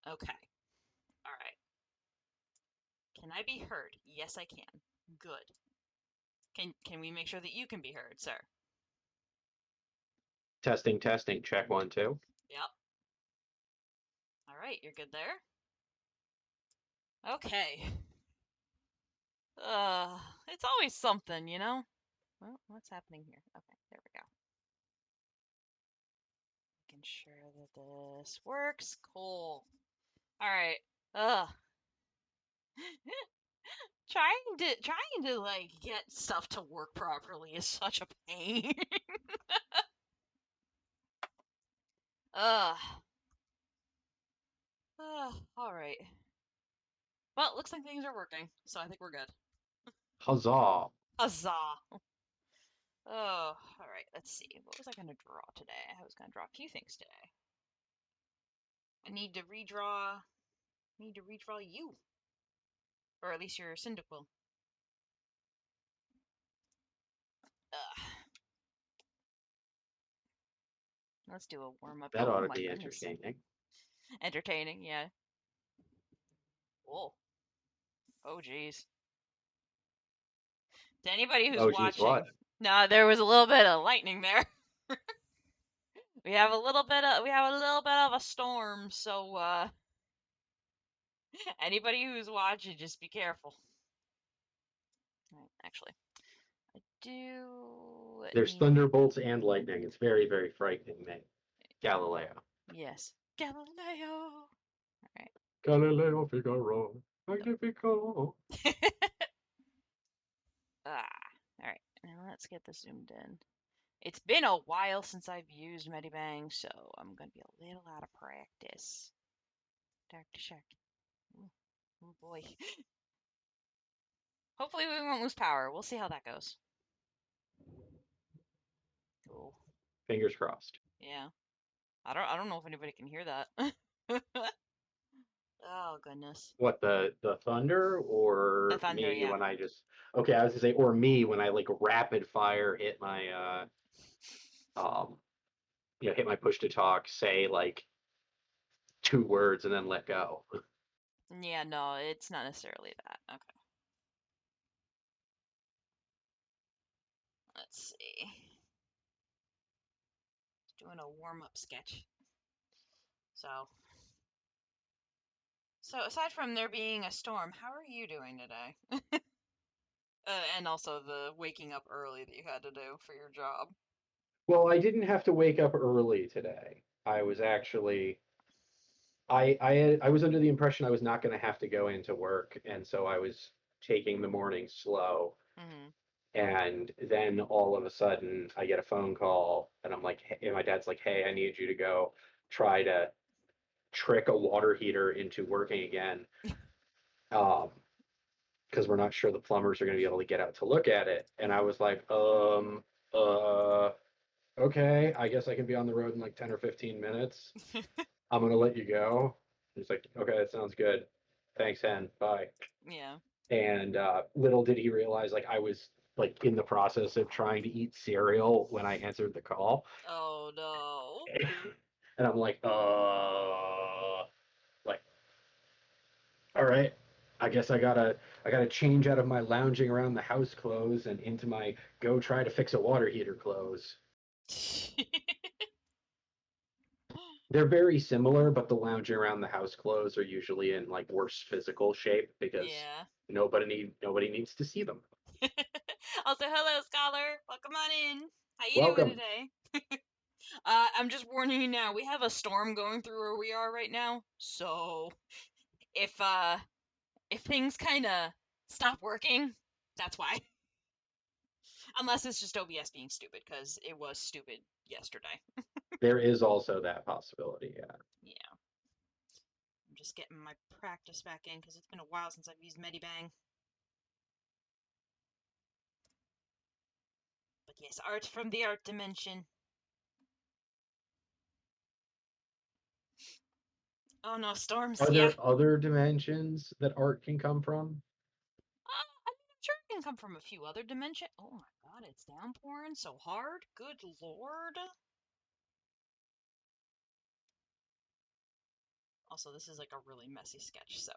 Okay. All right. Can I be heard? Yes, I can. Good. Can we make sure that you can be heard, sir? Testing, testing. Check one, two. Yep. All right, you're good there. Okay. It's always something, you know? Well, what's happening here? Okay, there we go. Making sure that this works. Cool. All right. Ugh. Trying to like get stuff to work properly is such a pain. Ugh. All right. Well, it looks like things are working, so I think we're good. Huzzah. Huzzah! Oh, all right. Let's see. What was I gonna draw today? I was gonna draw a few things today. I need to redraw. Need to redraw you, or at least your Cyndaquil. Ugh. Let's do a warm up. That Oh ought to my be goodness. entertaining. Entertaining, yeah. Whoa. Oh jeez. To anybody who's Oh, geez, what? watching, no, there was a little bit of lightning there. We have a little bit of a storm, so anybody who's watching, just be careful. Right, actually, I do There's need. thunderbolts and lightning. It's very, very frightening, mate. Galileo. Yes, Galileo. All right. Galileo Figaro. Magnifico. Ah, all right. Now let's get this zoomed in. It's been a while since I've used Medibang, so I'm gonna be a little out of practice. Dark to shark. Ooh, oh boy. Hopefully we won't lose power. We'll see how that goes. Cool. Fingers crossed. Yeah. I don't know if anybody can hear that. Oh goodness. What, the thunder The or thunder, me yeah. when I just okay, I was gonna say or me when I like rapid fire hit my um hit my push to talk, say like two words and then let go. Yeah, no, it's not necessarily that. Okay. Let's see. Doing a warm-up sketch. So, so aside from there being a storm, how are you doing today? And also the waking up early that you had to do for your job. Well, I didn't have to wake up early today. I was actually I was under the impression I was not going to have to go into work, and so I was taking the morning slow. Hmm. And then all of a sudden, I get a phone call, and I'm like, hey, and my dad's like, "Hey, I need you to go try to trick a water heater into working again, um, because we're not sure the plumbers are going to be able to get out to look at it." And I was like, uh, okay, I guess I can be on the road in like 10 or 15 minutes. I'm gonna let you go. He's like, okay, that sounds good. Thanks, Hen. Bye. Yeah. And little did he realize, like, I was like in the process of trying to eat cereal when I answered the call, Oh no. and I'm like, all right, I gotta change out of my lounging around the house clothes and into my go try to fix a water heater clothes. They're very similar, but the lounging around the house clothes are usually in like worse physical shape because Yeah. nobody needs to see them. Also, hello, Scholar. Welcome on in. How you doing Welcome. today? I'm just warning you now. We have a storm going through where we are right now. So if things kind of stop working, that's why. Unless it's just OBS being stupid, because it was stupid yesterday. There is also that possibility, yeah. Yeah. I'm just getting my practice back in because it's been a while since I've used Medibang. But yes, art from the art dimension. Oh no, storms. Are Yeah. there other dimensions that art can come from? I mean, I'm sure it can come from a few other dimensions. Oh my god, it's downpouring so hard. Good lord. Also, this is like a really messy sketch, so,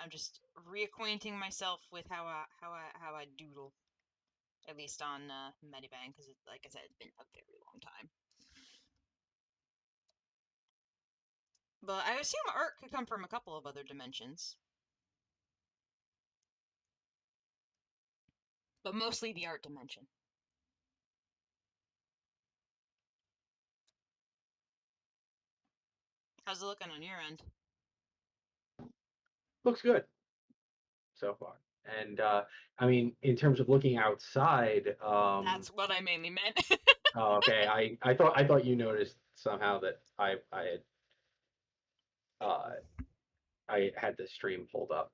I'm just reacquainting myself with how I doodle, at least on Medibang, because like I said, it's been a very long time. But I assume art could come from a couple of other dimensions, but mostly the art dimension. How's it looking on your end? Looks good so far. And I mean, in terms of looking outside, That's what I mainly meant. oh, okay, I thought you noticed somehow that uh, I had the stream pulled up.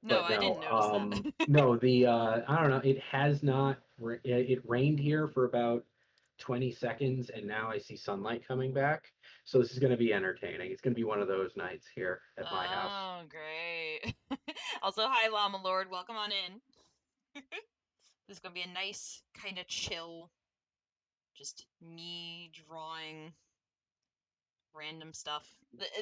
No, But I didn't no, notice that. no, the I don't know. It has not. It rained here for about 20 seconds, and now I see sunlight coming back. So this is going to be entertaining. It's going to be one of those nights here at my house. Oh, great. Also, hi, Llama Lord. Welcome on in. This is gonna be a nice, kind of chill, just me drawing random stuff.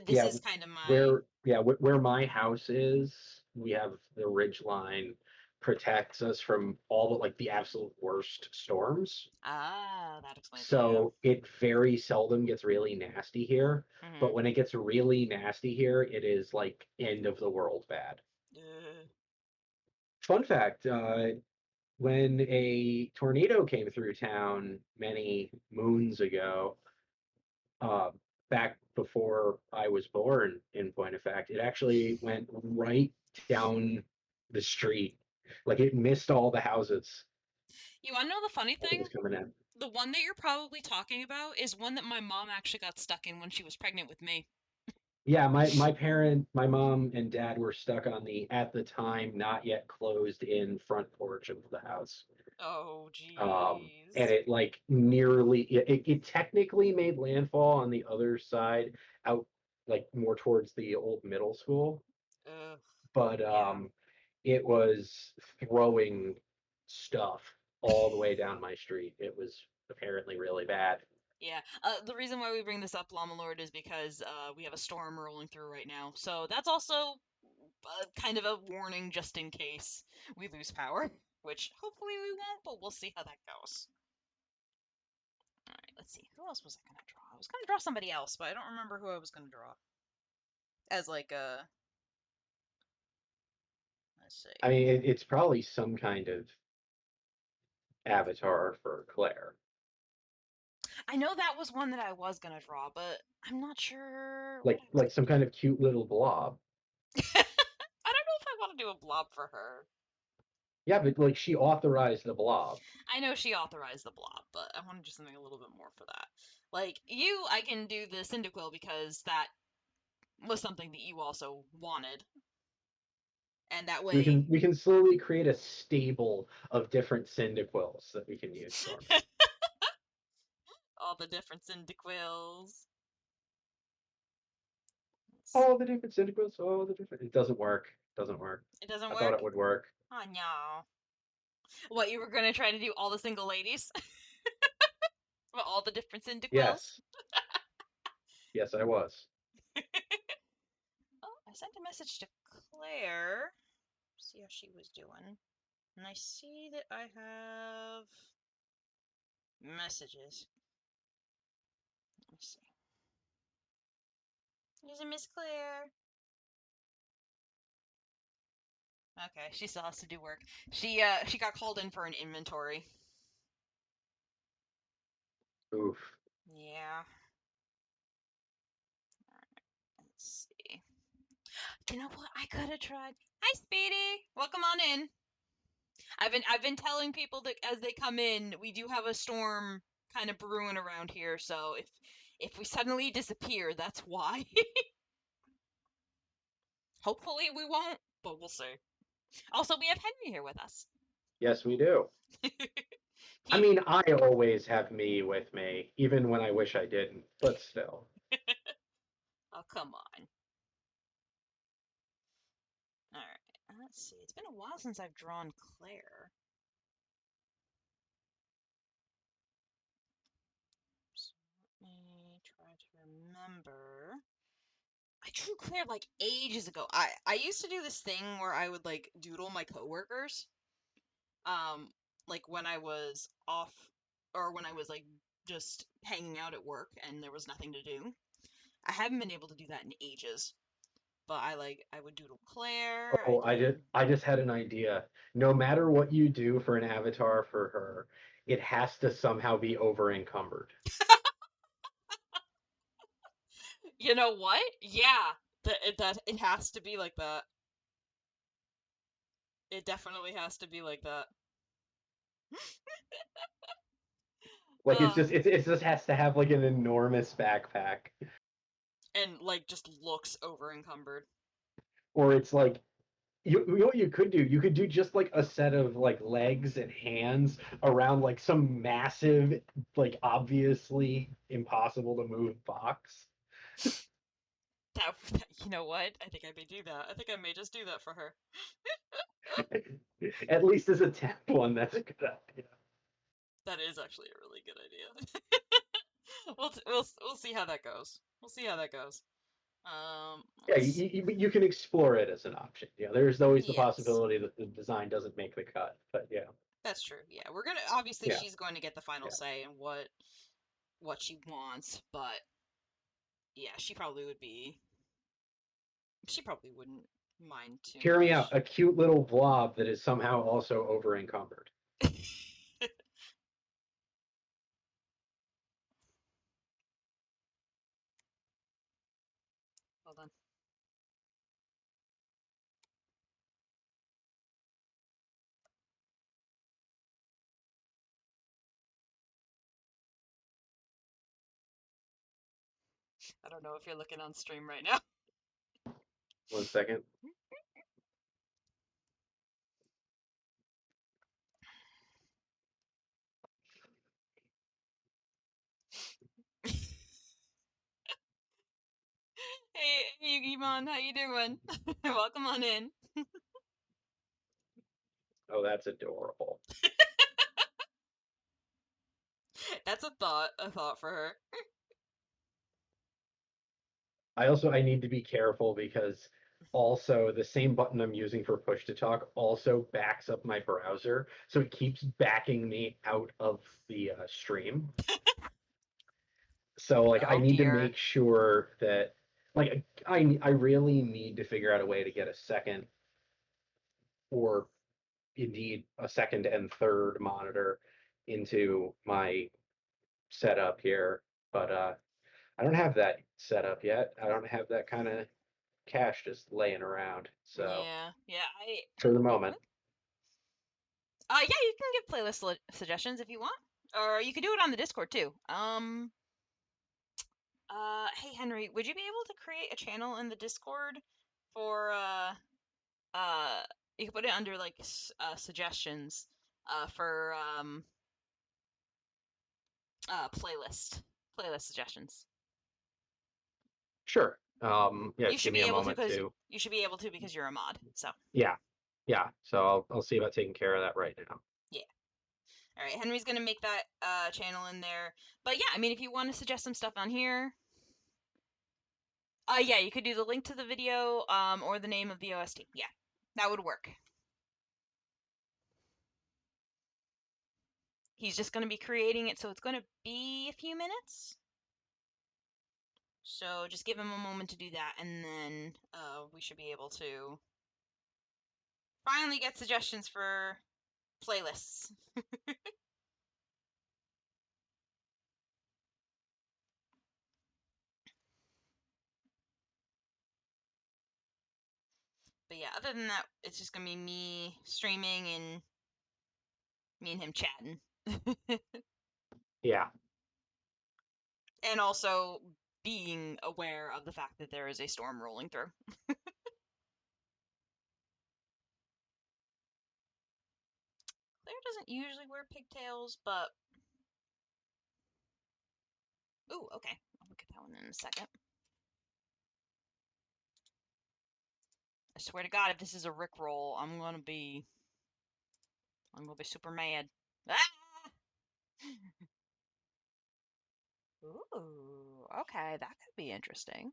This Yeah, is kind of my. where my house is, we have the ridge line protects us from all but like the absolute worst storms. Ah, that explains it, yeah. So it very seldom gets really nasty here. Hmm. But when it gets really nasty here, it is like end of the world bad. Uh, Fun fact, when a tornado came through town many moons ago, uh, back before I was born, in point of fact, it actually went right down the street. Like it missed all the houses you wanna know the funny as it thing? was coming in. The one that you're probably talking about is one that my mom actually got stuck in when she was pregnant with me. Yeah, my mom and dad were stuck on the at the time not yet closed in front porch of the house. Oh, And jeez. it like nearly it technically made landfall on the other side out like more towards the old middle school, Ugh, but yeah. it was throwing stuff all the way down my street. It was apparently really bad. Yeah. The reason why we bring this up, Llama Lord, is because we have a storm rolling through right now. So that's also kind of a warning just in case we lose power, which hopefully we won't, but we'll see how that goes. All right, let's see. Who else was I going to draw? I was going to draw somebody else, but I don't remember who I was going to draw. As like a, let's I see. mean, it's probably some kind of avatar for Claire. I know that was one that I was going to draw, but I'm not sure what like I was like going some kind of cute little blob. to do. I don't know if I want to do a blob for her. Yeah, but like she authorized the blob. I know she authorized the blob, but I want to do something a little bit more for that. Like you, I can do the Cyndaquil because that was something that you also wanted, and that We way, can we can slowly create a stable of different Cyndaquils that we can use for. all the different Cyndaquils. All the different Cyndaquils, all the different. It doesn't work. Doesn't work. It doesn't I thought work. it would work. Oh no! What, you were gonna try to do all the single ladies, but all the different Cyndaquils? Yes, yes, I was. Oh, I sent a message to Claire. See how she was doing, and I see that I have messages. Let me see. There's a Miss Claire. Okay, she still has to do work. She got called in for an inventory. Oof. Yeah. Let's see. You know what? I could have tried. Hi, Speedy. Welcome on in. I've been telling people that as they come in, we do have a storm kind of brewing around here. So if we suddenly disappear, that's why. Hopefully we won't, but we'll see. Also, we have Henry here with us. Yes, we do. I He, mean, I always have me with me, even when I wish I didn't. But still. oh, come on. All right. Let's see. It's been a while since I've drawn Claire. So try to remember. I drew clear like ages ago. I used to do this thing where I would like doodle my coworkers. Um, like when I was off or when I was like just hanging out at work and there was nothing to do. I haven't been able to do that in ages. But I would doodle Claire. I Oh, did. I just had an idea. No matter what you do for an avatar for her, it has to somehow be over encumbered. You know what? Yeah, that it has to be like that. It definitely has to be like that. Like Ugh, it just has to have like an enormous backpack. and like just looks over encumbered. Or it's like you know what you could do? You could do just like a set of like legs and hands around like some massive, like obviously impossible to move box. You know what? I think I may do that. I think I may just do that for her. At least as a temp one, that's a good idea. That is actually a really good idea. We'll see how that goes. We'll see how that goes. Yeah, Let's see. you can explore it as an option. Yeah, there's always the Yes, possibility that the design doesn't make the cut, but yeah, that's true. Yeah, we're gonna obviously yeah, she's going to get the final yeah. say in what she wants, but yeah, she probably wouldn't mind too Hear me out. much. A cute little blob that is somehow also over encumbered. Hold on. I don't know if you're looking on stream right now. 1 second. Hey, Yugimon, how you doing? Welcome on in. Oh, that's adorable. That's a thought for her. I need to be careful because also the same button I'm using for push to talk also backs up my browser, so it keeps backing me out of the stream. So like I Oh need to dear. make sure that like I really need to figure out a way to get a second or indeed a second and third monitor into my setup here, but I don't have that set up yet. I don't have that kind of cash just laying around. So Yeah, yeah. for the moment, Yeah, you can give playlist suggestions if you want, or you could do it on the Discord too. Hey Henry, would you be able to create a channel in the Discord for uh, you can put it under like suggestions, for playlist suggestions. sure. Yeah, You just give should me be a able to moment because to. you should be able to because you're a mod. So Yeah, yeah. So I'll see about taking care of that right now. yeah. All right, Henry's gonna make that channel in there. But yeah, I mean, if you want to suggest some stuff on here, yeah, you could do the link to the video, or the name of the OST. Yeah, that would work. He's just gonna be creating it, so it's gonna be a few minutes. So just give him a moment to do that, and then we should be able to finally get suggestions for playlists. But yeah, other than that, it's just gonna be me streaming and me and him chatting. Yeah, And also being aware of the fact that there is a storm rolling through. Claire doesn't usually wear pigtails, but ooh, okay. I'll look at that one in a second. I swear to God, if this is a Rickroll, I'm gonna be super mad. Ah! Ooh. Okay, that could be interesting.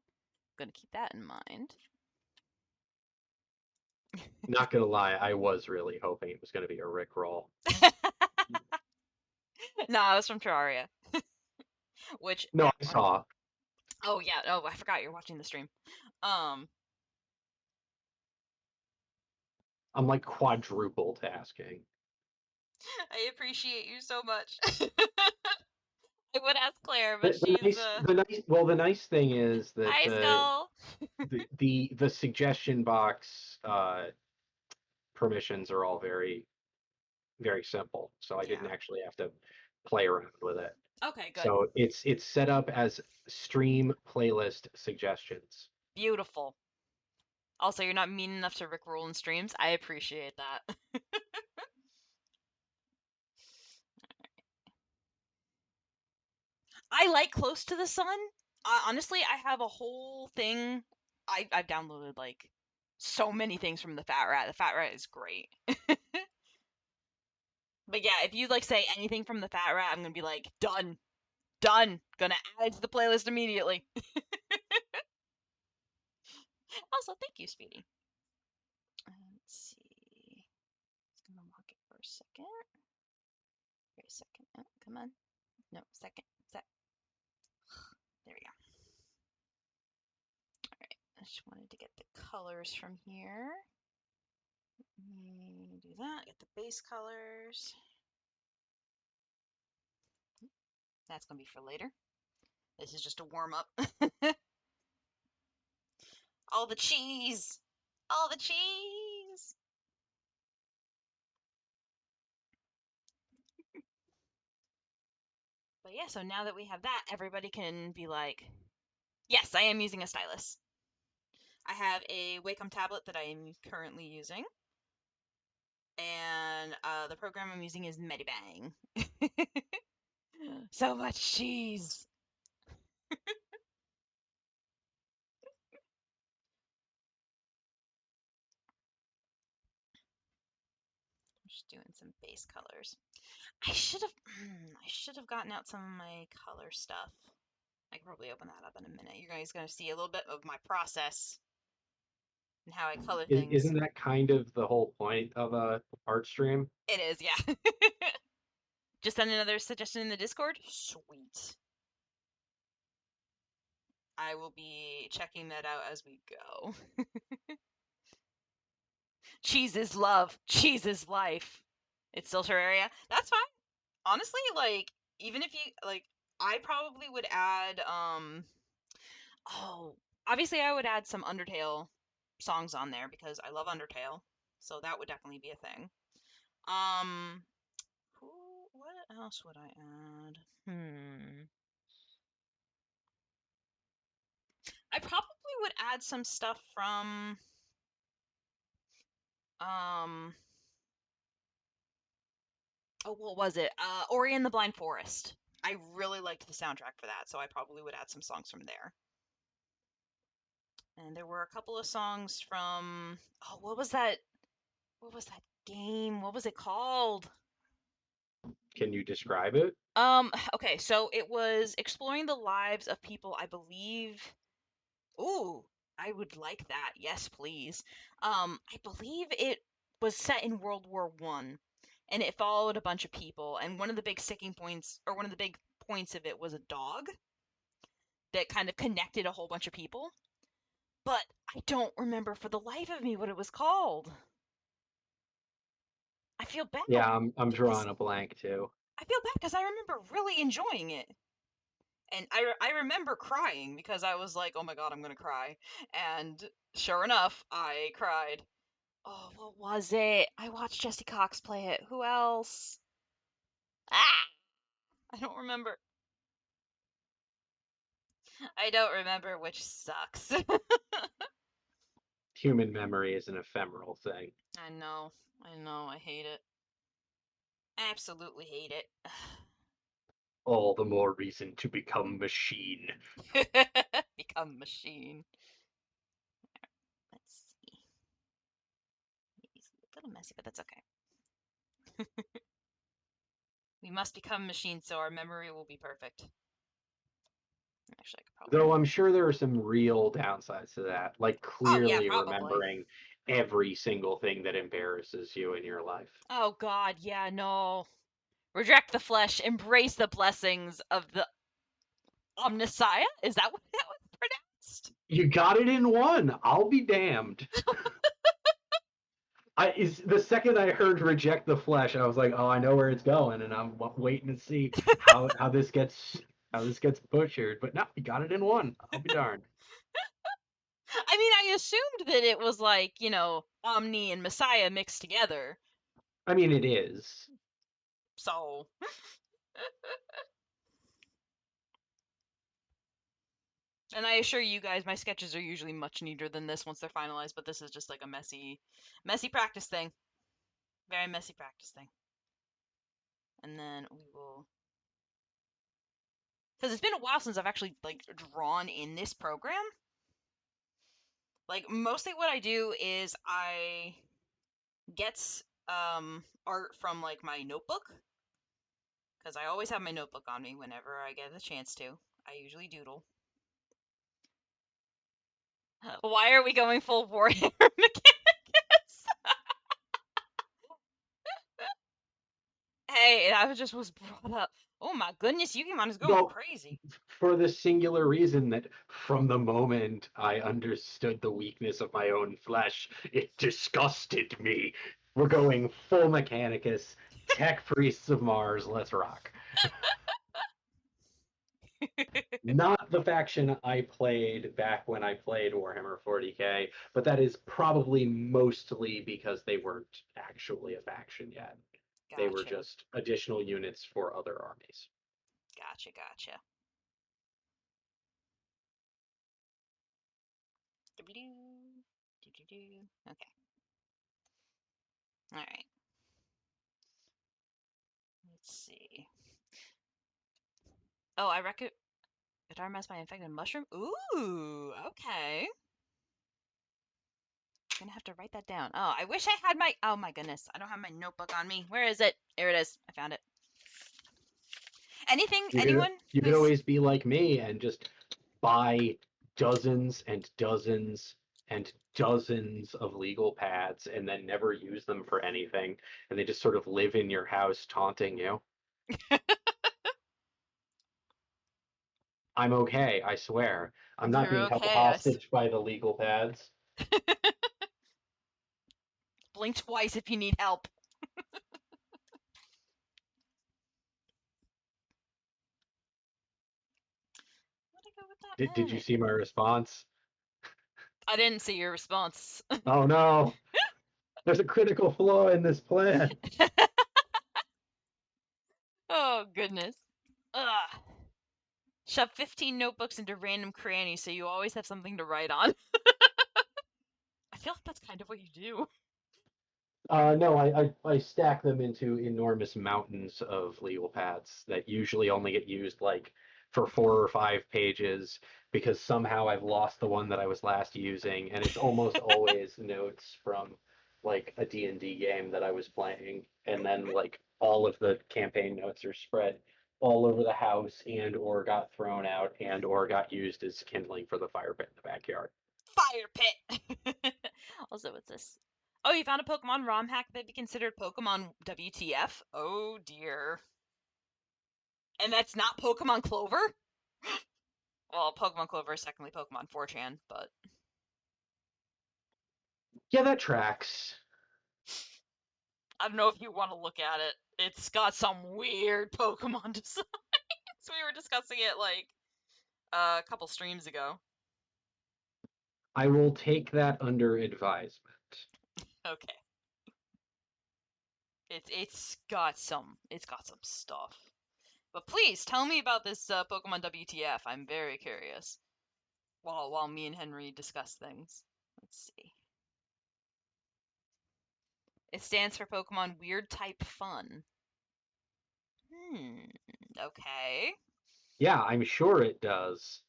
Gonna keep that in mind. Not gonna lie, I was really hoping it was gonna be a Rickroll. No, it was from Terraria. Which No, I on saw. oh yeah, oh I forgot you're watching the stream. Um I'm like quadruple tasking. I appreciate you so much. I would ask Claire, but The she's nice, the nice, well, the nice thing is that hi Skull. the suggestion box permissions are all very simple, so I didn't Yeah. actually have to play around with it. Okay, good. So it's set up as stream playlist suggestions. Beautiful. Also, you're not mean enough to rickroll in streams. I appreciate that. I like Close to the Sun. Honestly, I have a whole thing. I've downloaded like so many things from the Fat Rat. The Fat Rat is great. But yeah, if you like say anything from the Fat Rat, I'm gonna be like, done, done. Gonna add it to the playlist immediately. Also, thank you, Speedy. Let's see. Just gonna lock it for a second. Wait a second. Oh, come on. No, second. There we go. Alright, I just wanted to get the colors from here. Let me do that. Get the base colors. That's gonna be for later. This is just a warm up. All the cheese! All the cheese! But yeah, so now that we have that, everybody can be like, yes, I am using a stylus. I have a Wacom tablet that I am currently using, and the program I'm using is Medibang. So much cheese! I'm just doing some base colors. I should have gotten out some of my color stuff. I can probably open that up in a minute. You guys gonna see a little bit of my process and how I color things. Isn't that kind of the whole point of a art stream? It is, yeah. Just send another suggestion in the Discord. Sweet. I will be checking that out as we go. Cheese is love. Cheese is life. It's still Terraria. That's fine. Honestly, like, even if you like, I probably would add oh, obviously I would add some Undertale songs on there because I love Undertale. So that would definitely be a thing. Um who what else would I add? I probably would add some stuff from um oh what was it? Ori and the Blind Forest. I really liked the soundtrack for that, so I probably would add some songs from there. And there were a couple of songs from oh what was that? What was that game? What was it called? Can you describe it? Okay, so it was exploring the lives of people, I believe. Ooh, I would like that. Yes, please. I believe it was set in World War One, and it followed a bunch of people. And one of the big sticking points, or one of the big points of it, was a dog that kind of connected a whole bunch of people. But I don't remember for the life of me what it was called. I feel bad Yeah, I'm because drawing a blank too. I remember really enjoying it. And I remember crying because I was like, oh my god, I'm gonna cry. And sure enough, I cried. Oh, what was it? I watched Jesse Cox play it. Who else? Ah! I don't remember. I don't remember, which sucks. Human memory is an ephemeral thing. I know. I know. I hate it. Absolutely hate All the more reason to become machine. it. Become machine. Let's see. It's a little messy, but that's okay. We must become machines so our memory will be perfect. Actually, I could probably Though move I'm it. sure there are some real downsides to that, like Oh yeah, clearly probably. remembering every single thing that embarrasses you in your life. Oh God, yeah, no. Reject the flesh, embrace the blessings of the Omnissiah? Is that what that was pronounced? You got it in one. I'll be damned. The second I heard reject the flesh, I was like, oh, I know where it's going, and I'm waiting to see how this gets butchered. But no, you got it in one. I'll be darned. I mean, I assumed that it was like, Omni and Messiah mixed together. I mean, it is. So, and I assure you guys, my sketches are usually much neater than this once they're finalized, but this is just like a messy practice thing. Very messy practice thing. And then we will, because it's been a while since I've actually like drawn in this program. Like mostly what I do is I get art from like my notebook, because I always have my notebook on me whenever I get a chance to. I usually doodle. Why are we going full Warhammer Mechanicus? Hey, that just was brought up. Oh my goodness, Yukimon is going Well, crazy. for the singular reason that from the moment I understood the weakness of my own flesh, it disgusted me. We're going full Mechanicus, tech priests of Mars, let's rock. Not the faction I played back when I played Warhammer 40K, but that is probably mostly because they weren't actually a faction yet. They were Gotcha. just additional units for other armies. Gotcha. Okay. All right. Let's see. Oh, I reckon guitar mask by infected mushroom. Ooh, okay. Gonna have to write that down. Oh, I wish I had my. Oh my goodness, I don't have my notebook on me. Where is it? Here it is. I found it. Anything? Anyone You could who's always be like me and just buy dozens and dozens and dozens of legal pads and then never use them for anything, and they just sort of live in your house taunting you. I'm okay, I swear. I'm not you're being held okay? hostage by the legal pads. Blink twice if you need help. Where'd I go with that Did you edit? see my response? I didn't see your response. Oh no, there's a critical flaw in this plan. Oh goodness. Ugh. Shove 15 notebooks into random crannies so you always have something to write on. I feel like that's kind of what you do. No, I stack them into enormous mountains of legal pads that usually only get used like for 4 or 5 pages because somehow I've lost the one that I was last using, and it's almost always notes from like a D&D game that I was playing, and then like all of the campaign notes are spread all over the house and or got thrown out and or got used as kindling for the fire pit in the backyard. Fire pit. Also, what's this? Oh, you found a Pokemon ROM hack that'd be considered Pokemon WTF? Oh dear. And that's not Pokemon Clover? Well, Pokemon Clover is technically Pokemon 4chan, but Yeah, that tracks. I don't know if you want to look at it. It's got some weird Pokemon designs. We were discussing it like a couple streams ago. I will take that under advisement. Okay. It's got some stuff. But please tell me about this Pokemon WTF. I'm very curious. While me and Henry discuss things. Let's see. It stands for Pokemon Weird Type Fun. Hmm. Okay. Yeah, I'm sure it does.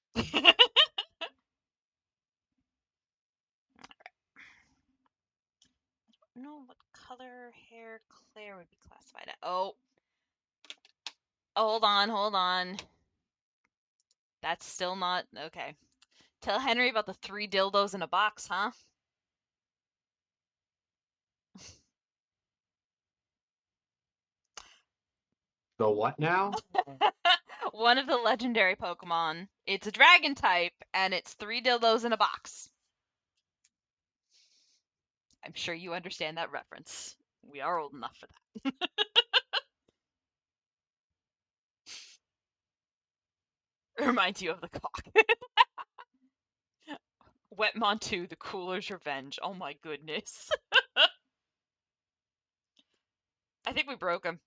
No, what color hair Claire would be classified at? Oh, hold on. That's still not okay. Tell Henry about the 3 dildos in a box, huh? The what now? One of the legendary Pokemon. It's a dragon type, and it's 3 dildos in a box. I'm sure you understand that reference. We are old enough for that. It reminds you of the cock. Wetmon 2, the Cooler's Revenge. Oh my goodness. I think we broke him.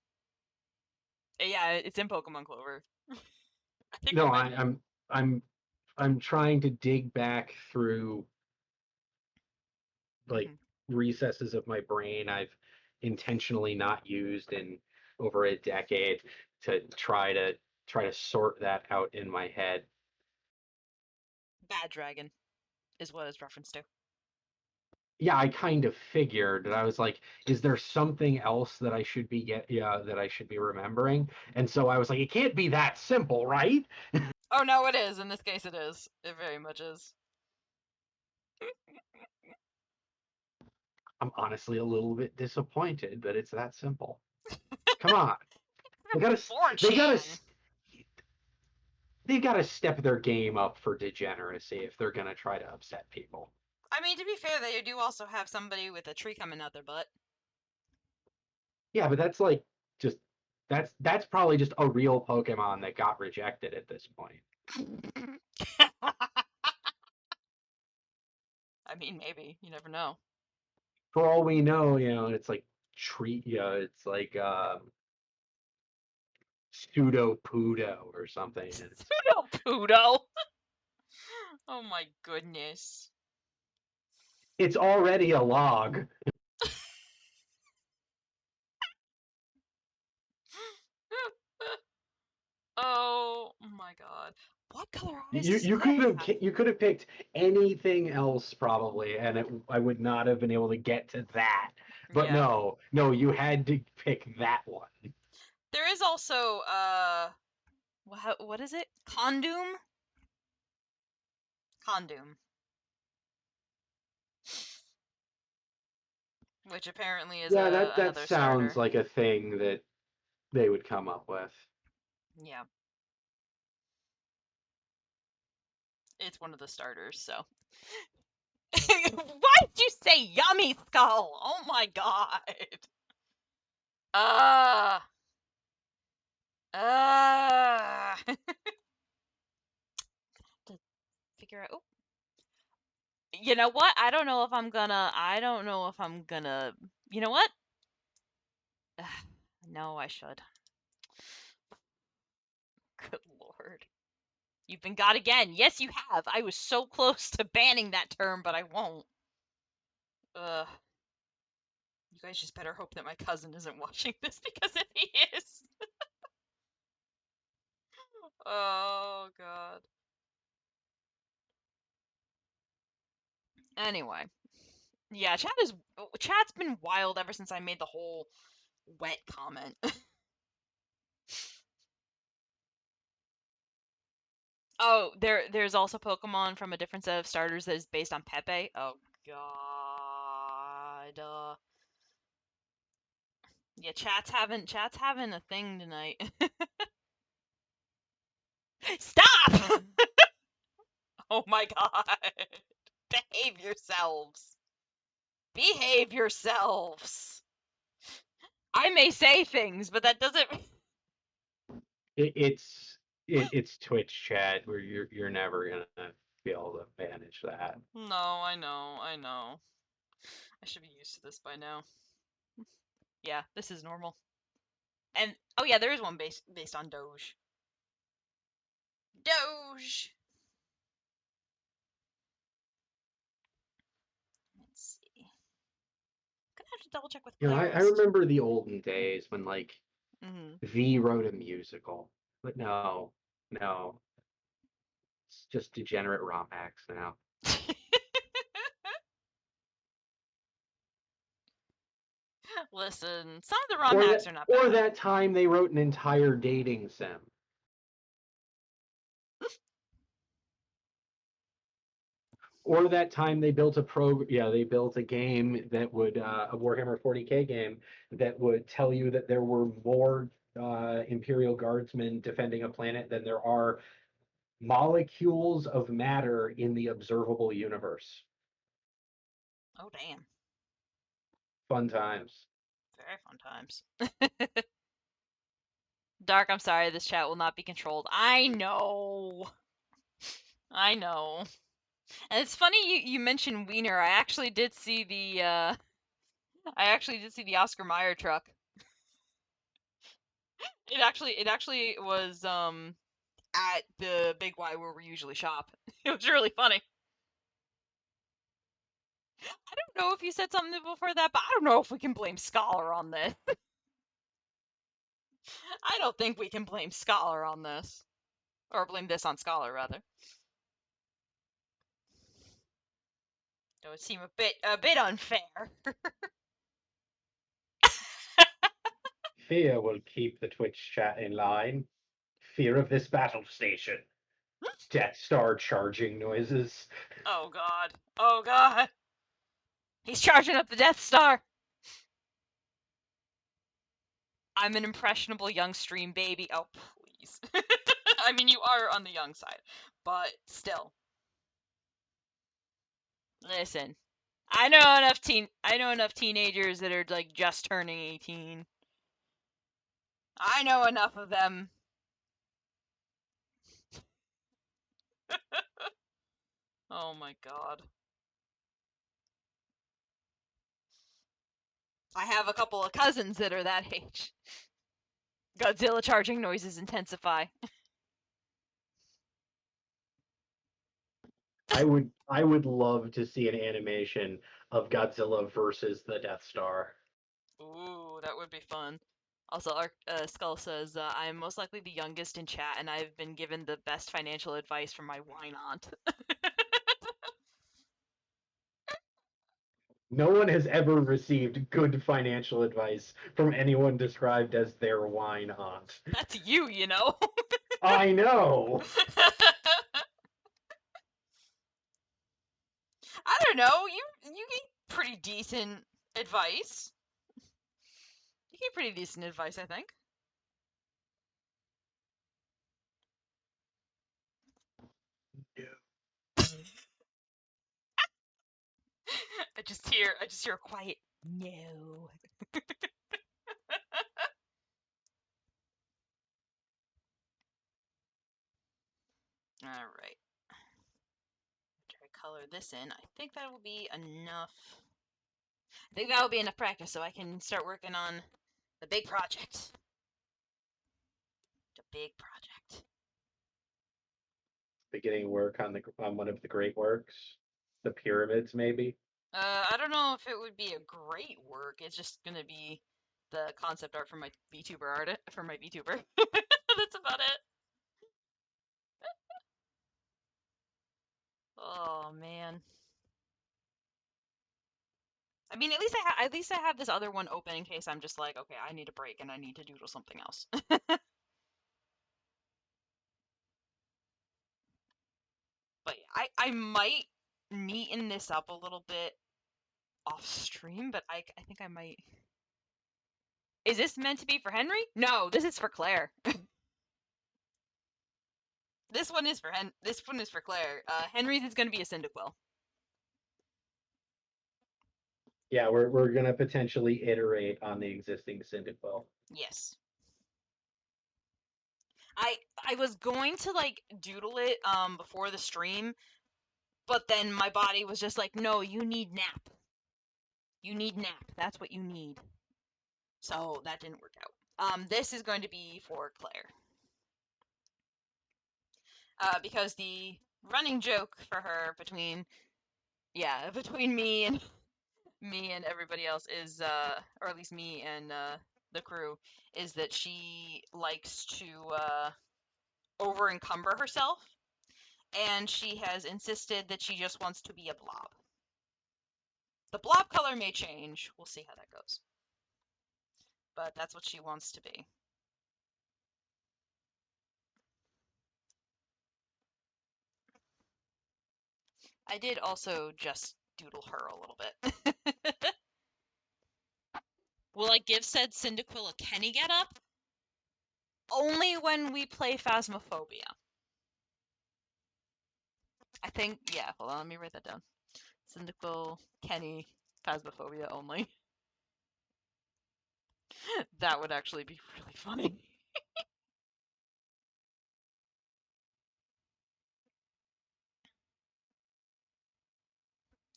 Yeah, it's in Pokemon Clover. I think we No, might. I'm I'm trying to dig back through like Mhm. recesses of my brain I've intentionally not used in over a decade to try to sort that out in my head. Bad Dragon is what it's referenced to. Yeah, I kind of figured that I was like, is there something else that I should be that I should be remembering? And so I was like, it can't be that simple, right? Oh no, it is. In this case, it is. It very much is. I'm honestly a little bit disappointed that it's that simple. Come on. They gotta they gotta 4chan. they've got to step their game up for degeneracy if they're gonna try to upset people. I mean, to be fair, they do also have somebody with a tree coming out their butt. Yeah, but that's like just that's probably just a real Pokemon that got rejected at this point. I mean, maybe. You never know. For all we know, it's like it's like pseudo Pudo or something. It's Pseudo. Oh my goodness. it's already a log. Oh my god. What color eyes You does you Pep could have have? you could have picked anything else probably, and I would not have been able to get to that. But Yeah. no, you had to pick that one. There is also what is it? Condoom? Condoom, which apparently is Yeah, a that another sounds starter. like a thing that they would come up with. Yeah. It's one of the starters, so. Why did you say yummy skull? Oh my god. Uh to figure out. Oh, you know what? I don't know if I'm gonna. You know what? No, I should. Good lord. You've been got again. Yes, you have. I was so close to banning that term, but I won't. Ugh. You guys just better hope that my cousin isn't watching this because if he is. Oh, God. Anyway. Yeah, chat's been wild ever since I made the whole wet comment. Oh, there's also Pokemon from a different set of starters that is based on Pepe. Oh God. Yeah, chat's having a thing tonight. Stop! Oh my God. Behave yourselves. Behave yourselves. I may say things, but that doesn't. It, it's it's Twitch chat where you're never gonna be able to manage that. No, I know, I know. I should be used to this by now. Yeah, this is normal. And oh yeah, there is one based on Doge. Doge. Let's see. Gonna have to double check with I playlist. remember the olden days when like Mhm. V wrote a musical, but no, it's just degenerate ROM hacks now. Listen, some of the ROM Or hacks that are not or bad. that time they wrote an entire dating sim. Or that time they built they built a game that would a Warhammer 40K game that would tell you that there were more Imperial Guardsmen defending a planet than there are molecules of matter in the observable universe. Oh, damn. Fun times. Very fun times. Dark, I'm sorry, this chat will not be controlled. I know. I know. And it's funny you mentioned Wiener. I actually did see the Oscar Mayer truck. It actually was at the Big Y where we usually shop. It was really funny. I don't know if you said something before that, but I don't know if we can blame Scholar on this. I don't think we can blame Scholar on this. Or blame this on Scholar, rather. That would seem a bit unfair. Fear will keep the Twitch chat in line. Fear of this battle station. Death Star charging noises. Oh god. Oh god. He's charging up the Death Star. I'm an impressionable young stream baby. Oh, please. I mean, you are on the young side, but still. Listen, I know enough teenagers that are like just turning 18. I know enough of them. Oh my god. I have a couple of cousins that are that age. Godzilla charging noises intensify. I would love to see an animation of Godzilla versus the Death Star. Ooh, that would be fun. Also, Skull says, I am most likely the youngest in chat, and I've been given the best financial advice from my wine aunt. No one has ever received good financial advice from anyone described as their wine aunt. That's you, you know? I know. I don't know. You get pretty decent advice. You get pretty decent advice, I think. I just hear a quiet no. All right. Try to color this in. I think that will be enough. I think that will be enough practice so I can start working on the big project. The big project. Beginning work on one of the great works, the pyramids, maybe. I don't know if it would be a great work. It's just gonna be the concept art for my VTuber art for my VTuber. That's about it. Oh man. I mean, at least I have this other one open in case I'm just like, okay, I need a break and I need to doodle something else. But yeah, I might neaten this up a little bit off stream, but I think I might. Is this meant to be for Henry? No, this is for Claire. This one is for Claire. Henry's is gonna be a Cyndaquil. Yeah, we're gonna potentially iterate on the existing Cyndaquil. Yes. I was going to like doodle it before the stream, but then my body was just like, no, you need nap. You need nap. That's what you need. So that didn't work out. This is going to be for Claire. Because the running joke for her between me and everybody else is or at least me and the crew is that she likes to over encumber herself, and she has insisted that she just wants to be a blob. The blob color may change. We'll see how that goes. But that's what she wants to be. I did also just doodle her a little bit. Will I give said Cyndaquil a Kenny get up? Only when we play Phasmophobia. I think, yeah, hold on, let me write that down. Cyndaquil, Kenny, Phasmophobia only. That would actually be really funny.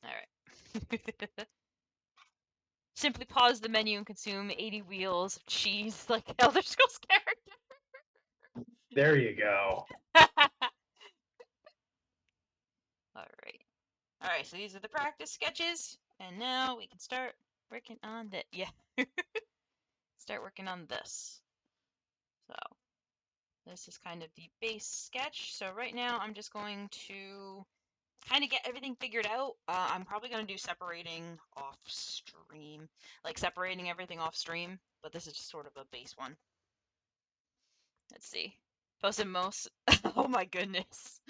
Alright. Simply pause the menu and consume 80 wheels of cheese like Elder Scrolls There you go. character. Alright. Alright, so these are the practice sketches, and now we can start working on that. Yeah. Start working on this. So, this is kind of the base sketch. So right now I'm just going to kind of get everything figured out. I'm probably going to do separating off stream, like separating everything off stream, but this is just sort of a base one. Let's see. Posted most. Oh my goodness.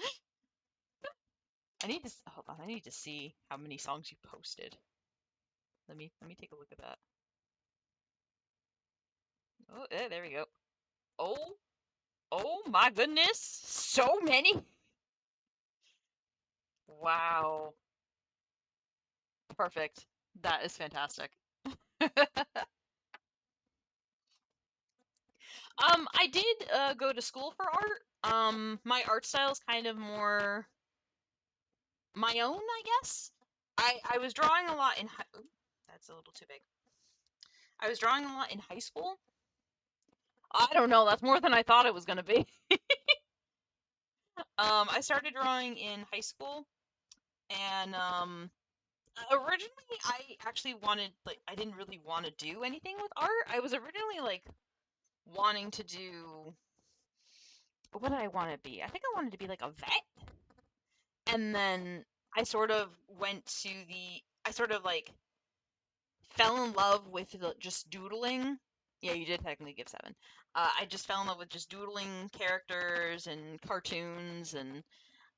I need to hold on. I need to see how many songs you posted. Let me take a look at that. Oh, there we go. Oh, oh my goodness. So many. Wow. Perfect. That is fantastic. I did go to school for art. My art style is kind of more my own, I guess. I was drawing a lot in ooh, that's a little too big. I was drawing a lot in high school. I don't know, that's more than I thought it was gonna be. I started drawing in high school, and originally I actually wanted like I didn't really want to do anything with art. I was originally like wanting to do what did I want to be? I think I wanted to be like a vet. And then I sort of went to I sort of like fell in love with just doodling. Yeah, you did technically give 7. I just fell in love with just doodling characters and cartoons, and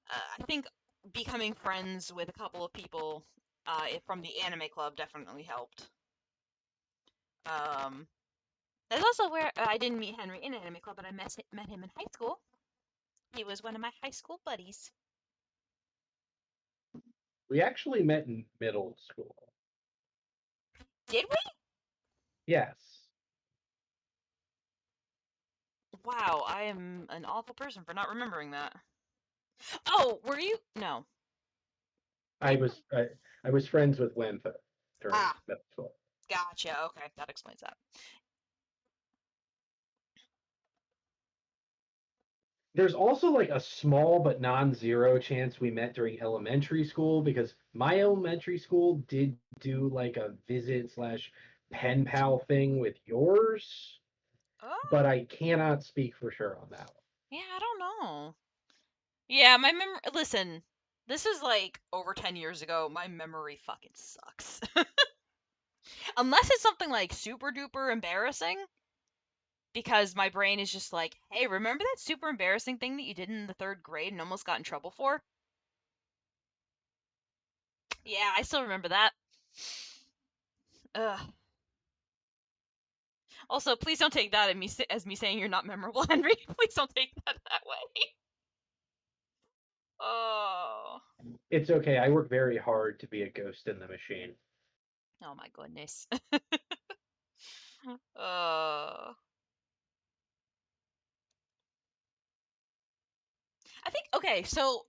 I think becoming friends with a couple of people from the anime club definitely helped. Um, that's also where I didn't meet Henry in anime club, but I met him in high school. He was one of my high school buddies. We actually met in middle school. Did we? Yes. Wow, I am an awful person for not remembering that. Oh, were you? No. I was I, I was friends with Winther during Ah, middle school. gotcha. Okay, that explains that. There's also like a small but non-zero chance we met during elementary school because my elementary school did do like a visit slash pen pal thing with yours, Oh, but I cannot speak for sure on that one. yeah, I don't know. Yeah, my memory. Listen, this is like over 10 years ago. My memory fucking sucks. Unless it's something like super duper embarrassing, because my brain is just like, hey, remember that super embarrassing thing that you did in the 3rd grade and almost got in trouble for? Yeah, I still remember that. Ugh. Also, please don't take that as me saying you're not memorable, Henry. Please don't take that way. Oh. It's okay. I work very hard to be a ghost in the machine. Oh my goodness. uh. I think okay, so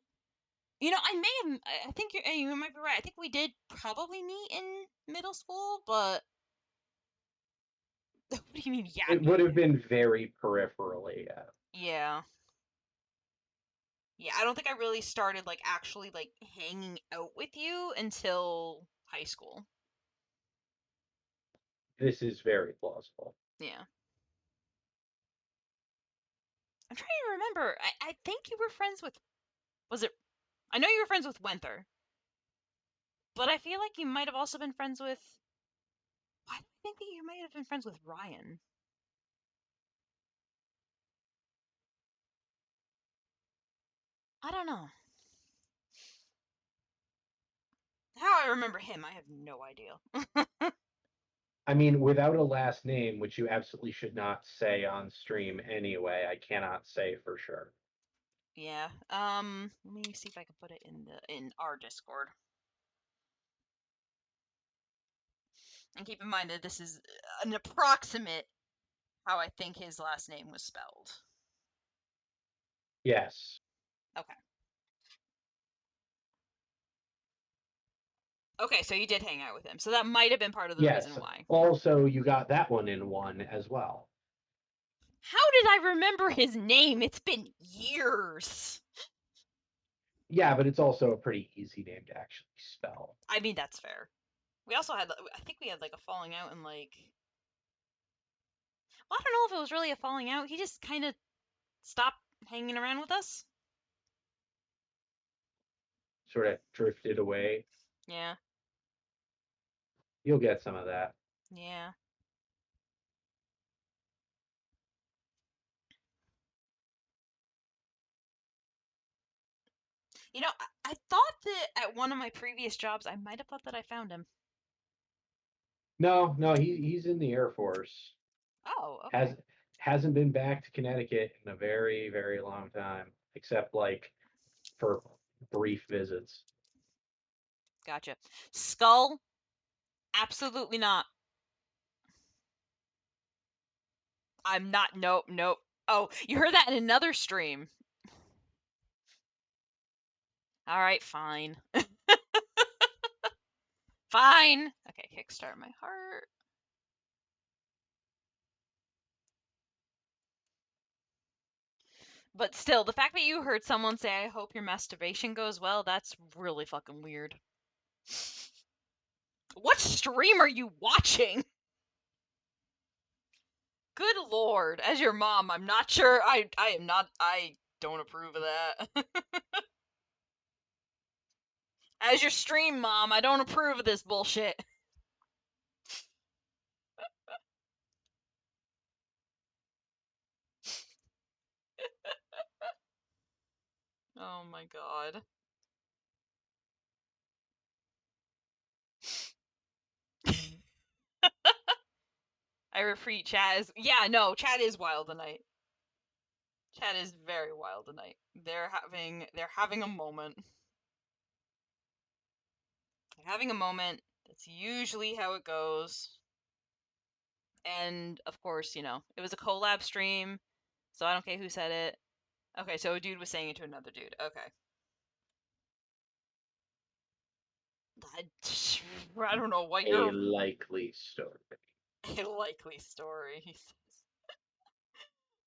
I may have. I think you might be right. I think we did probably meet in middle school, but what do you mean? Yeah, It would have been very peripherally. Yeah. yeah, yeah. I don't think I really started like actually like hanging out with you until high school. This is very plausible. Yeah, I'm trying to remember. I think you were friends with. Was it? I know you were friends with Wenther, but I feel like you might have also been friends with. Why do I think that you might have been friends with Ryan? I don't know. How I remember him, I have no idea. I mean, without a last name, which you absolutely should not say on stream anyway, I cannot say for sure. Yeah. Let me see if I can put it in our Discord. And keep in mind that this is an approximate how I think his last name was spelled. Yes. Okay. Okay, so you did hang out with him. So that might have been part of the reason Yes. why. Also, you got that one in one as well. How did I remember his name? It's been years. Yeah, but it's also a pretty easy name to actually spell. I mean, that's fair. We also had, I think we had like a falling out and like, well, I don't know if it was really a falling out. He just kind of stopped hanging around with us. Sort of drifted away. Yeah, You'll get some of that. yeah. You know, I thought that at one of my previous jobs, I might have thought that I found him. No, he's in the Air Force. Oh, Has okay. hasn't been back to Connecticut in a very, very long time, except like for brief visits. Gotcha. Skull? Absolutely not. I'm not. Nope, nope. Oh, you heard that in another stream. All right, fine. Fine. Okay, kickstart my heart. But still, the fact that you heard someone say, I hope your masturbation goes well, that's really fucking weird. What stream are you watching? Good lord. As your mom, I'm not sure. I am not. I don't approve of that. As your stream mom, I don't approve of this bullshit. Oh my god. I repeat, chat is chat is wild tonight. Chat is very wild tonight. They're having a moment. They're having a moment. That's usually how it goes. And of course, it was a collab stream, so I don't care who said it. Okay, so a dude was saying it to another dude. Okay. I don't know what A you're likely story. a likely story, he says.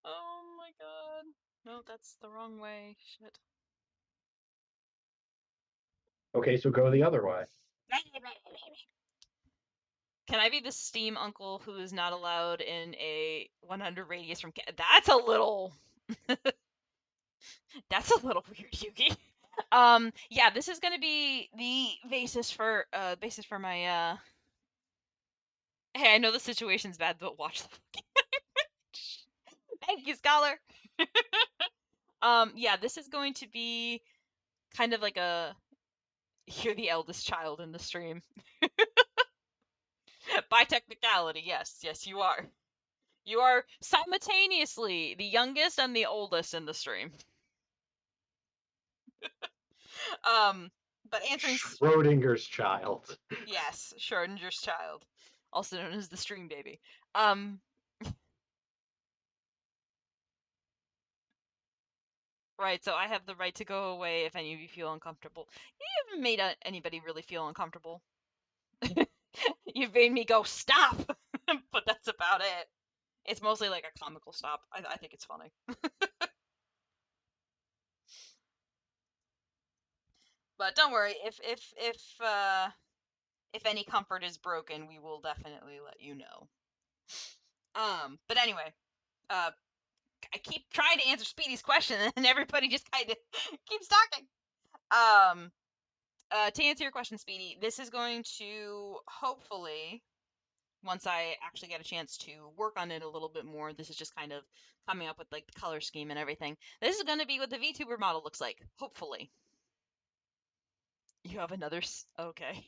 Oh my god. No, that's the wrong way. Shit. Okay, so go the other way. Can I be the Steam uncle who is not allowed in a 100 radius from? That's a little. That's a little weird, Yuki. Yeah, this is gonna be the basis for my Hey, I know the situation's bad, but watch the fucking. Thank you, scholar. Yeah, this is going to be kind of like a you're the eldest child in the stream. By technicality, yes, you are. You are simultaneously the youngest and the oldest in the stream. Um, but answering Schrodinger's child. yes, Schrodinger's child, also known as the stream baby. Um, right. So I have the right to go away if any of you feel uncomfortable. You haven't made anybody really feel uncomfortable. You've made me go stop, but that's about it. It's mostly like a comical stop. I think it's funny. But don't worry, if any comfort is broken, we will definitely let you know. But anyway, uh, I keep trying to answer Speedy's question, and everybody just kind of keeps talking. To answer your question, Speedy, this is going to hopefully, once I actually get a chance to work on it a little bit more, this is just kind of coming up with like the color scheme and everything. This is going to be what the VTuber model looks like, hopefully. You have another. Okay.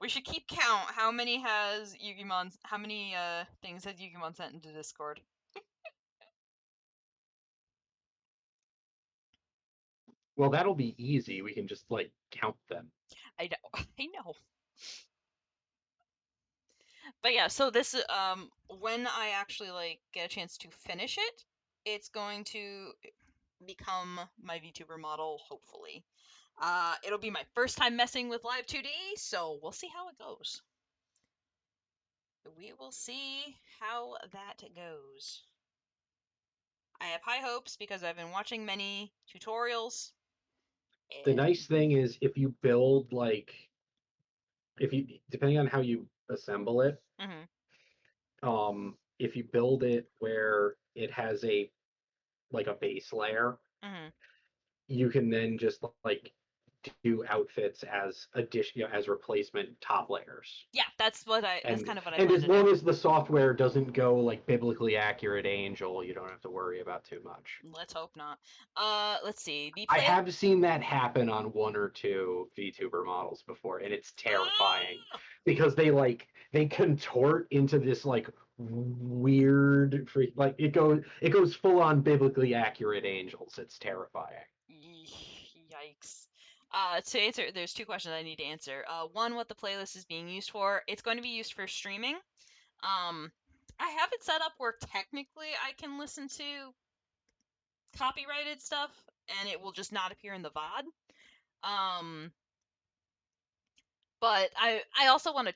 We should keep count. How many has Yugimon? How many things has Yugimon sent into Discord? Well, that'll be easy. We can just like count them. I know. I know. But yeah, so this when I actually like get a chance to finish it, it's going to become my VTuber model, hopefully. It'll be my first time messing with Live 2D, so we'll see how it goes. We will see how that goes. I have high hopes because I've been watching many tutorials The and nice thing is if you build like if you depending on how you assemble it, mhm, if you build it where it has a like a base layer, mhm. you can then just like do outfits as addition, as replacement top layers. Yeah, that's And kind of what I and plan as to do. long as the software doesn't go like biblically accurate angel, you don't have to worry about too much. Let's hope not. Let's see. The I play have seen that happen on one or two VTuber models before, and it's terrifying because they contort into this like weird like it goes full on biblically accurate angels. It's terrifying. Yikes. To answer, there's two questions I need to answer. One, what the playlist is being used for. It's going to be used for streaming. Um, I have it set up where technically I can listen to copyrighted stuff and it will just not appear in the VOD. But I also want to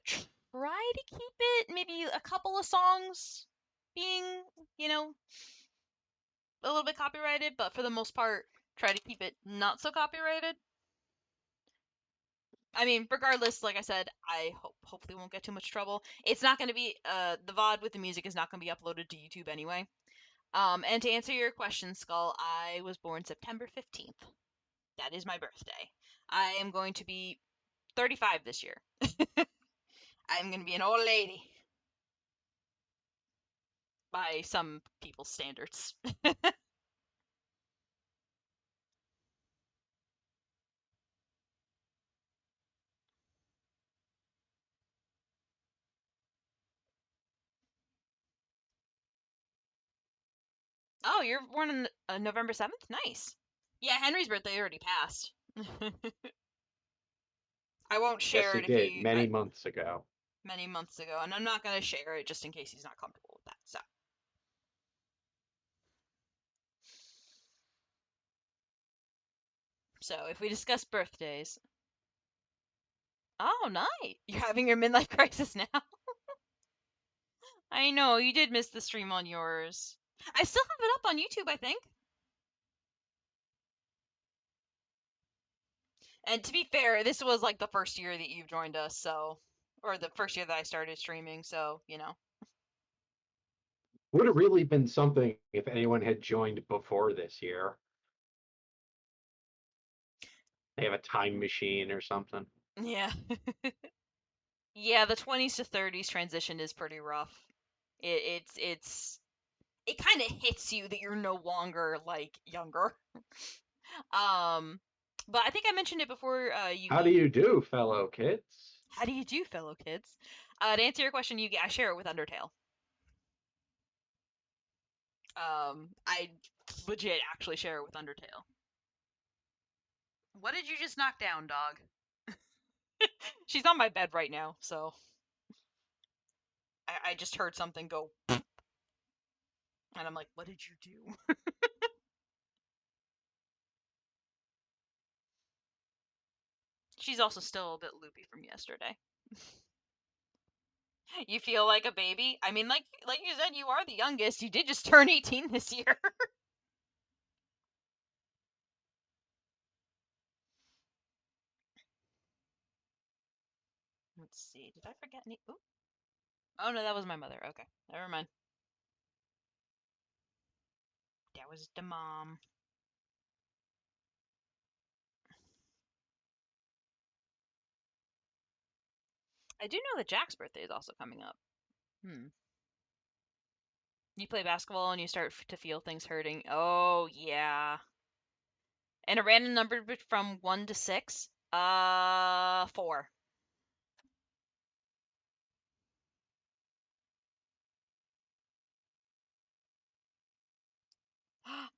try to keep it maybe a couple of songs being, you know, a little bit copyrighted, but for the most part, try to keep it not so copyrighted. I mean, regardless, like I said, I hopefully won't get too much trouble. It's not going to be the VOD with the music is not going to be uploaded to YouTube anyway. And to answer your question, Skull, I was born September 15th. That is my birthday. I am going to be 35 this year. I'm going to be an old lady by some people's standards. Oh, you're born on November 7th? Nice. Yeah, Henry's birthday already passed. I won't Yes, share it it if did you many months ago. many months ago, and I'm not gonna share it just in case he's not comfortable with that. So if we discuss birthdays, oh, nice, you're having your midlife crisis now. I know you did miss the stream on yours. I still have it up on YouTube, I think. And to be fair, this was like the first year that you've joined us, so or the first year that I started streaming, so you know. Would have really been something if anyone had joined before this year. They have a time machine or something. Yeah. Yeah, the 20s to 30s transition is pretty rough. It's it kind of hits you that you're no longer like younger. Um, but I think I mentioned it before, How do Yugi. you do, fellow kids? How do you do, fellow kids? To answer your question, Yugi, I share it with Undertale. I legit actually share it with Undertale. What did you just knock down, dog? She's on my bed right now, so I just heard something go, and I'm like, what did you do? She's also still a bit loopy from yesterday. You feel like a baby? I mean, like you said, you are the youngest. You did just turn 18 this year. Let's see. Did I forget any? Ooh. Oh no, that was my mother. Okay, never mind. That was the mom. I do know that Jack's birthday is also coming up. Hmm. You play basketball and you start to feel things hurting. Oh yeah. And a random number from 1 to 6? 4.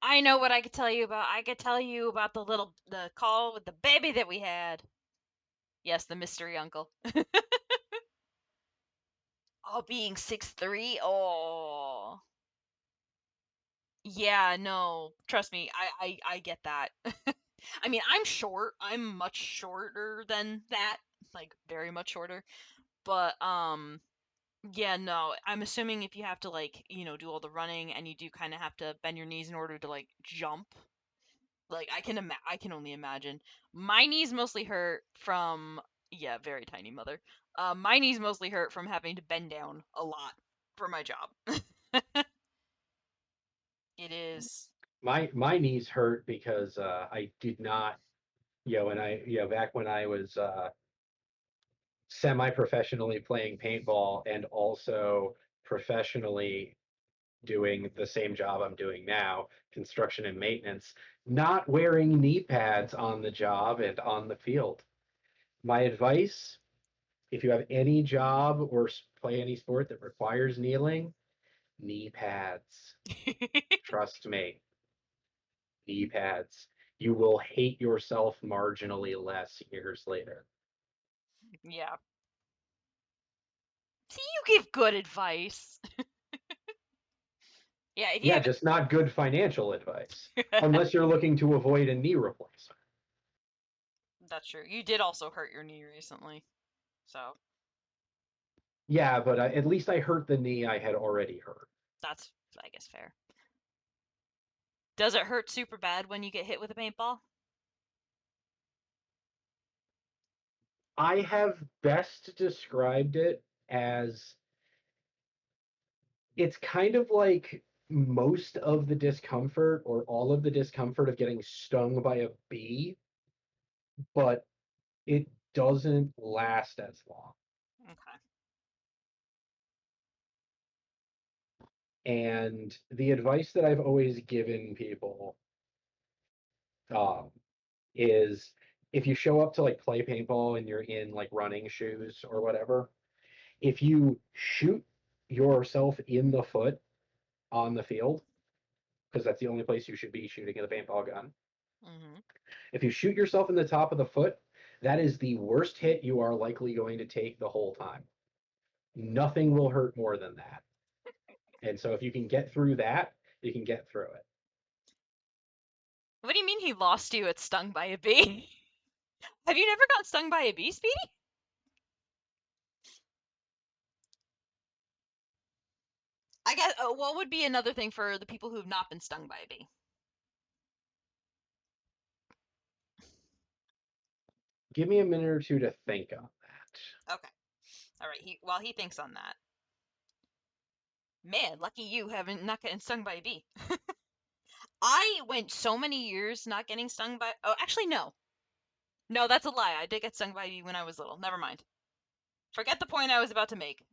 I know what I could tell you about. I could tell you about the call with the baby that we had. Yes, the mystery uncle. Oh, being 6'3"? Oh. Yeah, no. Trust me, I get that. I mean, I'm short. I'm much shorter than that. Like very much shorter. But yeah, no. I'm assuming if you have to like, do all the running and you do kind of have to bend your knees in order to like jump. Like I can only imagine. My knees mostly hurt from yeah, very tiny mother. My knees mostly hurt from having to bend down a lot for my job. It is. My knees hurt because I did not, and back when I was semi-professionally playing paintball and also professionally doing the same job I'm doing now, construction and maintenance, not wearing knee pads on the job and on the field. My advice, if you have any job or play any sport that requires kneeling, knee pads. Trust me, knee pads. You will hate yourself marginally less years later. Yeah. See, you give good advice. Yeah, if you Yeah, have just not good financial advice, unless you're looking to avoid a knee replacement. That's true. You did also hurt your knee recently. So, Yeah, but at least I hurt the knee I had already hurt. that's I guess fair. Does it hurt super bad when you get hit with a paintball? I have best described it as it's kind of like most of the discomfort or all of the discomfort of getting stung by a bee, but it doesn't last as long. Okay. And the advice that I've always given people um, is if you show up to like play paintball and you're in like running shoes or whatever, if you shoot yourself in the foot on the field, because that's the only place you should be shooting a paintball gun. Mhm. If you shoot yourself in the top of the foot, that is the worst hit you are likely going to take the whole time. Nothing will hurt more than that. And so if you can get through that, you can get through it. What do you mean he lost you at stung by a bee? Have you never got stung by a bee, Speedy? I guess. What would be another thing for the people who have not been stung by a bee? Give me a minute or two to think on that. Okay. All right. While he thinks on that, man, lucky you haven't not getting stung by a bee. I went so many years not getting stung by. Oh, actually, no. No, that's a lie. I did get stung by a bee when I was little. Never mind. Forget the point I was about to make.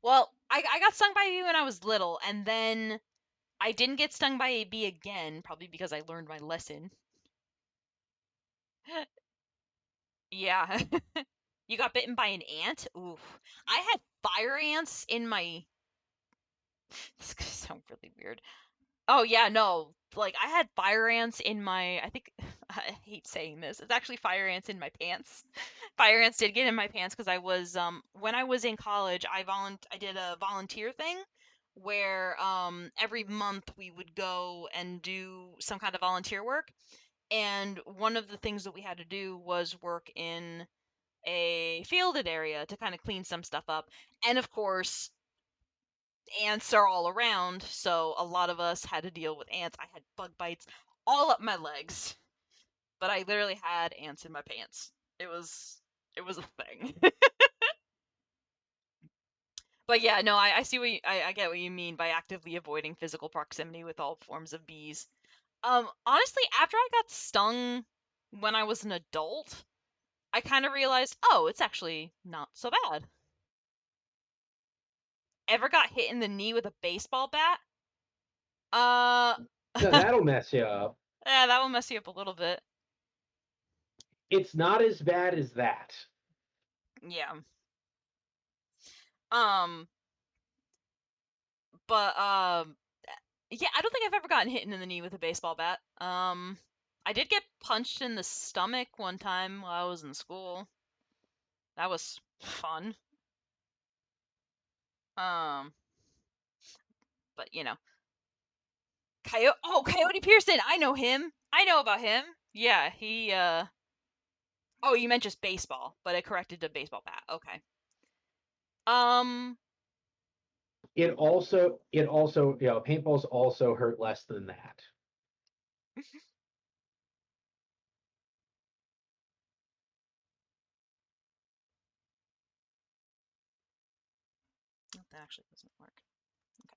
Well, I got stung by a bee when I was little, and then I didn't get stung by a bee again, probably because I learned my lesson. Yeah. You got bitten by an ant? Oof. I had fire ants in my. This is gonna sound really weird. Oh yeah, no. Like I had fire ants in my. I think I hate saying this. It's actually fire ants in my pants. Fire ants did get in my pants because I was when I was in college, I did a volunteer thing where every month we would go and do some kind of volunteer work, and one of the things that we had to do was work in a fielded area to kind of clean some stuff up. And of course, ants are all around, so a lot of us had to deal with ants. I had bug bites all up my legs, but I literally had ants in my pants. It was a thing. But yeah, no, I see I get what you mean by actively avoiding physical proximity with all forms of bees. Honestly, after I got stung when I was an adult, I kind of realized, oh, it's actually not so bad. Ever got hit in the knee with a baseball bat? Uh, Now that'll mess you up. yeah, that will mess you up a little bit. It's not as bad as that. Yeah. Um, but yeah, I don't think I've ever gotten hit in the knee with a baseball bat. I did get punched in the stomach one time while I was in school. That was fun. Um, but Coyote Pearson. I know him. I know about him. Yeah, he oh, you meant just baseball, but it corrected to baseball bat. Okay. Um, Paintballs also hurt less than that. that actually doesn't work. Okay.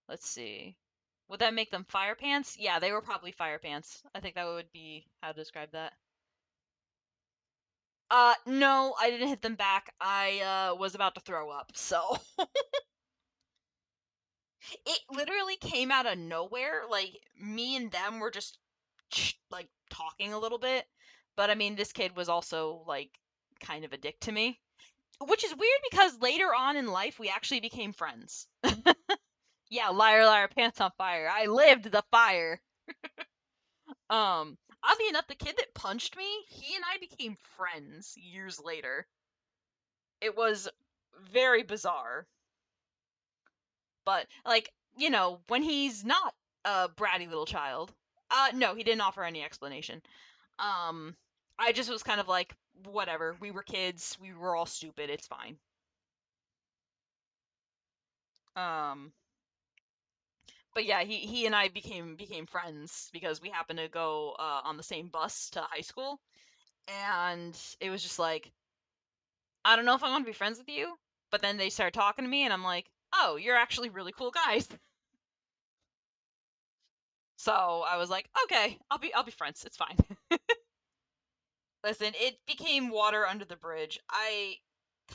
Let's see. Would that make them fire pants? Yeah, they were probably fire pants. I think that would be how to describe that. No, I didn't hit them back. I was about to throw up. So, it literally came out of nowhere. Like me and them were just like talking a little bit. But I mean, this kid was also like kind of a dick to me, which is weird because later on in life we actually became friends. Yeah, liar, liar, pants on fire. I lived the fire. Oddly enough, the kid that punched me, he and I became friends years later. It was very bizarre. But like, when he's not a bratty little child, no, he didn't offer any explanation. Um, I just was kind of like, whatever. We were kids. We were all stupid. It's fine. Um, but yeah, he and I became friends because we happened to go on the same bus to high school, and it was just like, I don't know if I want to be friends with you. But then they started talking to me, and I'm like, oh, you're actually really cool guys. So I was like, okay, I'll be friends. It's fine. Listen, it became water under the bridge. I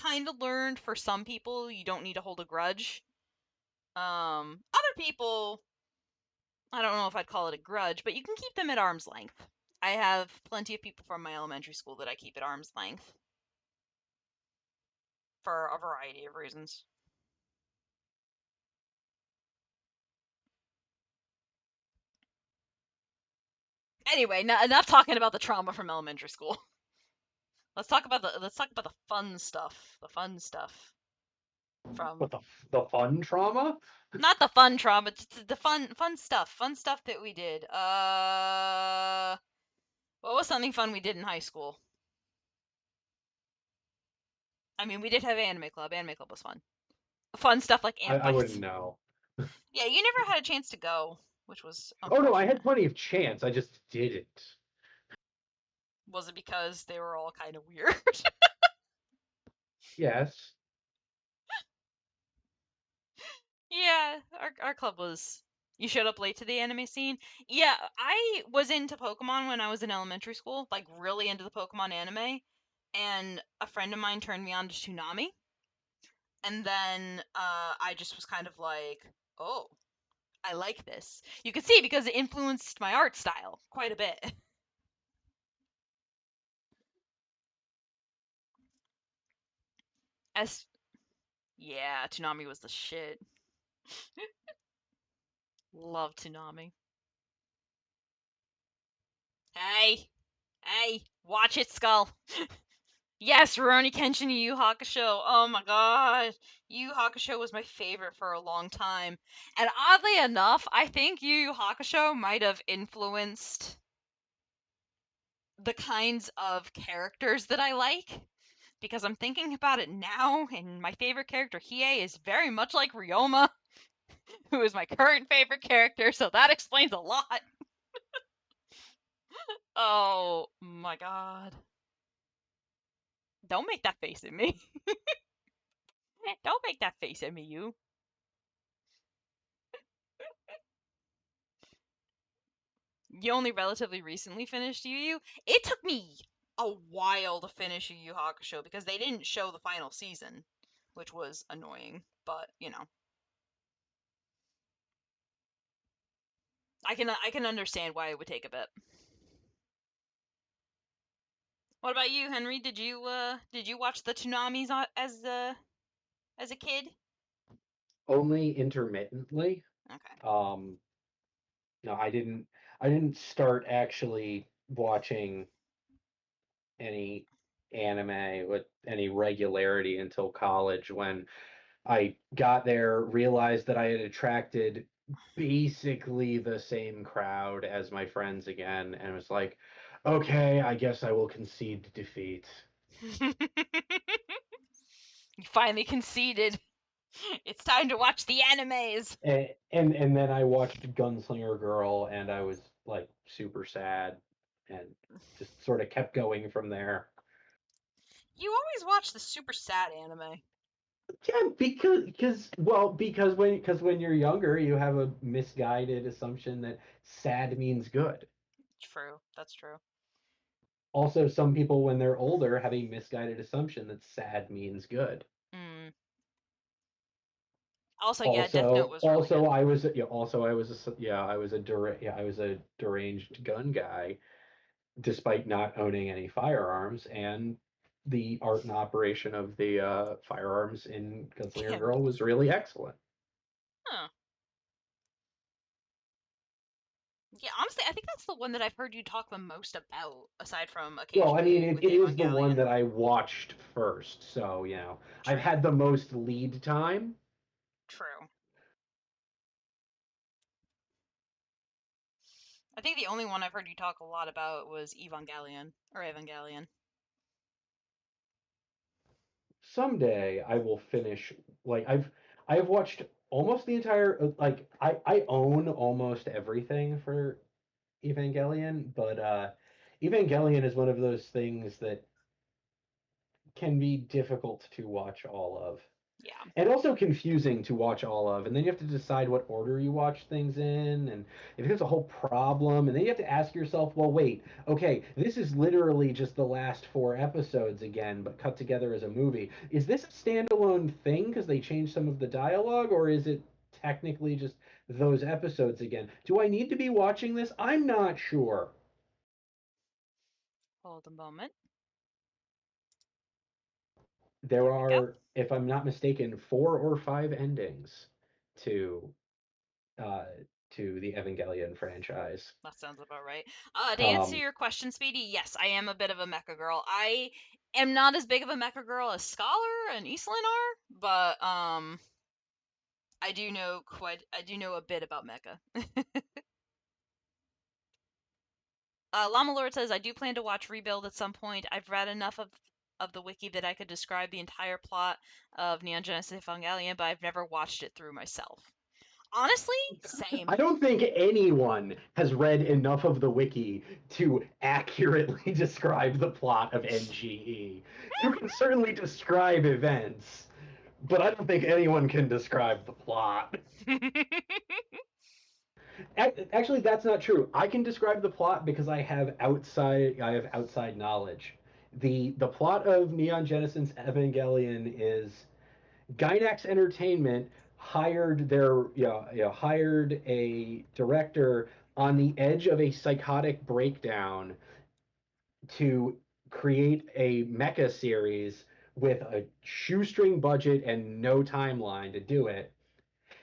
kind of learned for some people you don't need to hold a grudge. Other people, I don't know if I'd call it a grudge, but you can keep them at arm's length. I have plenty of people from my elementary school that I keep at arm's length for a variety of reasons. Anyway, enough talking about the trauma from elementary school. Let's talk about the fun stuff. The fun stuff from What the fun trauma? not the fun trauma, just the fun stuff that we did. What was something fun we did in high school? I mean, we did have anime club. Anime club was fun. Fun stuff like ant I wouldn't fights. know. Yeah, you never had a chance to go, which was Oh no, I had unfortunate. plenty of chance. I just didn't. Was it because they were all kind of weird? Yes. Yeah, our club was. You showed up late to the anime scene. Yeah, I was into Pokemon when I was in elementary school, like really into the Pokemon anime, and a friend of mine turned me on to Toonami, and then I just was kind of like, oh, I like this. You could see because it influenced my art style quite a bit. As yeah, Toonami was the shit. Love Toonami. Hey, hey, watch it, Skull. Yes, Rurouni Kenshin Yu Yu Hakusho. Oh my god. Yu Yu Hakusho was my favorite for a long time. And oddly enough, I think Yu Yu Hakusho might have influenced the kinds of characters that I like. Because I'm thinking about it now, and my favorite character, Hiei, is very much like Ryoma, who is my current favorite character, so that explains a lot. Oh my god. Don't make that face at me. Don't make that face at me, you. You only relatively recently finished Yu Yu. It took me a while to finish Yu Yu Hakusho because they didn't show the final season, which was annoying, but. I can understand why it would take a bit. What about you, Henry? Did you watch the Tsunamis as a kid? Only intermittently. Okay. Um, no, I didn't start actually watching any anime with any regularity until college when I got there, realized that I had attracted basically the same crowd as my friends again, and was like, okay, I guess I will concede defeat. You finally conceded. It's time to watch the animes. And then I watched Gunslinger Girl, and I was like super sad, and just sort of kept going from there. You always watch the super sad anime. Yeah, because when you're younger, you have a misguided assumption that sad means good. True, that's true. Also, some people when they're older have a misguided assumption that sad means good. Mm. Also, yeah, Death Note Also, was really also good. I was yeah, also I was a yeah, I was a deranged gun guy despite not owning any firearms, and the art and operation of the firearms in Gunslinger Girl was really excellent. Huh. Yeah, honestly, I think that's the one that I've heard you talk the most about, aside from Well, I mean, occasionally with it is the one Evangelion. that I watched first, so I've True, had the most lead time. true. I think the only one I've heard you talk a lot about was Evangelion or Evangelion. Someday I will finish. Like I've watched almost the entire I own almost everything for Evangelion, but Evangelion is one of those things that can be difficult to watch all of. Yeah. And also confusing to watch all of. And then you have to decide what order you watch things in, and it becomes a whole problem. And then you have to ask yourself, well, wait, okay, this is literally just the last four episodes again, but cut together as a movie. Is this a standalone thing because they changed some of the dialogue, or is it technically just those episodes again? Do I need to be watching this? I'm not sure. Hold a moment. There There we go. are, if I'm not mistaken, four or five endings to uh, to the Evangelion franchise. That sounds about right. To answer Um, your question, Speedy, yes, I am a bit of a mecha girl. I am not as big of a mecha girl as Scholar and Eastland are, but I do know a bit about mecha. Llama Lord says I do plan to watch Rebuild at some point. I've read enough of the wiki that I could describe the entire plot of Neon Genesis Evangelion, but I've never watched it through myself. Honestly, same. I don't think anyone has read enough of the wiki to accurately describe the plot of NGE. You can certainly describe events, but I don't think anyone can describe the plot. Actually, that's not true. I can describe the plot because I have outside knowledge. The plot of Neon Genesis Evangelion is Gynax Entertainment hired a director on the edge of a psychotic breakdown to create a mecha series with a shoestring budget and no timeline to do it.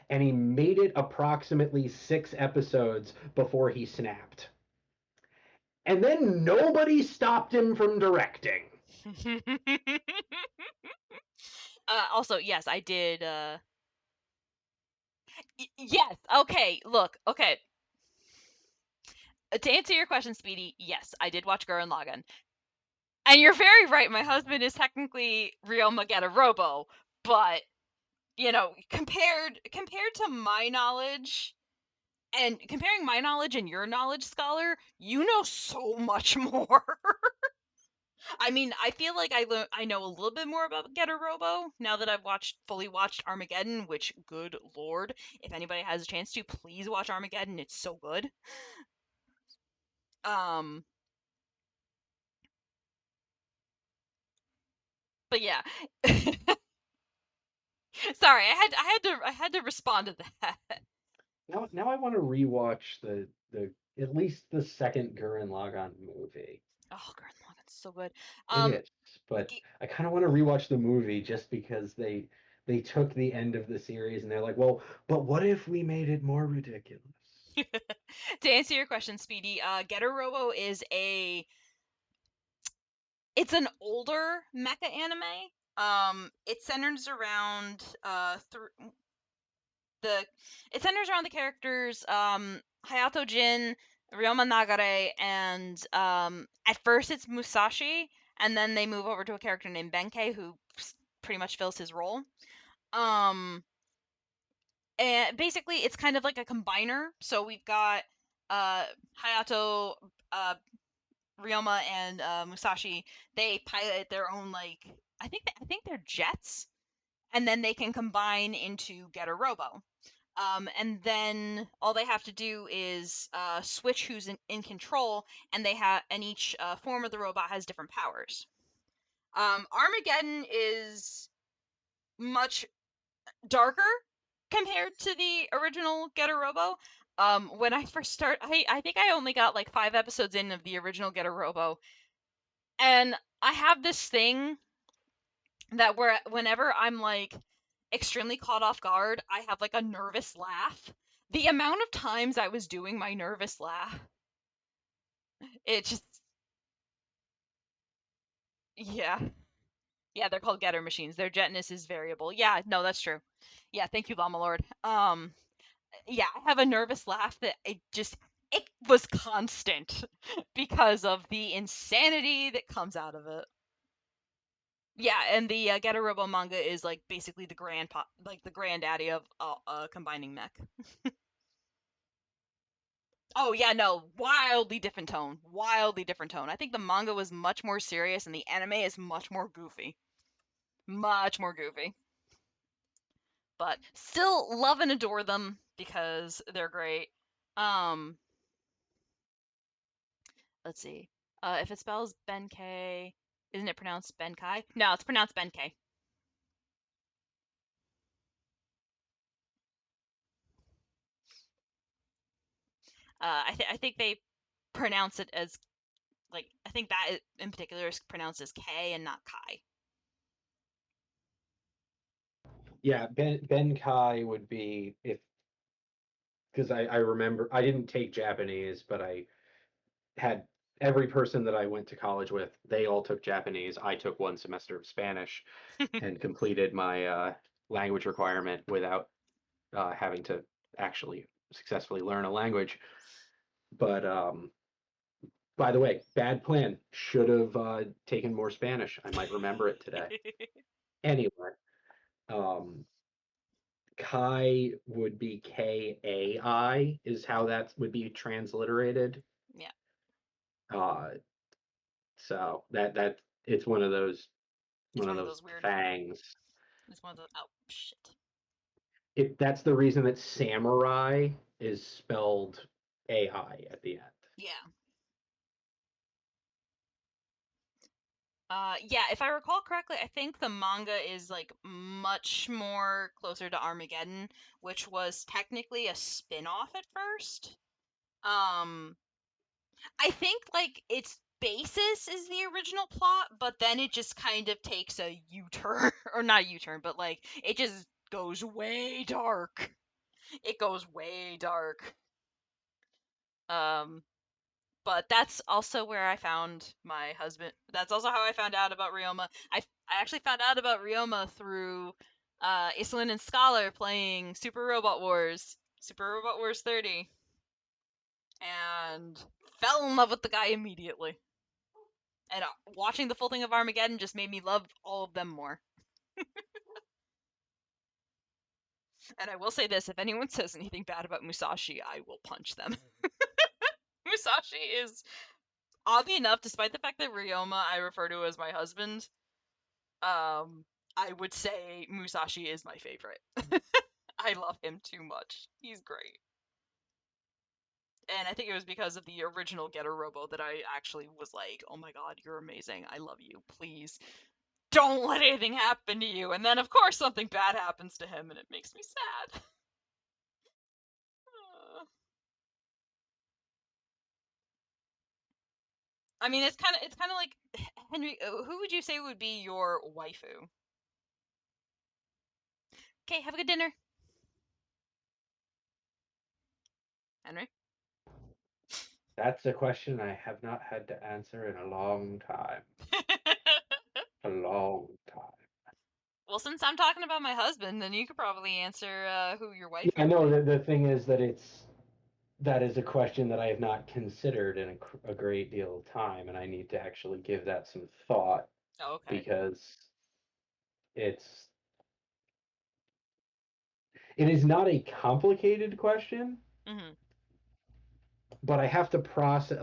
And he made it approximately 6 episodes before he snapped. And then nobody stopped him from directing. Also, yes, I did. Yes. Okay. Look. Okay. To answer your question, Speedy, yes, I did watch Gurren Lagann, and you're very right. My husband is technically Real Magetta Robo, but compared to my knowledge, and comparing my knowledge and your knowledge, Scholar, you know so much more. I mean, I feel like I know a little bit more about Getter Robo now that I've fully watched Armageddon, which, good lord, if anybody has a chance to, please watch Armageddon. It's so good. Um, but yeah. Sorry, I had to respond to that. Now I want to rewatch the at least the second Gurren Lagann movie. Oh, Gurren Lagann's so good. It Um, is, but y- I kind of want to rewatch the movie just because they took the end of the series and they're like, well, but what if we made it more ridiculous? to answer your question, Speedy, Getter Robo is it's an older mecha anime. It centers around the it centers around the characters Hayato Jin, Ryoma Nagare, and at first it's Musashi, and then they move over to a character named Benkei who pretty much fills his role. Um, and basically it's kind of like a combiner. So we've got Hayato, uh, Ryoma, and Musashi. They pilot their own like I think they're jets, and then they can combine into Getter Robo. And then all they have to do is switch who's in control, and each form of the robot has different powers. Armageddon is much darker compared to the original Getter Robo. When I first I think I only got like 5 episodes in of the original Getter Robo, and I have this thing that whenever I'm like extremely caught off guard, I have like a nervous laugh. The amount of times I was doing my nervous laugh, it just yeah. Yeah, they're called getter machines. Their jetness is variable. Yeah, no, that's true. Yeah, thank you, Llama Lord. Yeah, I have a nervous laugh that it was constant because of the insanity that comes out of it. Yeah, and the Getter Robo manga is like basically like the granddaddy of combining mech. Oh yeah, no, wildly different tone. Wildly different tone. I think the manga was much more serious and the anime is much more goofy. Much more goofy. But still love and adore them because they're great. Um, let's see. If it spells Benkei, isn't it pronounced Benkai? No, it's pronounced Benkei. I think they pronounce it as like I think in particular is pronounced as K and not Kai. Yeah, Ben Kai would be if because I remember I didn't take Japanese, but I had every person that I went to college with, they all took Japanese. I took one semester of Spanish and completed my language requirement without having to actually successfully learn a language. But by the way, bad plan. Should have taken more Spanish. I might remember it today. Anyway, um, Kai would be Kai, is how that would be transliterated. Yeah, Uh, so that it's it's one of one of those those weird. fangs. It's one of those. Oh shit. That's the reason that samurai is spelled AI at the end. Yeah. Yeah, if I recall correctly, I think the manga is like much more closer to Armageddon, which was technically a spin-off at first. Um, I think like its basis is the original plot, but then it just kind of takes a U-turn, or not a U-turn, but like it just goes way dark. It goes way dark. Um, but that's also where I found my husband. That's also how I found out about Ryoma. I actually found out about Ryoma through Iselin and Scholar playing Super Robot Wars 30, and fell in love with the guy immediately. And watching the full thing of Armageddon just made me love all of them more. And I will say this: if anyone says anything bad about Musashi, I will punch them. Musashi is oddly enough, despite the fact that Ryoma I refer to as my husband, Um, I would say Musashi is my favorite. I love him too much. He's great. And I think it was because of the original Getter Robo that I actually was like, oh my god, you're amazing. I love you. Please don't let anything happen to you. And then, of course, something bad happens to him and it makes me sad. I mean, it's kind of like Henry. Who would you say would be your waifu? Okay, have a good dinner, Henry. That's a question I have not had to answer in a long time. A long time. Well, since I'm talking about my husband, then you could probably answer who your Yeah, waifu I would know be. that the thing is that that is a question that I have not considered in a great deal of time, and I need to actually give that some thought Oh, okay. because it's it is not a complicated question, Mm-hmm. but I have to process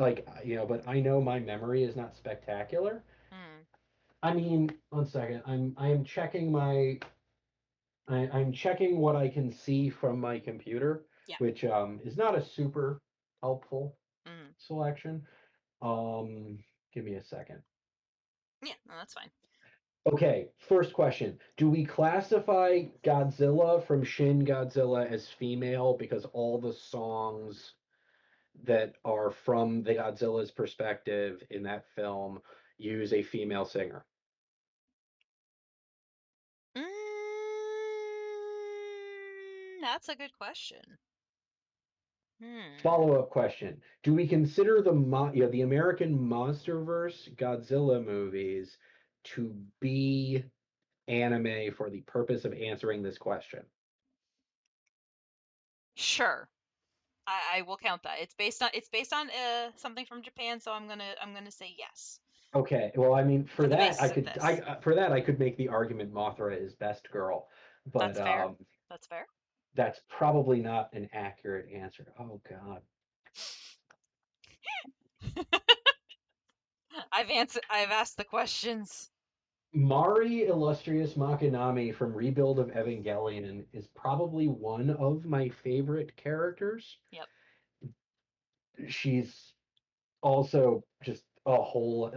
but I know my memory is not spectacular. Mm. I mean, one second. I'm checking I'm checking what I can see from my computer, Yeah. which is not a super helpful Mm-hmm. selection. Um, Give me a second. Yeah. No, that's fine. Okay, first question. Do we classify Godzilla from Shin Godzilla as female because all the songs that are from the Godzilla's perspective in that film use a female singer? That's a good question. Hmm. Follow-up question. Do we consider the American MonsterVerse Godzilla movies to be anime for the purpose of answering this question? Sure. I will count that. It's based on something from Japan, so I'm gonna say yes Okay, well, I mean, for the basis of this. for that I could make the argument Mothra is best girl, but That's fair. That's fair. that's probably not an accurate answer. Oh God. I've asked the questions. Mari Illustrious Makinami from Rebuild of Evangelion is probably one of my favorite characters. Yep. She's also just a whole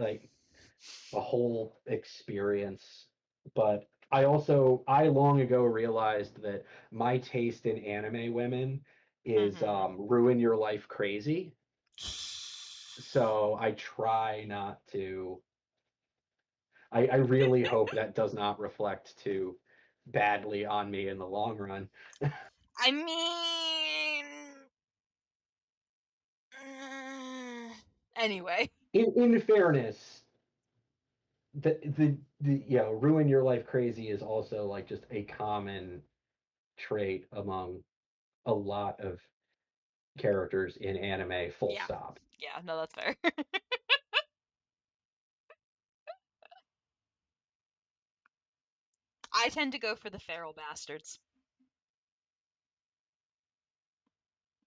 experience. But I long ago realized that my taste in anime women is Mhm. ruin your life crazy. So I try not to. I really hope that does not reflect too badly on me in the long run. I mean, anyway. In fairness, ruin your life crazy is also like just a common trait among a lot of characters in anime, full Yeah. stop. Yeah, no, that's fair. I tend to go for the feral bastards.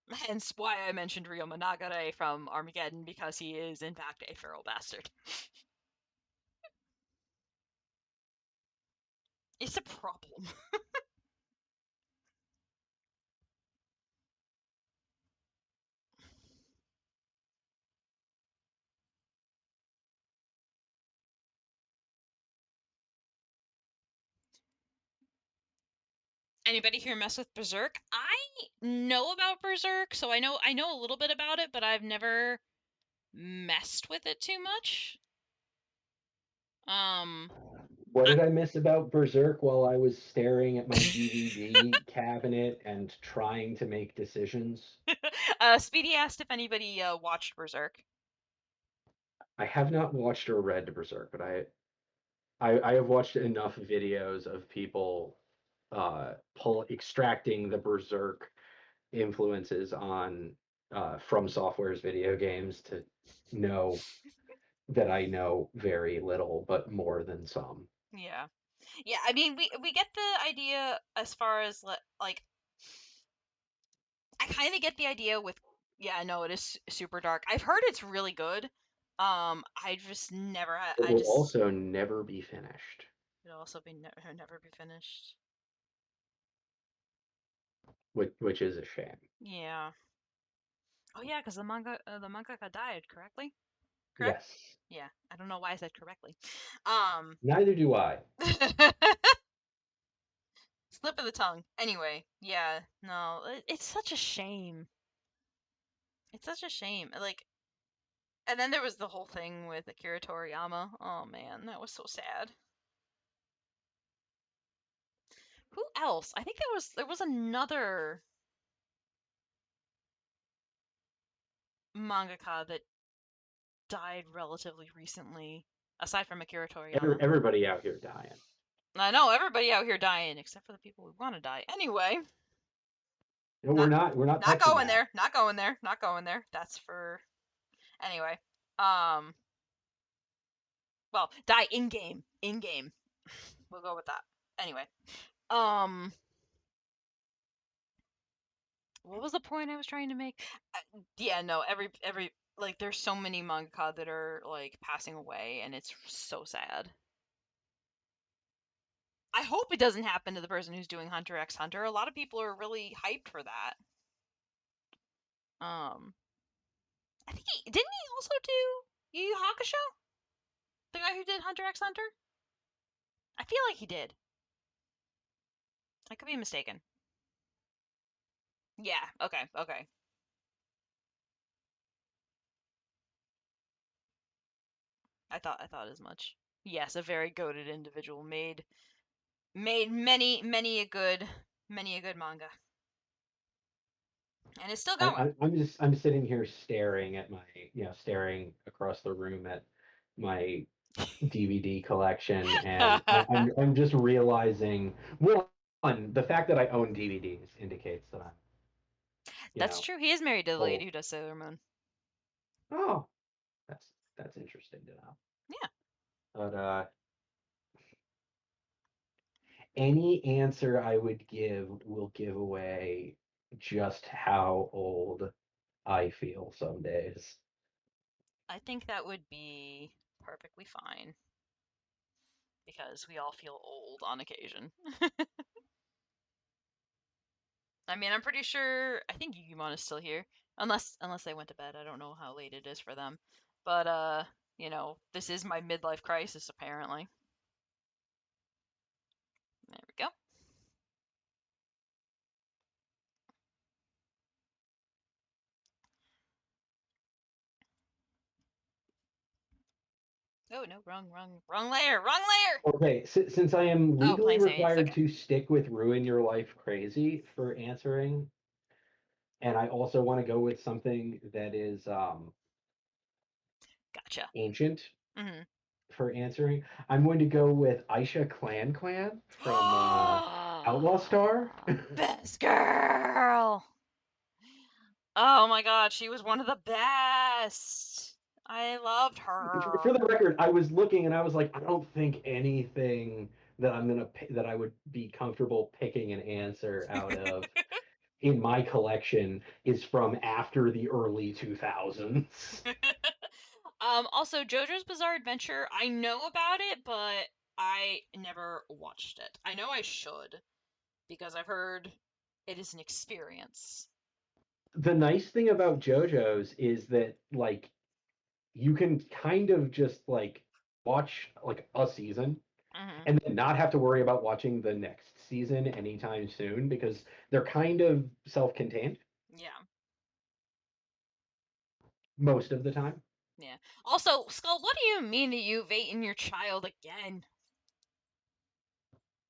Hence why I mentioned Ryo Managare from Armageddon, because he is, in fact, a feral bastard. It's a problem. Anybody here mess with Berserk? I know about Berserk, so I know a little bit about it, but I've never messed with it too much. Um, What I, did I miss about Berserk while I was staring at my DVD cabinet and trying to make decisions? Speedy asked if anybody watched Berserk. I have not watched or read Berserk, but I have watched enough videos of people extracting the Berserk influences on From Software's video games to know that I know very little, but more than some. Yeah, yeah. I mean, we get the idea as far as like I kind of get the idea with yeah. No, it is super dark. I've heard it's really good. I just never. It I will just also never be finished, it'll also be never be finished. which is a shame. Yeah. Oh yeah, because the mangaka died, correctly? Correct? Yes, Yeah. I don't know why I said correctly. Um, neither do I. slip of the tongue. Anyway, yeah. No, it's such a shame. It's such a shame. Like And then there was the whole thing with Akira Toriyama. Oh man, that was so sad. Who else? I think there was another mangaka that died relatively recently, aside from Akira Toriyama. Everybody out here dying. I know everybody out here dying except for the people who want to die. Anyway, No, not we're not not touching going that. there. Not going there. Not going there. That's for anyway. Um. Well, die in game. In game. We'll go with that. Anyway. Um. What was the point I was trying to make? Yeah. No. Every like, there's so many mangaka that are like passing away, and it's so sad. I hope it doesn't happen to the person who's doing Hunter x Hunter. A lot of people are really hyped for that. Um, I think he didn't he also do Yu Yu Hakusho? The guy who did Hunter x Hunter? I feel like he did. I could be mistaken. Yeah. Okay. Okay. I thought as much. Yes, a very goated individual made many a good manga, and it's still going. I'm sitting here staring at my staring across the room at my DVD collection, and I'm just realizing, one, the fact that I own DVDs indicates that I'm That's true. He is married to the old. lady who does Sailor Moon. Oh, that's interesting to know. Yeah. But any answer I would give will give away just how old I feel some days. I think that would be perfectly fine because we all feel old on occasion. I mean, I'm pretty sure. I think Yugimon is still here, unless they went to bed. I don't know how late it is for them, but this is my midlife crisis apparently. There we go. Oh no, wrong layer, wrong layer. Okay, since I am Oh, legally Plains Eighth. required Okay, to stick with Ruin Your Life Crazy for answering, and I also want to go with something that is gotcha. ancient Mm-hmm. for answering, I'm going to go with Aisha Clan from Outlaw Star. Best girl. Oh my god, she was one of the best. I loved For her. the record, I was looking and I was like, I don't think anything that that I would be comfortable picking an answer out of in my collection is from after the early 2000s. Also, JoJo's Bizarre Adventure, I know about it, but I never watched it. I know I should, because I've heard it is an experience. The nice thing about JoJo's is that like you can kind of just like watch like a season Hmm. and then not have to worry about watching the next season anytime soon because they're kind of self-contained Yeah, most of the time. yeah. Also, Skull, what do you mean that you've eaten your child again?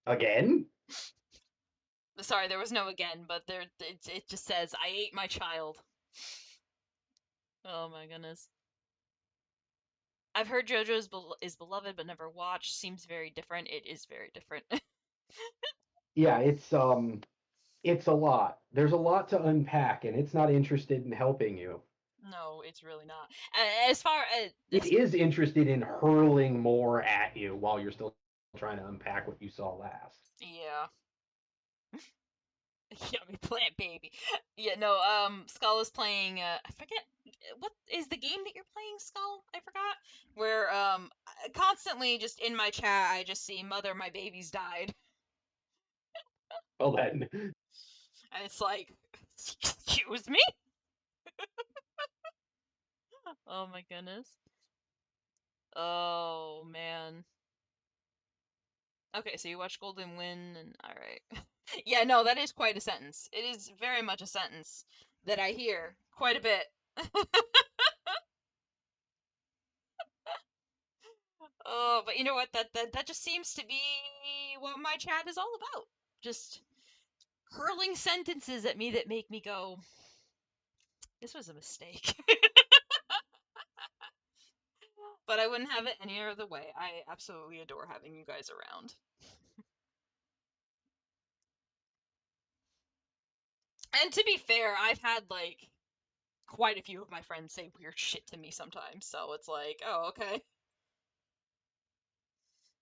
Again, Sorry, there was no again, but it just says, I ate my child. Oh my goodness. I've heard JoJo's is beloved but never watched. Seems very different. It is very different. yeah, it's a lot. There's a lot to unpack, and it's not interested in helping you. No, it's really not. As far It is interested in hurling more at you while you're still trying to unpack what you saw last. yeah, yummy plant baby. Yeah, no. Skull is playing. I forget what is the game that you're playing, Skull. I forgot. Where constantly just in my chat, I just see mother, my baby's died, Well then, and it's like, excuse me. Oh my goodness. Oh man. Okay, so you watch Golden Wind, and all right. Yeah, no, that is quite a sentence. It is very much a sentence that I hear quite a bit. Oh, but you know what? That just seems to be what my chat is all about. Just hurling sentences at me that make me go, "This was a mistake." But I wouldn't have it any other way. I absolutely adore having you guys around. And to be fair, I've had like quite a few of my friends say weird shit to me sometimes, so it's like, oh, okay.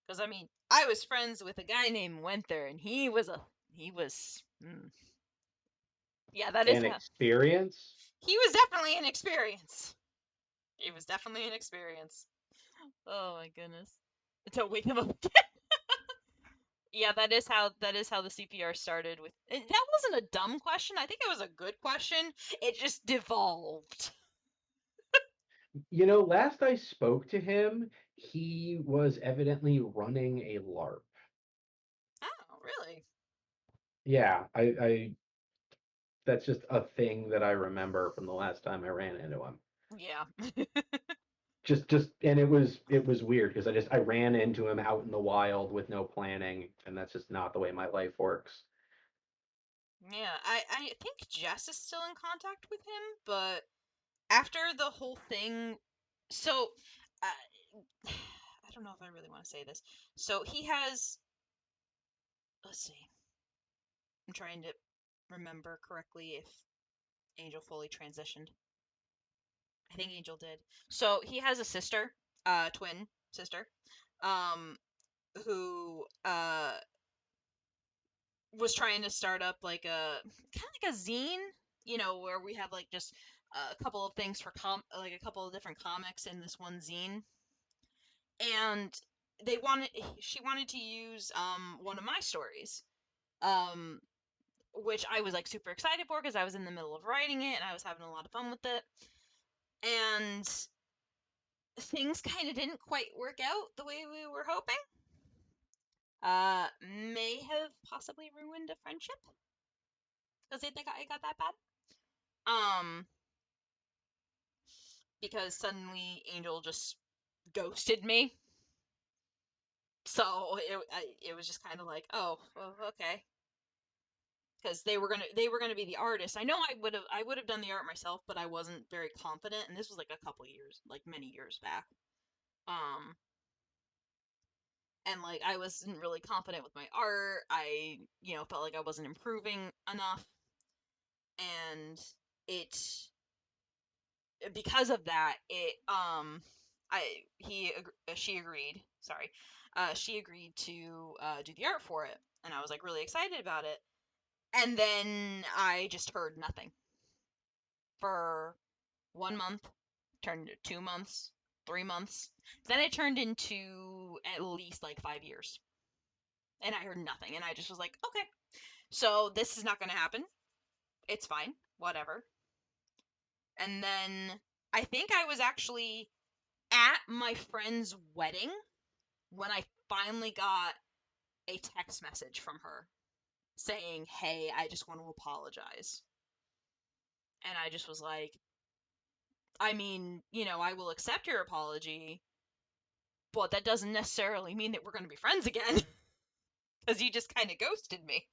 Because I mean, I was friends with a guy named Wenther, and he was, yeah, that is An how experience. he was definitely an experience. He was definitely an experience. Oh my goodness. To wake him up. Yeah, that is how the CPR started with. That wasn't a dumb question. I think it was a good question. It just devolved. Last I spoke to him, he was evidently running a LARP. Oh, really? Yeah, I that's just a thing that I remember from the last time I ran into him. Yeah. Just and it was weird because I ran into him out in the wild with no planning, and that's just not the way my life works. Yeah, I think Jess is still in contact with him, but after the whole thing, so I don't know if I really want to say this. So he has, let's see, I'm trying to remember correctly if Angel fully transitioned. I think Angel did. So he has a sister, twin sister, um, who was trying to start up like a kind of like a zine, where we have like just a couple of things for like a couple of different comics in this one zine, and she wanted to use one of my stories, um which I was like super excited for because I was in the middle of writing it and I was having a lot of fun with it, and things kind of didn't quite work out the way we were hoping. May have possibly ruined a friendship because it got that bad. Um, because suddenly Angel just ghosted me. So it was just kind of like, oh, well, okay, because they were gonna be the artist. I know I would have done the art myself, but I wasn't very confident, and this was like a couple years, like many years back. Um, and like I wasn't really confident with my art. I felt like I wasn't improving enough, and it because of that, she agreed. Sorry, she agreed to do the art for it, and I was like really excited about it. And then I just heard nothing for 1 month, turned into 2 months, 3 months. Then it turned into at least like 5 years, and I heard nothing, and I just was like, okay, so this is not going to happen. It's fine, whatever. And then I think I was actually at my friend's wedding when I finally got a text message from her saying, "Hey, I just want to apologize." And I just was like, I mean, I will accept your apology, but that doesn't necessarily mean that we're going to be friends again because you just kind of ghosted me.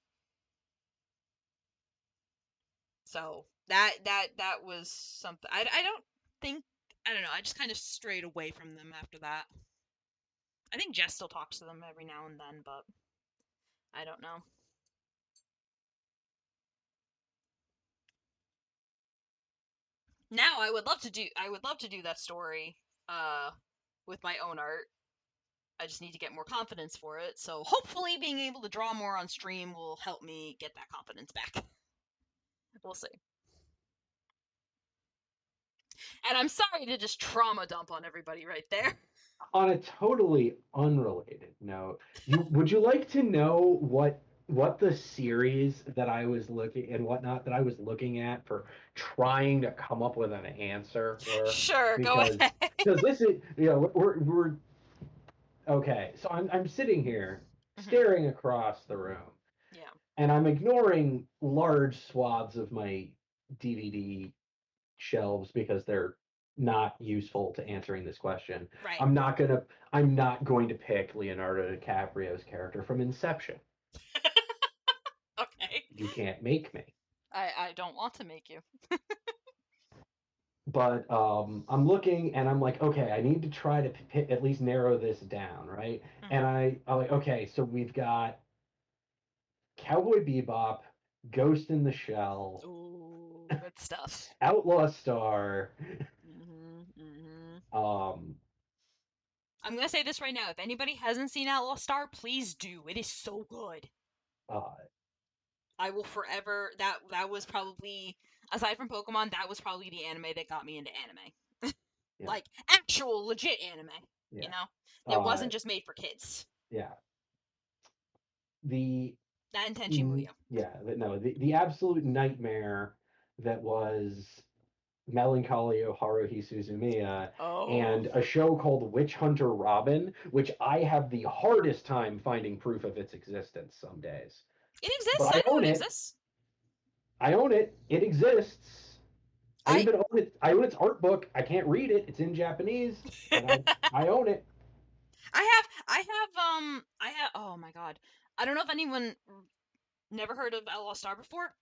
So that was something. I don't think I don't know. I just kind of strayed away from them after that. I think Jess still talks to them every now and then, but I don't know. Now I would love to do that story uh with my own art. I just need to get more confidence for it. So hopefully being able to draw more on stream will help me get that confidence back. We'll see. And I'm sorry to just trauma dump on everybody right there. On a totally unrelated note, would you like to know what the series that I was looking and whatnot that I was looking at for trying to come up with an answer were? Sure, go Because ahead. because this is we're okay. So I'm sitting here Hmm. staring across the room, Yeah. and I'm ignoring large swaths of my DVD shelves because they're not useful to answering this question. Right. I'm not going to pick Leonardo DiCaprio's character from Inception. Okay. You can't make me. I don't want to make you. But I'm looking and I'm like, okay, I need to try to at least narrow this down, right? And Hmm. I'm like, okay, so we've got Cowboy Bebop, Ghost in the Shell, Ooh, good stuff. Outlaw Star. Hmm. Um, I'm gonna say this right now. If anybody hasn't seen Outlaw Star, please do. It is so good. uh, I will forever. That was probably, aside from Pokemon, that was probably the anime that got me into anime. yeah, Like actual legit anime. You yeah, know, that uh, wasn't just made for kids. yeah. The That and Tenchi Muyo. yeah, no, the absolute nightmare that was Melancholy o Haruhi Suzumiya Oh, and a show called Witch Hunter Robin, which I have the hardest time finding proof of its existence some days. it But exists. I I know own it it. exists. I own it. It exists. I I even own it. I own its art book. I can't read it. It's in Japanese, but I own it. I have. Oh my god. I don't know if anyone never heard of Outlaw Star before.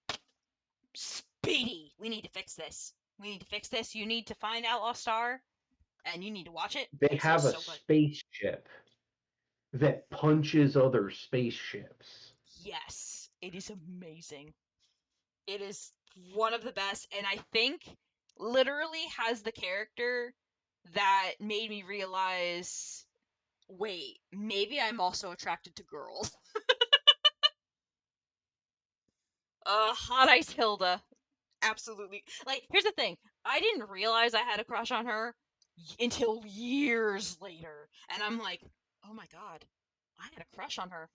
Speedy, we need to fix this. We need to fix this. You need to find Outlaw Star, and you need to watch it They because it is have a so good. spaceship that punches other spaceships. Yes, it is amazing. It is one of the best, and I think literally has the character that made me realize, wait, maybe I'm also attracted to girls. Hot Ice Hilda. Absolutely. Like, here's the thing. I didn't realize I had a crush on her until years later. And I'm like, oh my god, I had a crush on her.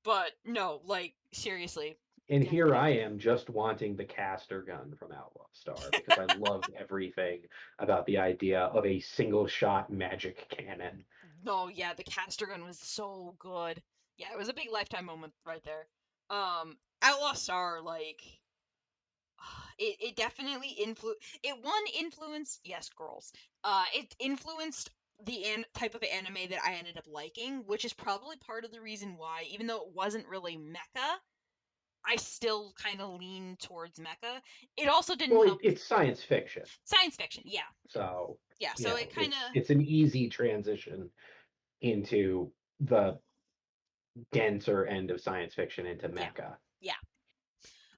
But no, like, seriously, And here definitely. I am just wanting the caster gun from Outlaw Star because I love everything about the idea of a single shot magic cannon. No, yeah, the caster gun was so good. Yeah, it was a big lifetime moment right there. Outlaw Star, like, it definitely it one influenced, yes, girls. It influenced the type of anime that I ended up liking, which is probably part of the reason why, even though it wasn't really mecha, I still kind of lean towards mecha. It also didn't Well, help it's science fiction, science fiction, yeah, so yeah. So it kind of, it's an easy transition into the denser end of science fiction into yeah, mecha. yeah.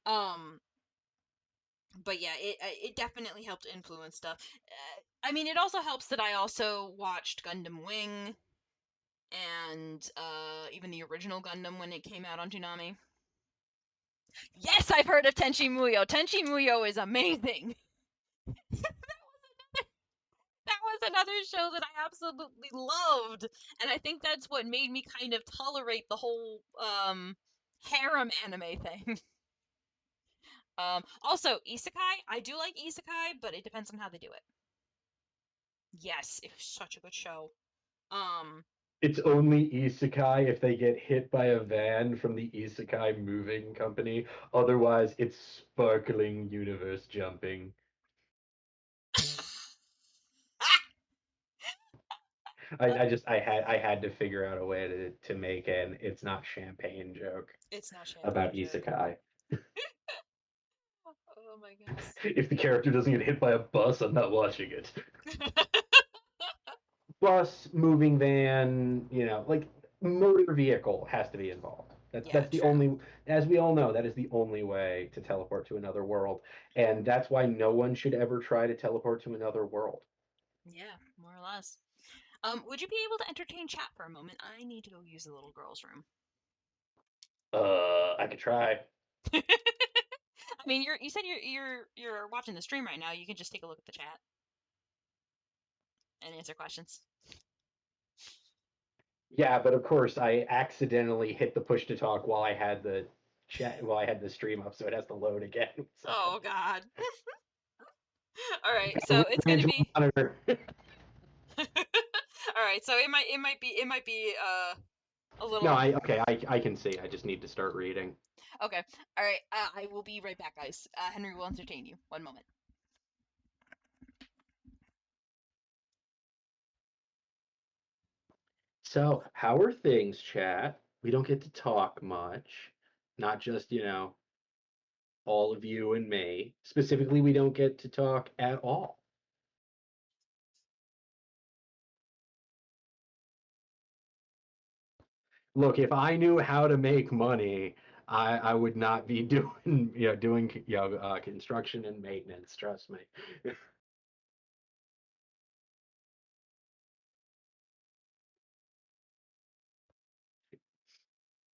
Um, but yeah, it definitely helped influence stuff. I mean, it also helps that I also watched Gundam Wing and even the original Gundam when it came out on Toonami. Yes, I've heard of Tenchi Muyo. Tenchi Muyo is amazing. That was another show that I absolutely loved, and I think that's what made me kind of tolerate the whole harem anime thing. Also isekai, I do like isekai, but it depends on how they do it. Yes, it was such a good show. Um, It's only isekai if they get hit by a van from the isekai moving company. Otherwise, it's sparkling universe jumping. I had to figure out a way to make an it's not champagne joke it's not champagne about joke. isekai. Oh my goodness. If the character doesn't get hit by a bus, I'm not watching it. Bus, moving van, like motor vehicle has to be involved. That's Yeah, that's the true. only, as we all know, that is the only way to teleport to another world, and that's why no one should ever try to teleport to another world. Yeah, more or less. Would you be able to entertain chat for a moment? I need to go use the little girl's room. I could try. I mean, you said you're watching the stream right now. You can just take a look at the chat and answer questions. Yeah, but of course I accidentally hit the push to talk while I had the stream up, so it has to load again. So Oh God. All right, gotta so it's gonna rearrange be. my monitor. All right, so it might be a little. No, okay, I can see. I just need to start reading. Okay. All right. I will be right back, guys. Henry will entertain you. One moment. So, how are things, chat? We don't get to talk much. Not just, all of you and me. Specifically, we don't get to talk at all. Look, if I knew how to make money, I would not be doing construction and maintenance. Trust me.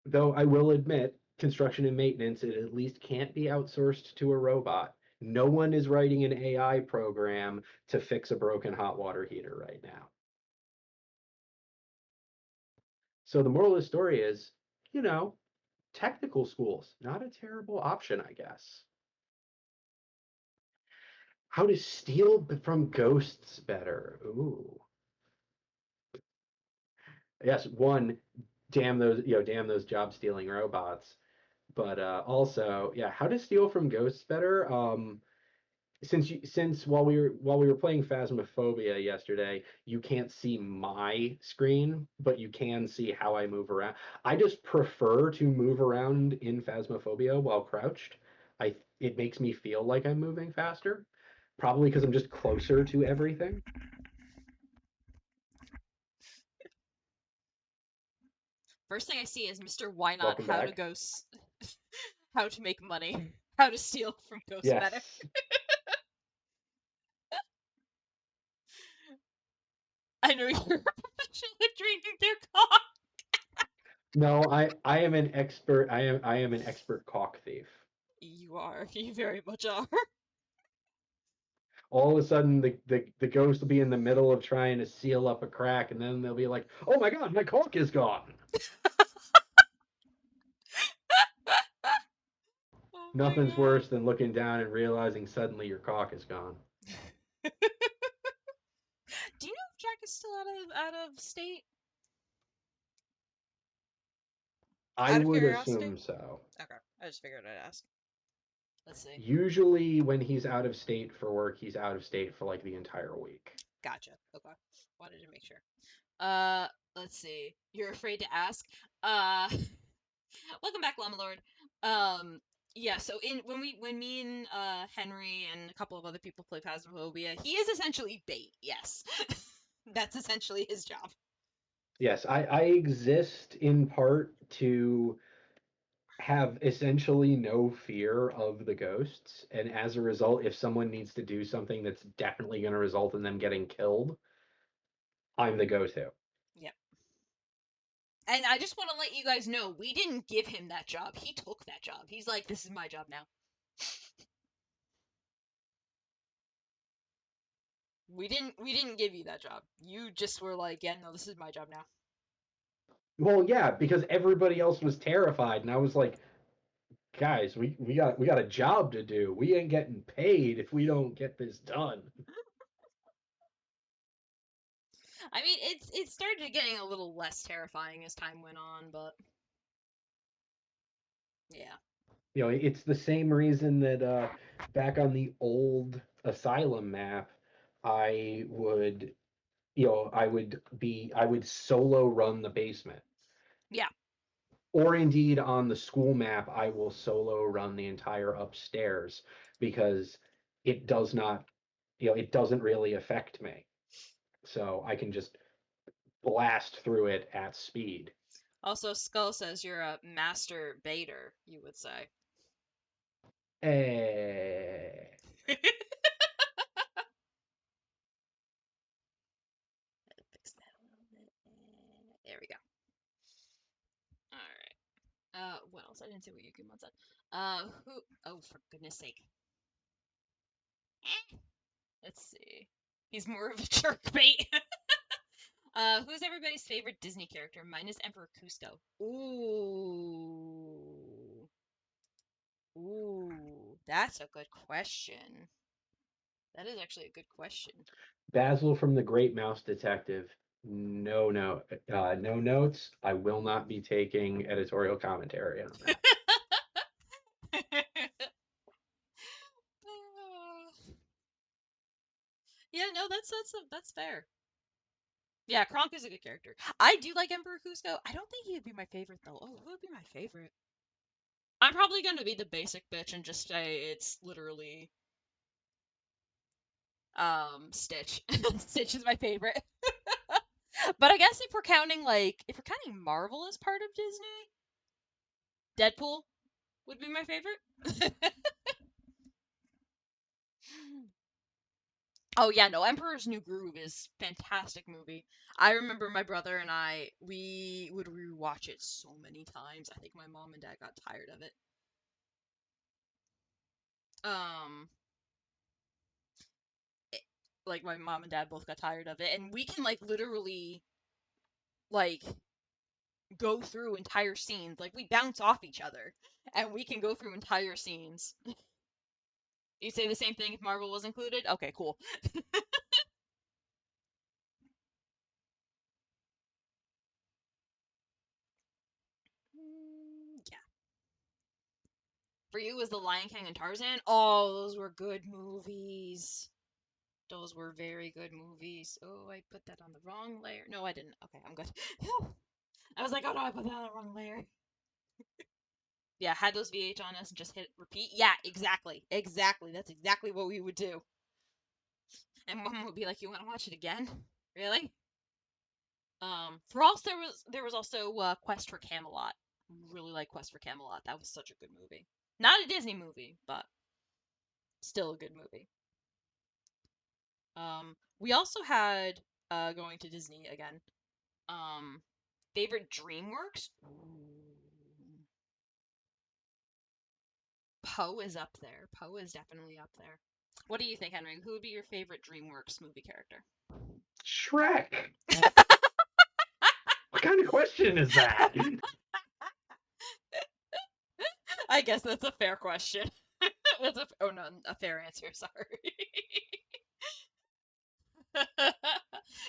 Though I will admit, construction and maintenance, it at least can't be outsourced to a robot. No one is writing an AI program to fix a broken hot water heater right now. So the moral of the story is, you know, technical schools, not a terrible option, I guess. How to steal from ghosts better. Ooh. Yes, one, damn those job stealing robots. But also, yeah, how to steal from ghosts better. Since while we were playing Phasmophobia yesterday, you can't see my screen, but you can see how I move around. I just prefer to move around in Phasmophobia while crouched. It makes me feel like I'm moving faster, probably because I'm just closer to everything. First thing I see is Mr. Why Not Welcome How to back. Ghost, how to make money, how to steal from ghosts better. Yes. I know you're professionally training their cock. No, I am an expert. I am an expert cock thief. You are. You very much are. All of a sudden the ghost will be in the middle of trying to seal up a crack, and then they'll be like, "Oh my god, my cork is gone." Oh my Nothing's god. worse than looking down and realizing suddenly your cock is gone. Do you know if Jack is still out of state? I Out of would curiosity? assume so. Okay, I just figured I'd ask. Let's see. Usually when he's out of state for work, he's out of state for like the entire week. Gotcha. Okay. Wanted to make sure. Uh, let's see. You're afraid to ask. Uh, welcome back, Llama Lord. Um, yeah. So when me and Henry and a couple of other people play Phasmophobia, he is essentially bait. Yes, that's essentially his job. Yes, I exist in part to have essentially no fear of the ghosts, and as a result, if someone needs to do something that's definitely going to result in them getting killed, I'm the go-to. Yep. And I just want to let you guys know, we didn't give him that job. He took that job. He's like, this is my job now. We didn't give you that job. You just were like, yeah, no, this is my job now. Well, yeah, because everybody else was terrified, and I was like, guys, we got a job to do. We ain't getting paid if we don't get this done. I mean, it started getting a little less terrifying as time went on, but yeah. It's the same reason that back on the old Asylum map, I would, I would solo run the basement. Yeah. Or indeed on the school map, I will solo run the entire upstairs because it does not, it doesn't really affect me. So I can just blast through it at speed. Also, Skull says you're a master baiter, you would say. Eh, Fix that a little bit. There we go. All right. What else? I didn't see what Yukimon said. Who? Oh, for goodness sake. Let's see. He's more of a jerk bait. Who's everybody's favorite Disney character? Mine is Emperor Cusco. Ooh. Ooh. That's a good question. That is actually a good question. Basil from the Great Mouse Detective. No, no, no notes. I will not be taking editorial commentary on that. Yeah, no, that's fair. Yeah, Kronk is a good character. I do like Emperor Cusco. I don't think he would be my favorite though. Oh, who would be my favorite? I'm probably gonna be the basic bitch and just say it's literally Stitch. Stitch is my favorite. But I guess if we're counting Marvel as part of Disney, Deadpool would be my favorite. Oh yeah, no, Emperor's New Groove is fantastic movie. I remember my brother and we would rewatch it so many times. I think my mom and dad got tired of it. Um, it- like my mom and dad both got tired of it, and we can like literally like go through entire scenes. Like we bounce off each other, and we can go through entire scenes. You say the same thing if Marvel was included? Okay, cool. Yeah. For you, was The Lion King and Tarzan? Oh, those were good movies. Those were very good movies. Oh, I put that on the wrong layer. No, I didn't. Okay, I'm good. I was like, oh no, I put that on the wrong layer. Yeah, had those VH on us and just hit repeat. Yeah, exactly. Exactly. That's exactly what we would do. And mom would be like, "You want to watch it again? Really?" For us, there was also Quest for Camelot. Really like Quest for Camelot. That was such a good movie. Not a Disney movie, but still a good movie. We also had going to Disney again. Um, favorite DreamWorks? Ooh. Poe is up there. Poe is definitely up there. What do you think, Henry? Who would be your favorite DreamWorks movie character? Shrek. What kind of question is that? I guess that's a fair question. That's oh no, a fair answer. Sorry.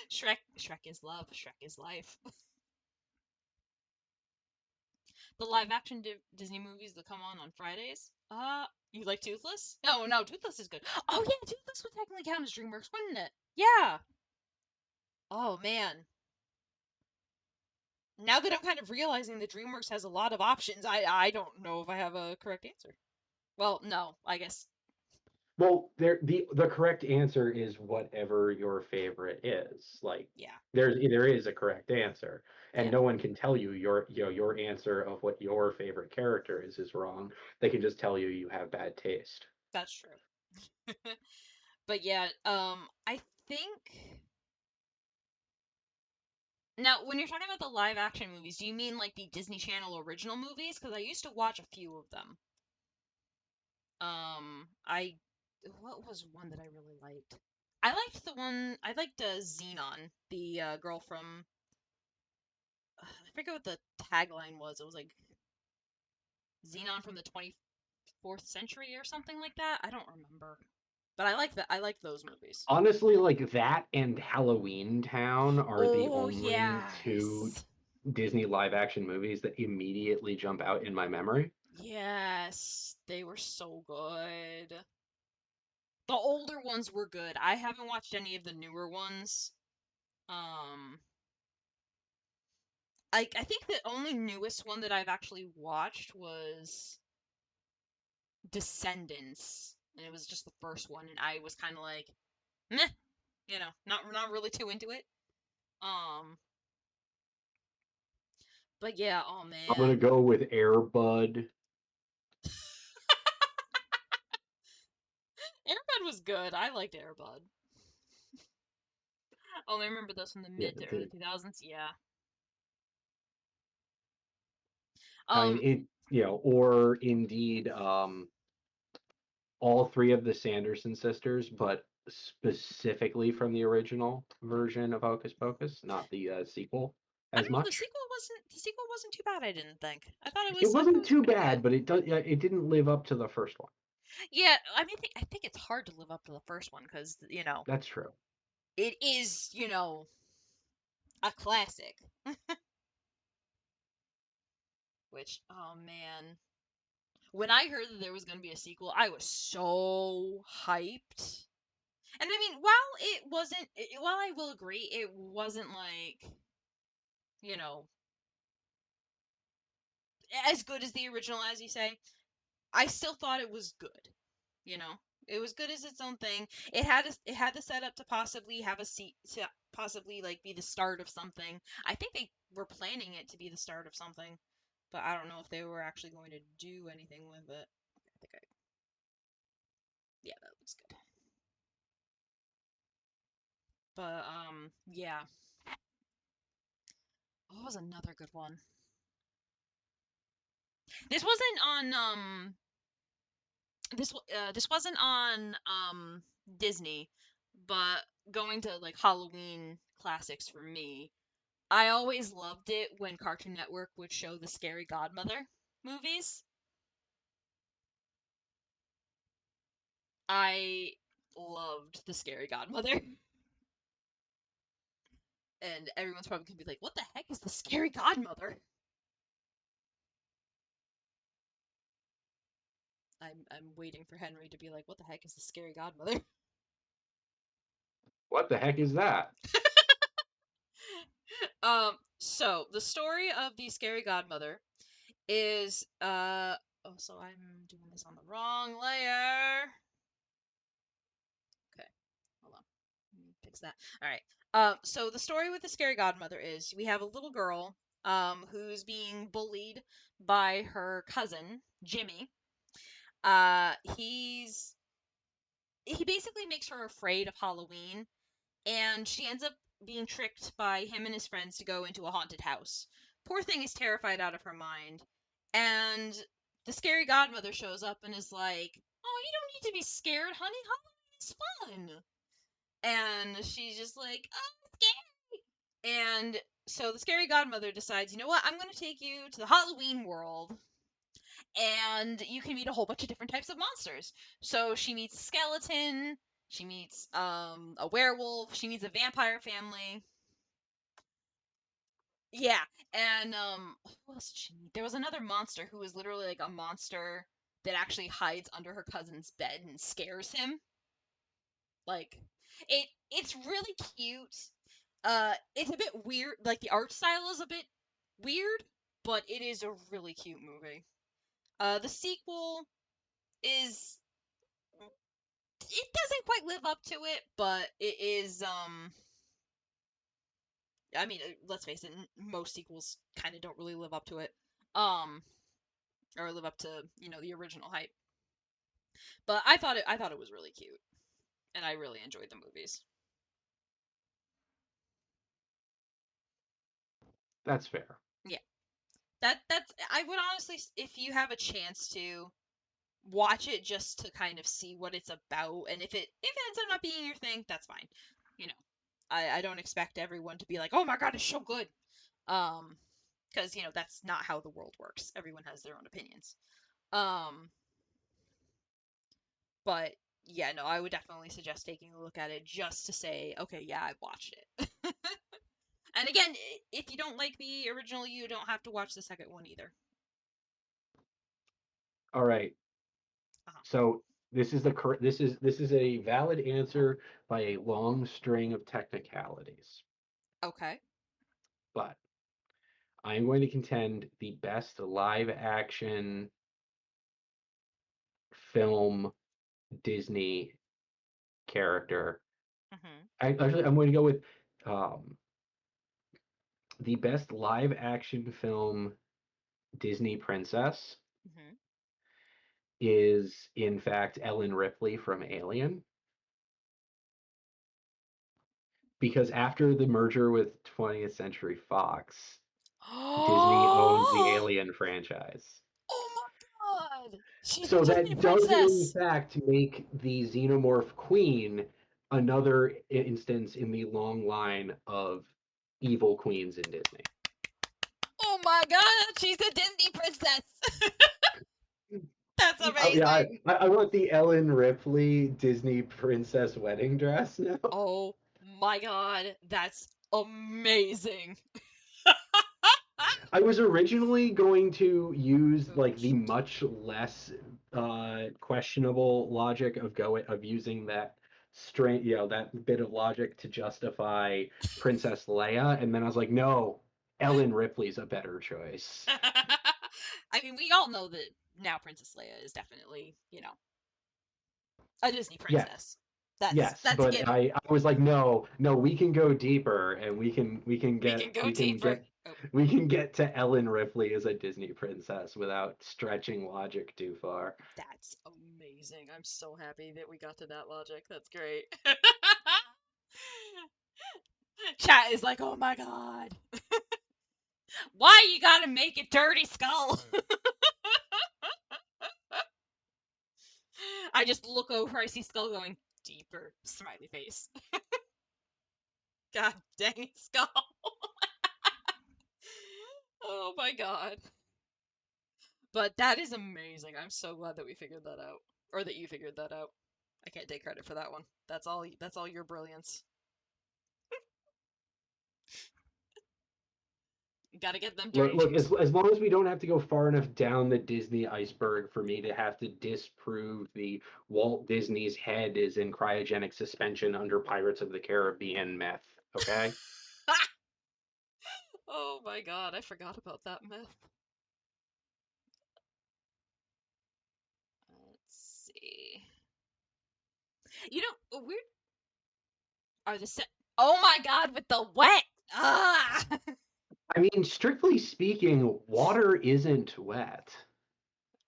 Shrek is love. Shrek is life. The live action Disney movies that come on Fridays. You like Toothless? No, no, Toothless is good. Oh yeah, Toothless would technically count as DreamWorks, wouldn't it? Yeah. Oh man. Now that I'm kind of realizing that DreamWorks has a lot of options, I don't know if I have a correct answer. Well, no, I guess. Well, the correct answer is whatever your favorite is. Like Yeah. there is a correct answer, and Yeah. no one can tell you your answer of what your favorite character is wrong. They can just tell you you have bad taste. That's true. But yeah, I think now when you're talking about the live action movies, do you mean like the Disney Channel original movies? Because I used to watch a few of them. I what was one that I really liked? I liked Xenon, the girl from I forget what the tagline was. It was like Xenon from the 24th century or something like that. I don't remember. But I like that. I like those movies. Honestly, like that and Halloween Town are the Oh only two yes. Disney live action movies that immediately jump out in my memory. Yes, they were so good. The older ones were good. I haven't watched any of the newer ones. Um, I think the only newest one that I've actually watched was Descendants, and it was just the first one, and I was kind of like, meh, not really too into it. Um, but yeah, oh I'm gonna man, go with Air Bud. Airbud was good. I liked Airbud. Oh, I remember those from the Yeah, mid to early 2000s. Yeah. I mean Um, it. Or indeed, all three of the Sanderson sisters, but specifically from the original version of Hocus Pocus, not the sequel I as don't know. The much. sequel wasn't too bad. I didn't think. It I thought it wasn't was too pretty good. bad, but it didn't live up to the first one. Yeah, I mean, I think it's hard to live up to the first one because That's true. it is a classic. Which oh man, when I heard that there was gonna be a sequel, I was so hyped. And I mean, while it wasn't, while I will agree, it wasn't like, you know, as good as the original, as you say, I still thought it was good. You know, it was good as its own thing. It had the setup to possibly have a seat to possibly like be the start of something. I think they were planning it to be the start of something, but I don't know if they were actually going to do anything with it. I think I, yeah, that looks good. But yeah. What was another good one? This wasn't on this wasn't on Disney, but going to like Halloween classics for me, I always loved it when Cartoon Network would show the Scary Godmother movies. I loved the Scary Godmother. And everyone's probably gonna be like, "What the heck is the Scary Godmother?" I'm waiting for Henry to be like, "What the heck is the Scary Godmother?" What the heck is that? So the story of the Scary Godmother is oh, so I'm doing this on the wrong layer. Okay, hold on. Let me fix that. All right. So the story with the Scary Godmother is we have a little girl who's being bullied by her cousin Jimmy. He's he basically makes her afraid of Halloween, and she ends up being tricked by him and his friends to go into a haunted house. Poor thing is terrified out of her mind, and the Scary Godmother shows up and is like, "Oh, you don't need to be scared, honey. Halloween is fun." And she's just like, "Oh, scary." And so the Scary Godmother decides, you know what? I'm going to take you to the Halloween world, and you can meet a whole bunch of different types of monsters. So she meets a skeleton, she meets a werewolf, she meets a vampire family. Yeah, and who else did she meet? There was another monster who was literally like a monster that actually hides under her cousin's bed and scares him. Like it's really cute. It's a bit weird, like the art style is a bit weird, but it is a really cute movie. The sequel is it doesn't quite live up to it, but it is I mean, let's face it, most sequels kind of don't really live up to it. Um or live up to, the original hype. But I thought it was really cute and I really enjoyed the movies. That's fair. Yeah. That's I would honestly, if you have a chance to watch it just to kind of see what it's about, and if it ends up not being your thing, that's fine. You know, I don't expect everyone to be like, "Oh my god, it's so good." Um because, that's not how the world works. Everyone has their own opinions. Um but yeah, no, I would definitely suggest taking a look at it just to say, "Okay, yeah, I watched it." And again, if you don't like the original, you don't have to watch the second one either. All right. Uh-huh. So this is a valid answer by a long string of technicalities. Okay. But I am going to contend the best live action film Disney character. Mhm. I'm going to go with um, the best live action film Disney princess Mhm. is in fact Ellen Ripley from Alien. Because after the merger with 20th Century Fox, Disney owns the Oh Alien franchise. my god! She's a So Disney that does in princess. fact make the Xenomorph Queen another instance in the long line of evil queens in Disney. Oh my god, she's a Disney princess. That's Oh, yeah, amazing. I want the Ellen Ripley Disney princess wedding dress now. Oh my god, that's amazing. I was originally going to use Oh like the shoot. much less questionable logic of using that that bit of logic to justify Princess Leia, and then I was like, no, Ellen Ripley's a better choice. I mean, we all know that now Princess Leia is definitely, a Disney Yes, princess. That's yes, that's a but given. I was like, no, no, we can go deeper, and We can go deeper. Oh, we can get to Ellen Ripley as a Disney princess without stretching logic too far. that's amazing. I'm so happy that we got to that logic. That's great. Chat is like, oh my god. Why you gotta make it dirty, Skull? I just look over, I see Skull going, deeper, smiley face. God dang it, Skull. Oh my god. But that is amazing. I'm so glad that we figured that out. Or that you figured that out. I can't take credit for that one. That's all your brilliance. You gotta get them Look, dirty juice. as long as we don't have to go far enough down the Disney iceberg for me to have to disprove the Walt Disney's head is in cryogenic suspension under Pirates of the Caribbean myth, okay? Oh my god, I forgot about that myth. Let's see. Weird are the set. Oh my god, with the wet. Ah. I mean, strictly speaking, water isn't wet.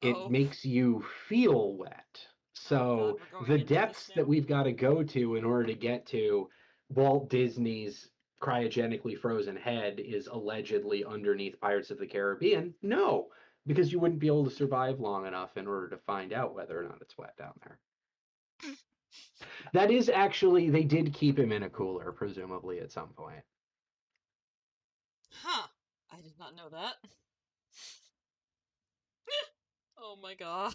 It Oh. makes you feel wet. Oh god, So we're going the into this depths that now. we've got to go to in order to get to Walt Disney's cryogenically frozen head is allegedly underneath Pirates of the Caribbean. No, because you wouldn't be able to survive long enough in order to find out whether or not it's wet down there. That is actually, they did keep him in a cooler, presumably at some point. Huh. I did not know that. Oh my god.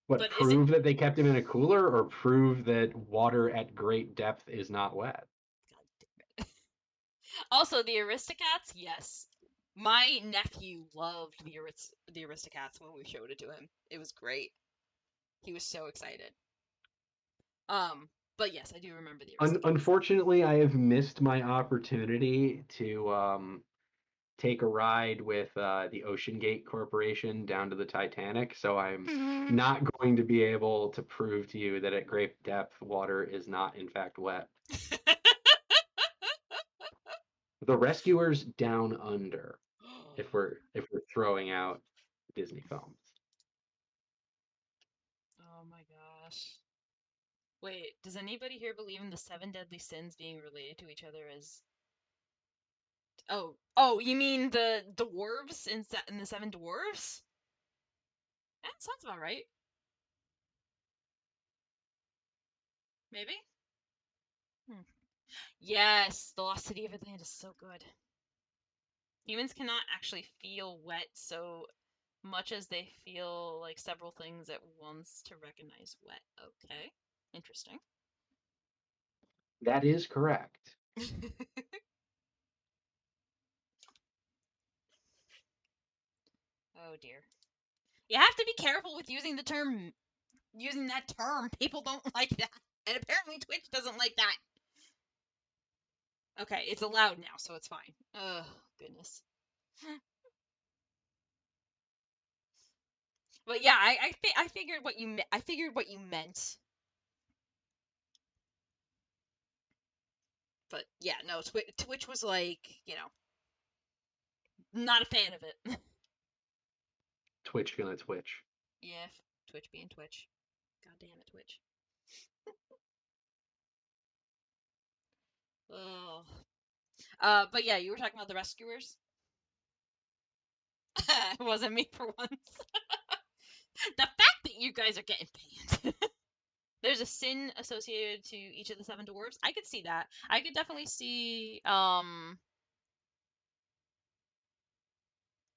What, But is it prove that they kept him in a cooler or prove that water at great depth is not wet? God. Also the Aristocats? Yes. My nephew loved the Aristocats when we showed it to him. It was great. He was so excited. Um, but yes, I do remember the Aristocats. Unfortunately, I have missed my opportunity to take a ride with the Ocean Gate Corporation down to the Titanic, so I'm not going to be able to prove to you that at great depth water is not in fact wet. The Rescuers Down Under, if we're throwing out Disney films. Oh my gosh. Wait, does anybody here believe in the seven deadly sins being related to each other as Oh, you mean the dwarves in the seven dwarves? That sounds about right. Maybe? Hmm. Yes, the Lost City of Atlantis is so good. Humans cannot actually feel wet so much as they feel like several things at once to recognize wet. Okay. Interesting. That is correct. Oh dear. You have to be careful with using that term. People don't like that. And apparently Twitch doesn't like that. Okay, it's allowed now, so it's fine. Oh, goodness. But yeah, I figured I figured what you meant. But yeah, no, Twitch was like, not a fan of it. Twitch gonna twitch. Yeah, Twitch being Twitch. God damn it, Twitch. Oh. But yeah, you were talking about the rescuers. It wasn't me for once. The fact that you guys are getting banned. There's a sin associated to each of the seven dwarves. I could see that. I could definitely see oh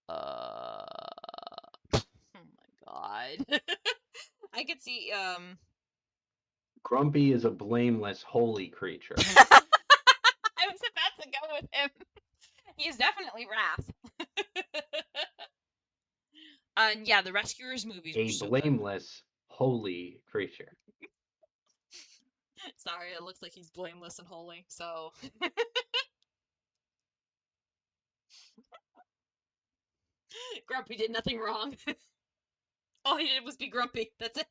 my god. I could see Grumpy is a blameless, holy creature. I was about to go with him. He's definitely Wrath. And yeah, the Rescuers movies were A so good. blameless, holy creature. Sorry, it looks like he's blameless and holy, so Grumpy did nothing wrong. All he did was be grumpy. That's it.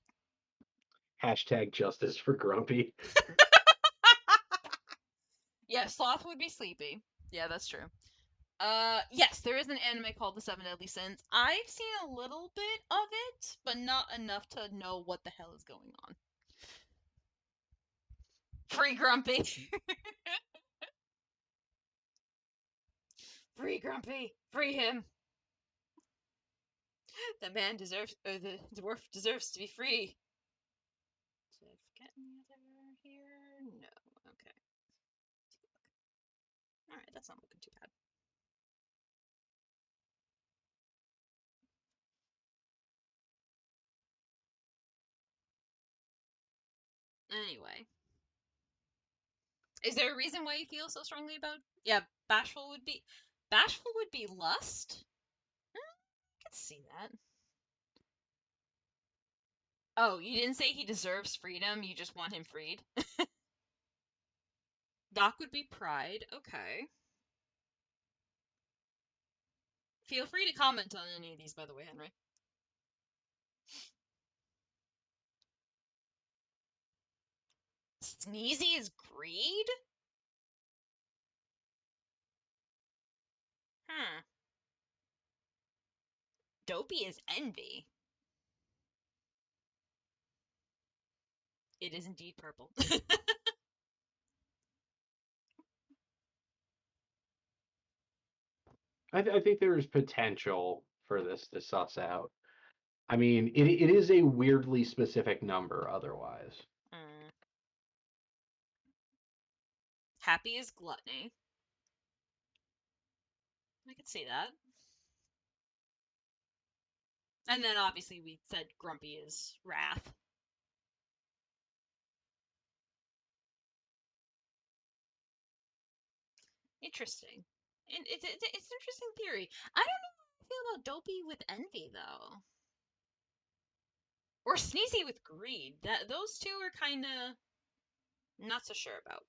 Hashtag justice for Grumpy. Yeah, Sloth would be sleepy. Yeah, that's true. Yes, there is an anime called The Seven Deadly Sins. I've seen a little bit of it, but not enough to know what the hell is going on. Free Grumpy. Free Grumpy. Free him. The man deserves, or the dwarf deserves to be free. Did I forget any other here? No. Okay. Alright, that's not looking too bad. Anyway. Is there a reason why you feel so strongly about? Yeah, bashful would be lust. I could see that. Oh, you didn't say he deserves freedom. You just want him freed. Doc would be pride. Okay. Feel free to comment on any of these, by the way, Henry. Sneezy is greed. Hmm. Dopey is envy. It is indeed purple. I think there's potential for this to suss out. I mean, it is a weirdly specific number otherwise. Mm. Happy is gluttony. I could see that. And then obviously we said grumpy is wrath. Interesting. And it's an interesting theory. I don't know how I feel about Dopey with envy though, or Sneezy with greed. That those two are kind of not so sure about.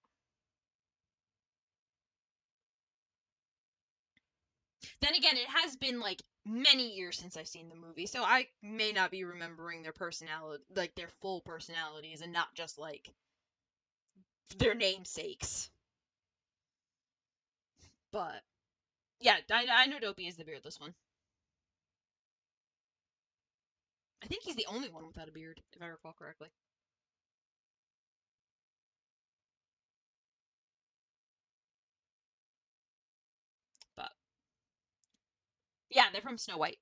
Then again, it has been like many years since I've seen the movie, so I may not be remembering their personality, like their full personalities, and not just like their namesakes. But yeah, I know Dopey is the beardless one. I think he's the only one without a beard, if I recall correctly. But yeah, they're from Snow White.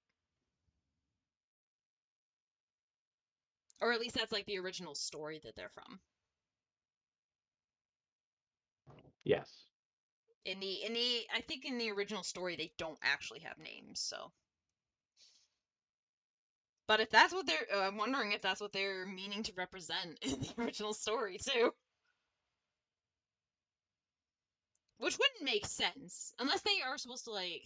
Or at least that's like the original story that they're from. Yes. In the I think in the original story they don't actually have names, so. But if that's what they're I'm wondering if that's what they're meaning to represent in the original story too. Which wouldn't make sense unless they are supposed to like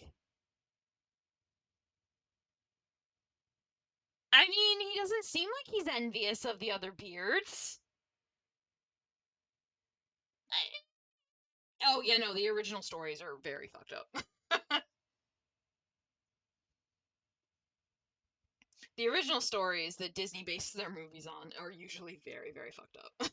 I mean, he doesn't seem like he's envious of the other beards. Oh, yeah, no, the original stories are very fucked up. The original stories that Disney bases their movies on are usually very, very fucked up.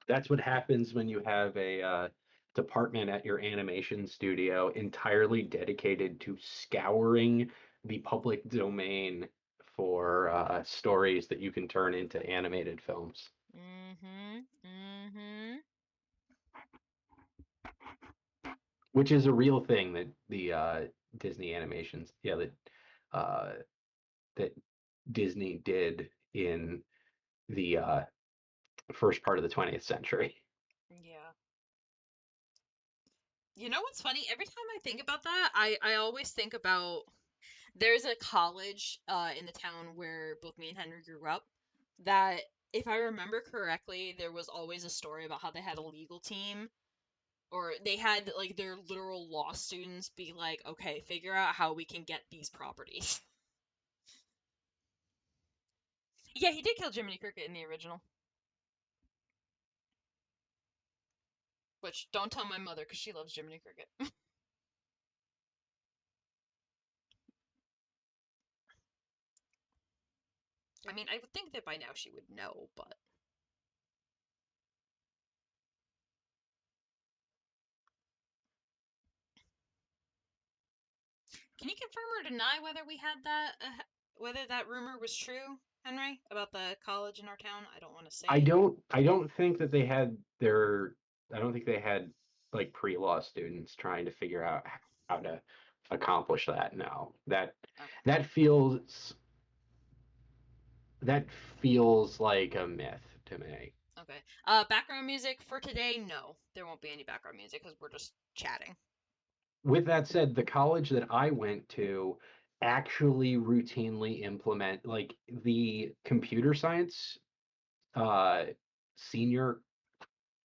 That's what happens when you have a department at your animation studio entirely dedicated to scouring the public domain for stories that you can turn into animated films. Mm-hmm. Mm-hmm. Which is a real thing that the Disney animations, yeah, uh, that Disney did in the first part of the 20th century. Yeah. You know what's funny? Every time I think about that, I always think about there's a college in the town where both me and Henry grew up that if I remember correctly, there was always a story about how they had a legal team or they had like their literal law students be like, okay, figure out how we can get these properties. Yeah, he did kill Jiminy Cricket in the original. Which, don't tell my mother, because she loves Jiminy Cricket. I mean, I would think that by now she would know, but. Can you confirm or deny whether we had that, whether that rumor was true, Henry, about the college in our town? I don't want to say I it. don't I don't think that they had their I don't think they had like pre-law students trying to figure out how to accomplish that. No. Okay. That feels that feels like a myth to me. Okay. Background music for today? No, there won't be any background music because we're just chatting. With that said, the college that I went to actually routinely implement like the computer science uh senior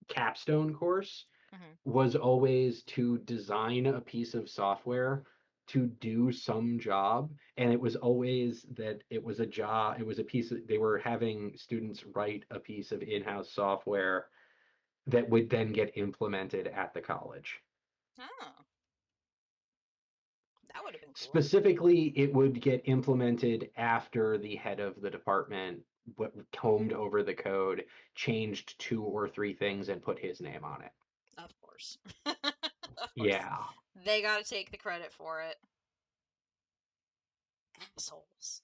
capstone course Hmm. was always to design a piece of software to do some job, and it was always that it was a job, it was a piece of, they were having students write a piece of in-house software that would then get implemented at the college. Oh, that would have been cool. Specifically, it would get implemented after the head of the department combed over the code, changed two or three things, and put his name on it. Of course. Of course. Yeah. They gotta take the credit for it. Assholes.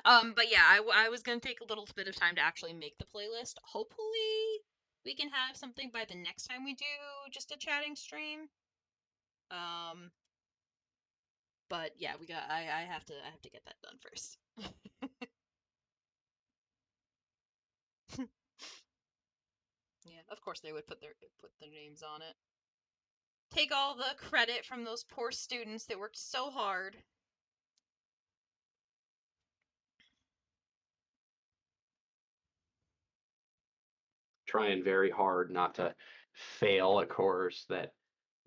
But yeah, I was gonna take a little bit of time to actually make the playlist. Hopefully, we can have something by the next time we do just a chatting stream. Um, but yeah, I have to get that done first. Yeah, of course they would put their names on it. Take all the credit from those poor students that worked so hard. Trying very hard not to fail a course that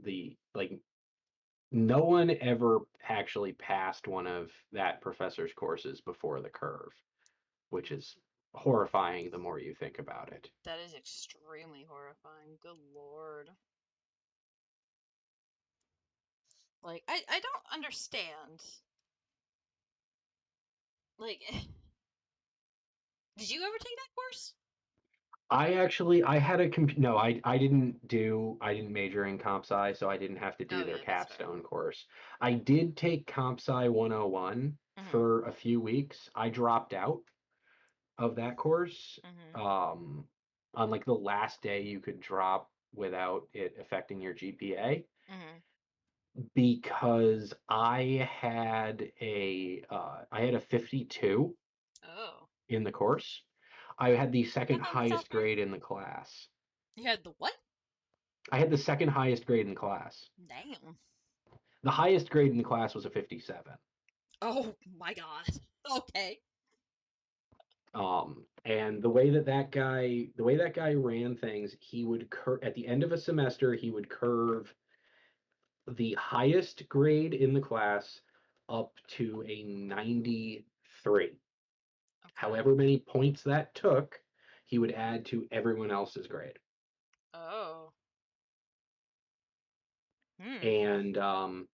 the like no one ever actually passed one of that professor's courses before the curve, which is horrifying the more you think about it. That is extremely horrifying. Good lord. Like I don't understand. Like did you ever take that course? I had a no, I didn't major in comp sci, so I didn't have to do Oh their yeah, that's fair. capstone course. I did take comp sci 101 Mhm. for a few weeks. I dropped out of that course. Mhm. Um, on like the last day you could drop without it affecting your GPA Mhm. because I had a 52 Oh. in the course. I had the That second kind of sounds highest great. grade in the class. You had the what? I had the second highest grade in the class. Damn. The highest grade in the class was a 57. Oh my god. Okay. And the way that guy ran things, he would at the end of a semester, he would curve the highest grade in the class up to a 93. Okay. However many points that took, he would add to everyone else's grade. Oh. Hmm. And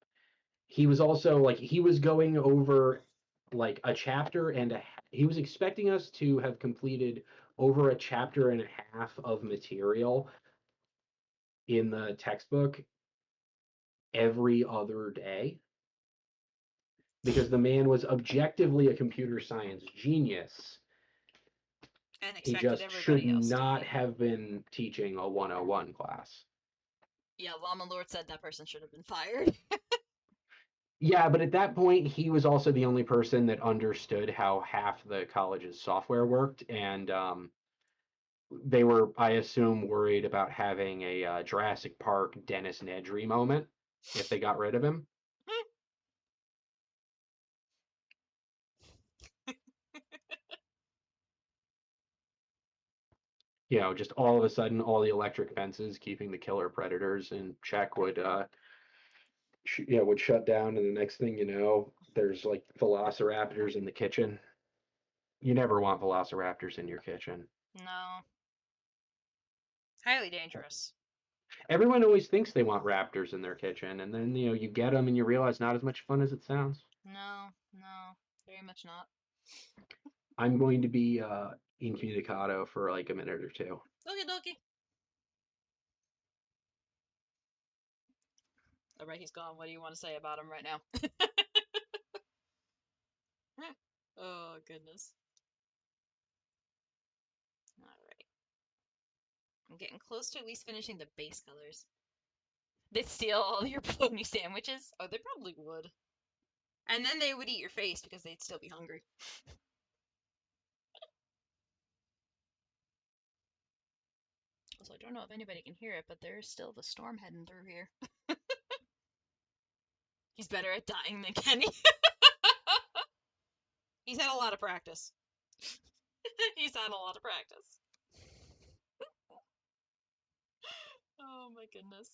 he was also like he was going over like a chapter and he was expecting us to have completed over a chapter and a half of material in the textbook every other day because the man was objectively a computer science genius. And He expected just should everybody else to not be. have been teaching a 101 class. Yeah, Llama Lord said that person should have been fired. Yeah, but at that point, he was also the only person that understood how half the college's software worked, and they were, I assume, worried about having a Jurassic Park Dennis Nedry moment if they got rid of him. You know, just all of a sudden, all the electric fences keeping the killer predators in check would, would shut down, and the next thing you know, there's like velociraptors in the kitchen. You never want velociraptors in your kitchen. No. Highly dangerous. Everyone always thinks they want raptors in their kitchen, and then you get them and you realize not as much fun as it sounds. No, no, very much not. I'm going to be incommunicado for like a minute or two. Okie dokie. Alright, he's gone. What do you want to say about him right now? Oh, goodness. Alright. I'm getting close to at least finishing the base colors. They'd steal all your bologna sandwiches? Oh, they probably would. And then they would eat your face because they'd still be hungry. Also, I don't know if anybody can hear it, but there's still the storm heading through here. He's better at dying than Kenny. He's had a lot of practice. He's had a lot of practice. Oh my goodness.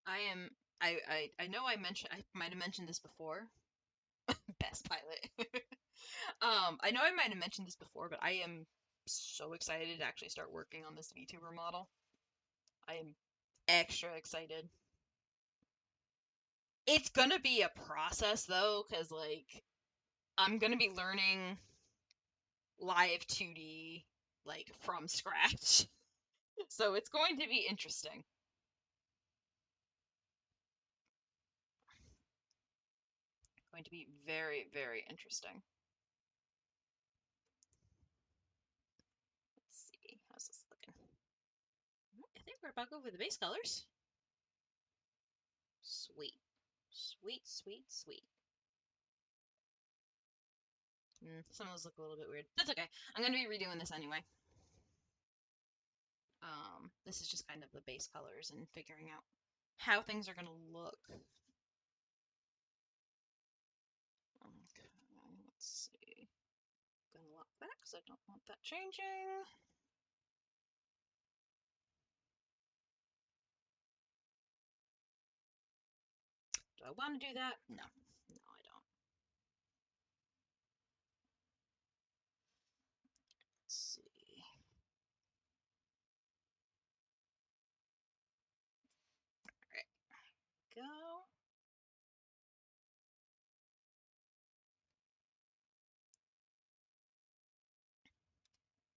I am I know I might have mentioned this before. Best pilot. I know I might have mentioned this before, but I am so excited to actually start working on this VTuber model. I am extra excited. It's gonna be a process though, because like I'm gonna be learning live 2D like from scratch. So it's going to be interesting. Going to be very, very interesting. Let's see. How's this looking? I think we're about over the base colors. Sweet. Sweet, sweet, sweet. Some of those look a little bit weird. That's okay. I'm going to be redoing this anyway. This is just kind of the base colors and figuring out how things are going to look. Okay, let's see. I'm going to lock that because I don't want that changing. Do I want to do that? No. No, I don't. Let's see. Alright, go.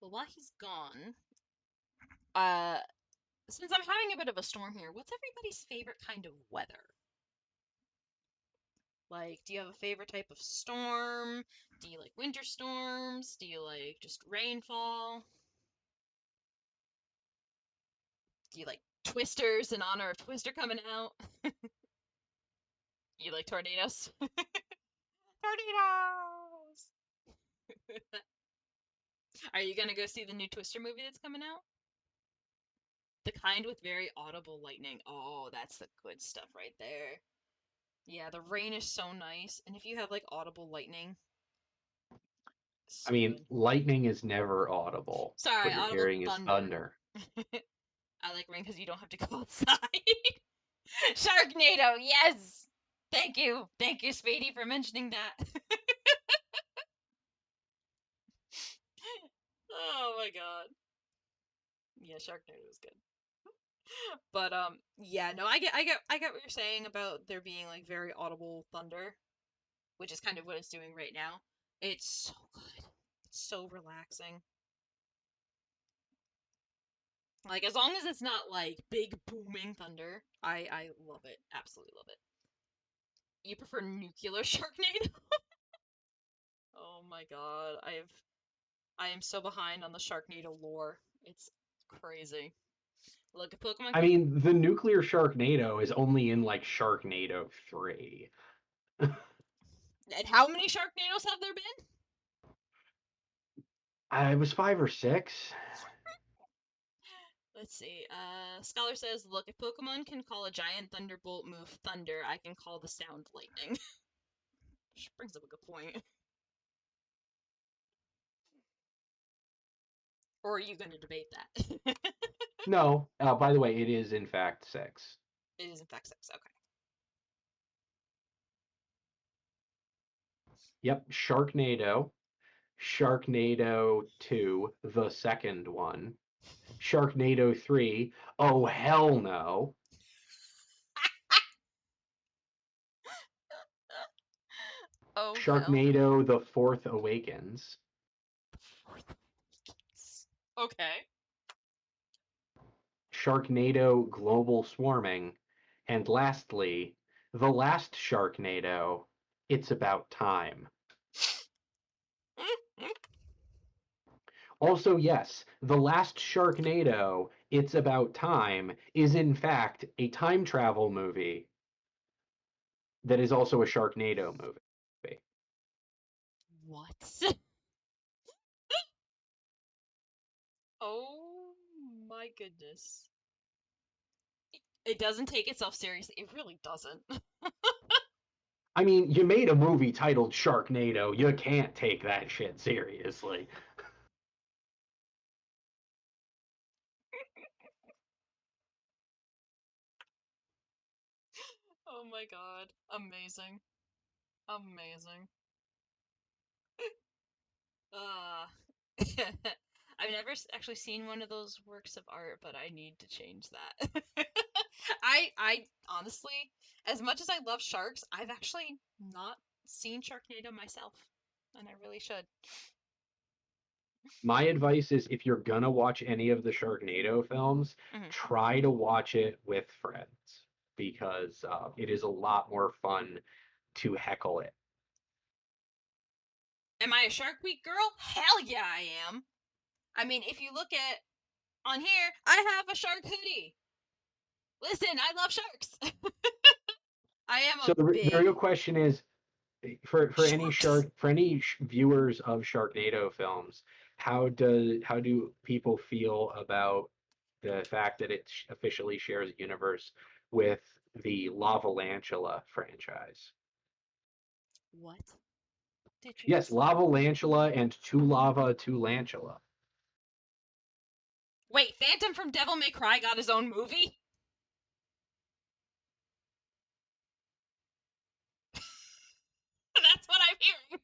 Well, while he's gone, since I'm having a bit of a storm here, what's everybody's favorite kind of weather? Like, do you have a favorite type of storm? Do you like winter storms? Do you like just rainfall? Do you like twisters in honor of Twister coming out? You like tornadoes? Tornadoes! Are you gonna go see the new Twister movie that's coming out? The kind with very audible lightning. Oh, that's the good stuff right there. Yeah, the rain is so nice, and if you have like audible lightning, I so mean, good. lightning is never audible. Sorry, What you're audible hearing is thunder. thunder. I like rain because you don't have to go outside. Sharknado, yes! Thank you. Thank you, Spady, for mentioning that. Oh my god. Yeah, Sharknado is good. But yeah, no, I get what you're saying about there being like very audible thunder, which is kind of what it's doing right now. It's so good. It's so relaxing. Like as long as it's not like big booming thunder, I love it. Absolutely love it. You prefer nuclear Sharknado? Oh my god. I am so behind on the Sharknado lore. It's crazy. Look, a Pokemon I can. mean, the nuclear Sharknado is only in like Sharknado 3. And how many Sharknadoes have there been? I was 5 or 6. Let's see. Scholar says, look, if Pokemon can call a giant thunderbolt move thunder, I can call the sound lightning. Which brings up a good point. Or are you going to debate that? No, by the way, it is in fact 6. It is in fact 6. Okay. Yep, Sharknado, Sharknado 2, the second one, Sharknado 3, oh hell no, Oh hell. Sharknado the Fourth Awakens, Okay. Sharknado Global Swarming, and lastly, the last Sharknado, It's About Time. Also, yes, the last Sharknado, It's About Time, is in fact a time travel movie that is also a Sharknado movie. What? Oh my goodness. It doesn't take itself seriously. It really doesn't. I mean, you made a movie titled Sharknado. You can't take that shit seriously. Oh my god. Amazing. Amazing. Uh I've never actually seen one of those works of art, but I need to change that. I honestly, as much as I love sharks, I've actually not seen Sharknado myself, and I really should. My advice is if you're gonna watch any of the Sharknado films, Hmm. try to watch it with friends because it is a lot more fun to heckle it. Am I a Shark Week girl? Hell yeah, I am. I mean, if you look at on here, I have a shark hoodie. Listen, I love sharks. I am So a the real big question is, sharks. for any viewers of Sharknado films, how do people feel about the fact that it officially shares a universe with the Lavalantula franchise? What did you Yes, just say? Lavalantula and To Lava to Lantula. Wait, Phantom from Devil May Cry got his own movie? That's what I'm hearing.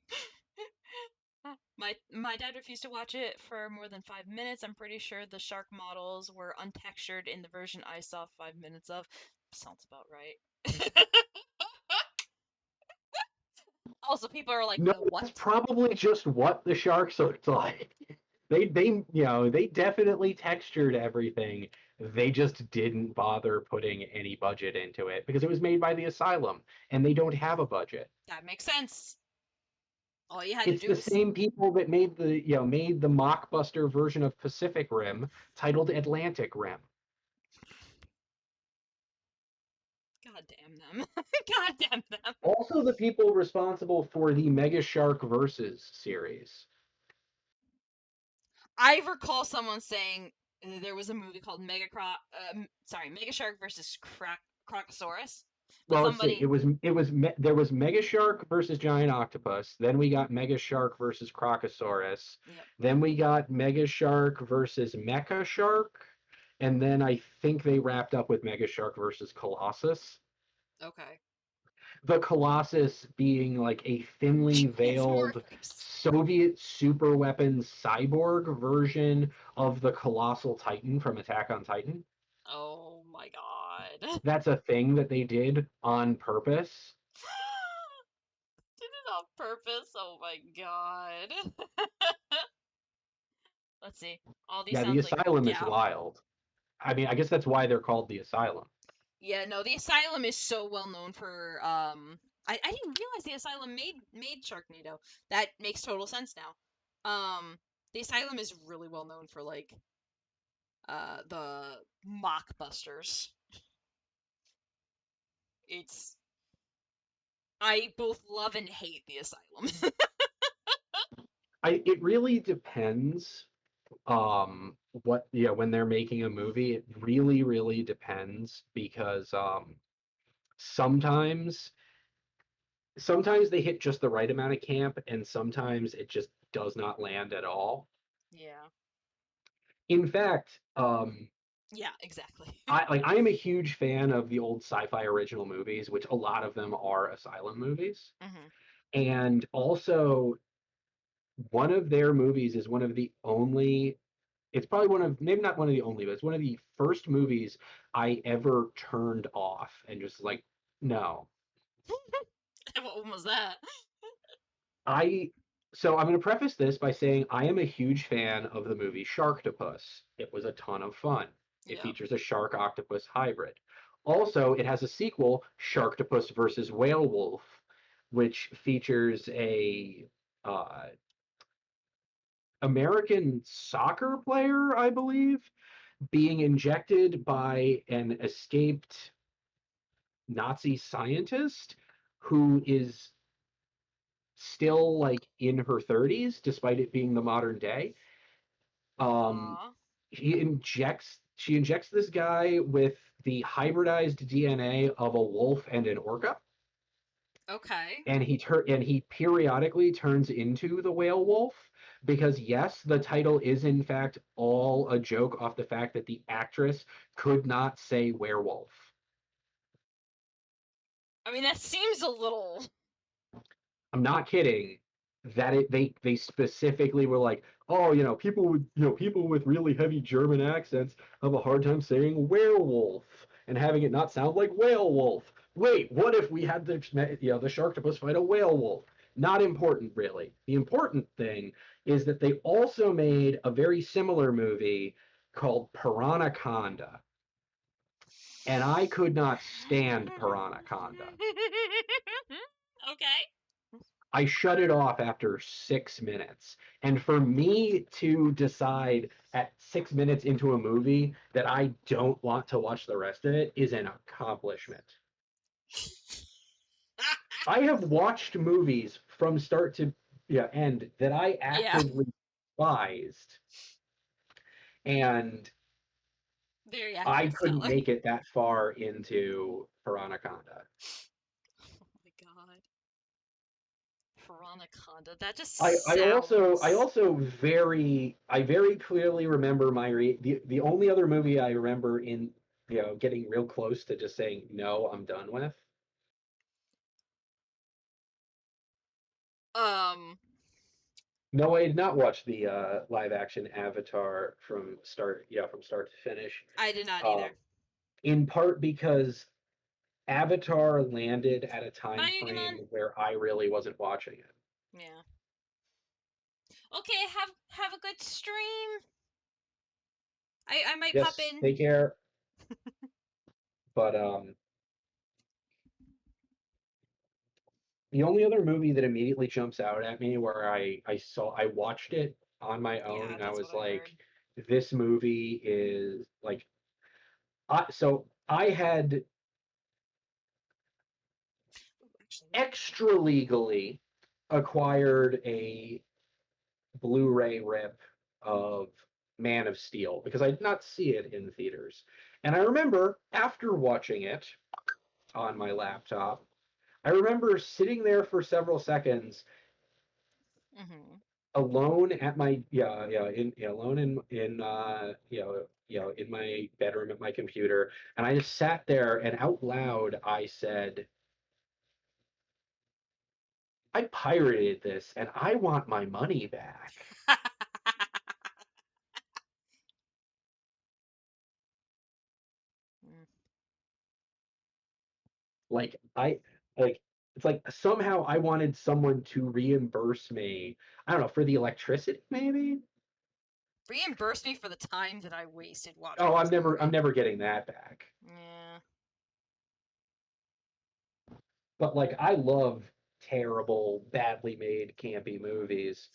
My dad refused to watch it for more than 5 minutes. I'm pretty sure the shark models were untextured in the version I saw 5 minutes of. Sounds about right. Also, people are like, No, the what? that's probably just what the sharks looked like. They definitely textured everything. They just didn't bother putting any budget into it because it was made by the Asylum and they don't have a budget. That makes sense. All you had to It's do the was, same people that made the mockbuster version of Pacific Rim titled Atlantic Rim. God damn them. God damn them. Also the people responsible for the Mega Shark Versus series. I recall someone saying there was a movie called Mega Shark versus Crocosaurus, but Well, let's see. somebody, There was Mega Shark versus Giant Octopus. Then we got Mega Shark versus Crocosaurus. yep, Then we got Mega Shark versus Mecha Shark. And then I think they wrapped up with Mega Shark versus Colossus. okay. The Colossus being like a thinly It's veiled worse. Soviet superweapon cyborg version of the Colossal Titan from Attack on Titan. Oh my god. That's a thing that they did on purpose. Did it on purpose? Oh my god. Let's see. All these Yeah, the sounds like, Asylum is yeah. wild. I mean, I guess that's why they're called the Asylum. Yeah, no, the Asylum is so well known for I didn't realize the Asylum made Sharknado. That makes total sense now. The Asylum is really well known for like the mockbusters. It's I both love and hate the Asylum. It really depends. What yeah, when they're making a movie, it really depends because sometimes sometimes they hit just the right amount of camp, and sometimes it just does not land at all. Yeah. In fact, Yeah, exactly. I am a huge fan of the old sci-fi original movies, which a lot of them are Asylum movies. Hmm. And also, one of their movies is one of the only, it's probably one of, maybe not one of the only, but it's one of the first movies I ever turned off and just like, no. What one was that? I so I'm going to preface this by saying I am a huge fan of the movie Sharktopus. It was a ton of fun. It Yeah. features a shark octopus hybrid. Also, it has a sequel, Sharktopus versus Whale Wolf, which features a uh, American soccer player, I believe, being injected by an escaped Nazi scientist who is still like in her 30s, despite it being the modern day. Um, Aw. she injects this guy with the hybridized DNA of a wolf and an orca, Okay. and he periodically turns into the whale wolf because yes, the title is in fact all a joke off the fact that the actress could not say werewolf. I mean, that seems a little. I'm not kidding. They specifically were like, oh, people with really heavy German accents have a hard time saying werewolf and having it not sound like whale wolf. Wait, what if we had the sharktopus fight a whale wolf? Not important, really. The important thing is that they also made a very similar movie called Piranhaconda, and I could not stand Piranhaconda. Okay. I shut it off after 6 minutes. And for me to decide at 6 minutes into a movie that I don't want to watch the rest of it is an accomplishment. I have watched movies from start to end that I Yeah. actively despised, and Very I accurate, couldn't Scholar. make it that far into Piranhaconda. Oh my god. Piranhaconda. That just I sounds. also very clearly remember the only other movie I remember in getting real close to just saying no, I'm done with. Um. No, I did not watch the live action Avatar from start to finish. I did not Um, either. in part because Avatar landed at a time Bye, Yugiman. frame where I really wasn't watching it. Yeah. Okay. Have a good stream. I might pop Yes, in. take care. But the only other movie that immediately jumps out at me where I watched it on my own Yeah, and I that's what was I like, heard. this movie is like I had Ooh, actually, extra legally acquired a Blu-ray rip of Man of Steel because I did not see it in theaters. And I remember after watching it on my laptop, I remember sitting there for several seconds mm-hmm. alone at my alone in my bedroom at my computer, and I just sat there and out loud I said, I pirated this and I want my money back. Mm. Like I like it's like somehow I wanted someone to reimburse me. I don't know, for the electricity maybe. Reimburse me for the time that I wasted watching Oh, this I'm movie. never getting that back. Yeah. But like I love terrible, badly made, campy movies.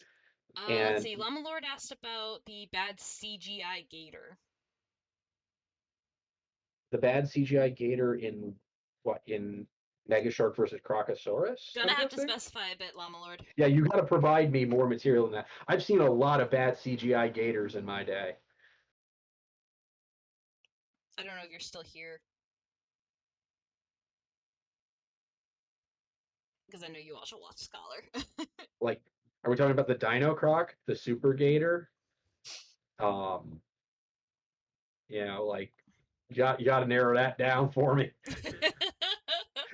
Let's And see. Llama Lord asked about the bad CGI gator. the bad CGI gator in Mega Shark versus Crocosaurus, Gonna I'm have to guessing. specify a bit, Llama Lord. Yeah, you got to provide me more material than that. I've seen a lot of bad CGI gators in my day. I don't know if you're still here, because I know you also watch Scholar. Like, are we talking about the Dino Croc, the Super Gator? Um, Like you got to narrow that down for me.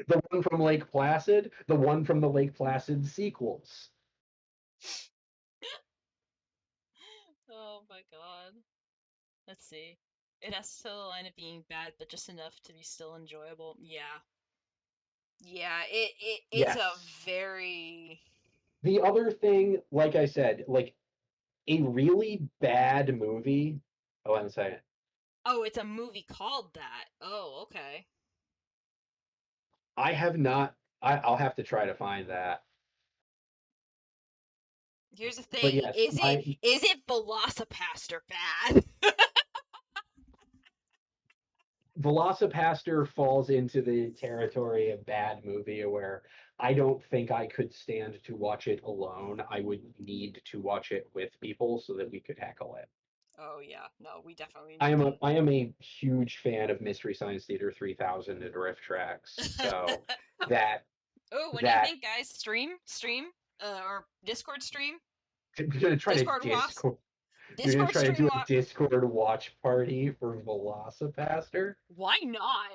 The one from Lake Placid, the one from the Lake Placid sequels. Oh my god. Let's see. It has to line up being bad, but just enough to be still enjoyable. Yeah. Yeah, it's a Yes. very The other thing, like I said, like a really bad movie. Oh, I'm saying Oh, it's a movie called that. Oh, okay. I have not. I'll have to try to find that. Here's the But thing. yes, Is it Velocipaster bad? Velocipaster falls into the territory of bad movie where I don't think I could stand to watch it alone. I would need to watch it with people so that we could tackle it. Oh yeah. No, we definitely I need am to. a huge fan of Mystery Science Theater 3000 and Riff Tracks. So that Oh, what do you that think, guys? Stream, or Discord stream? you're gonna try to Discord watch? you're gonna Discord try to stream do a watch? Discord watch party for Velocipaster. Why not?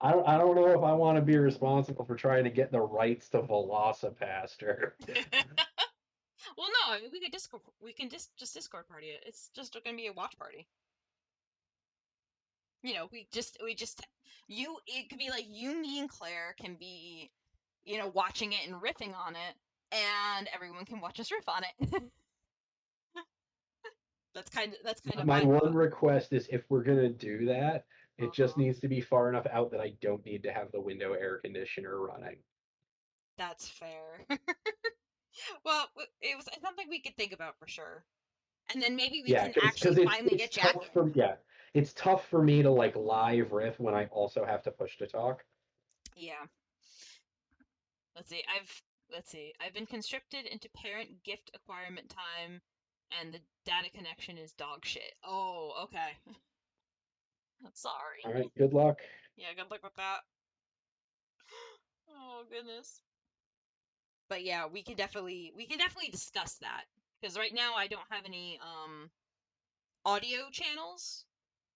I don't know if I want to be responsible for trying to get the rights to Velocipaster. Well, no, I mean, we could Discord. We can just Discord party it. It's just gonna be a watch party. We just you. It could be like you, me, and Claire can be, watching it and riffing on it, and everyone can watch us riff on it. That's kind of My my one thought. request is if we're gonna do that, it just Uh-huh. needs to be far enough out that I don't need to have the window air conditioner running. That's fair. Well, it's something we could think about for sure. And then maybe we Yeah, can because actually finally it's get Jack tough in. for it's tough for me to like live riff when I also have to push to talk. Yeah. Let's see. I've been conscripted into parent gift acquirement time, and the data connection is dog shit. Oh, okay. I'm sorry. All right, good luck. Yeah, good luck with that. Oh goodness. But yeah, we can definitely discuss that because right now I don't have any audio channels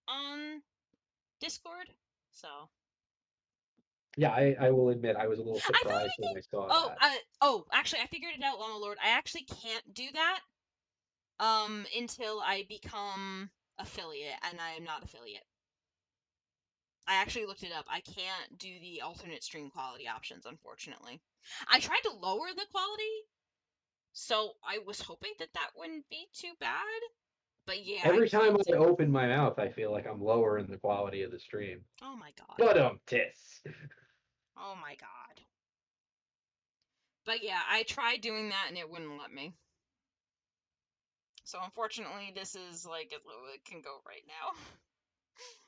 on Discord, so Yeah, I will admit I was a little I thought surprised I when could. I saw Oh, that. actually, I figured it out, Lama Lord. I actually can't do that until I become affiliate, and I am not affiliate. I actually looked it up. I can't do the alternate stream quality options, unfortunately. I tried to lower the quality, so I was hoping that that wouldn't be too bad. But yeah, I Every time can't I do it. open my mouth, I feel like I'm lowering the quality of the stream. Oh my god. But tis. Oh my god. But yeah, I tried doing that and it wouldn't let me. So unfortunately, this is like as low as it can go right now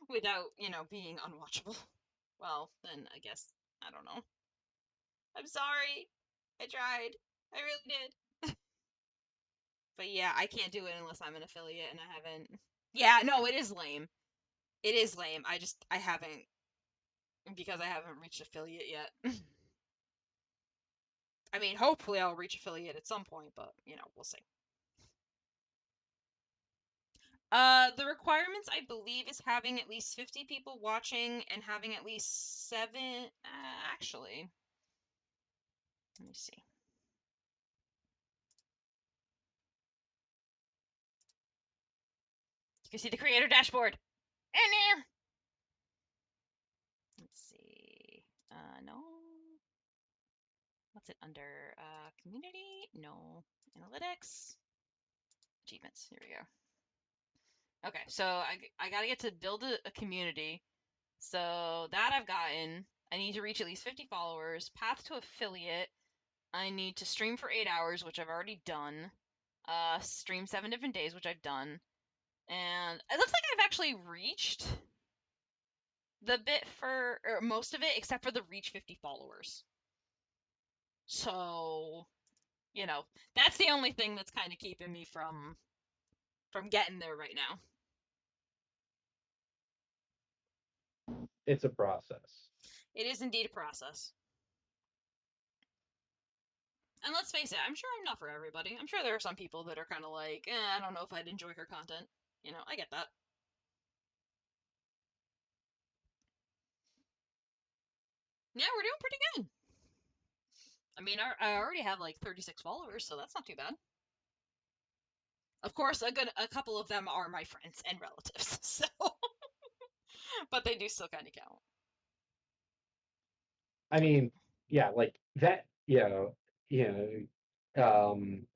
without, being unwatchable. Well, then I guess I don't know. I'm sorry. I tried. I really did. But yeah, I can't do it unless I'm an affiliate and I haven't. Yeah, no, it is lame. It is lame. I haven't because I haven't reached affiliate yet. I mean, hopefully I'll reach affiliate at some point, but we'll see. The requirements I believe is having at least 50 people watching and having at least 7 actually. Let me see. You can see the creator dashboard. And let's see. No. What's it under? Community? No. Analytics? Achievements. Here we go. Okay, so I gotta get to build a community. So that I've gotten. I need to reach at least 50 followers. Path to affiliate. I need to stream for 8 hours, which I've already done. Stream 7 different days, which I've done. And it looks like I've actually reached the bit for or most of it, except for the reach 50 followers. So, you know, that's the only thing that's kind of keeping me from getting there right now. It's a process. It is indeed a process. And let's face it, I'm sure I'm not for everybody. I'm sure there are some people that are kind of like, I don't know if I'd enjoy her content. I get that. Yeah, we're doing pretty good. I mean, I already have like 36 followers, so that's not too bad. Of course, a couple of them are my friends and relatives, so but they do still kind of count. I mean, yeah, like that, um,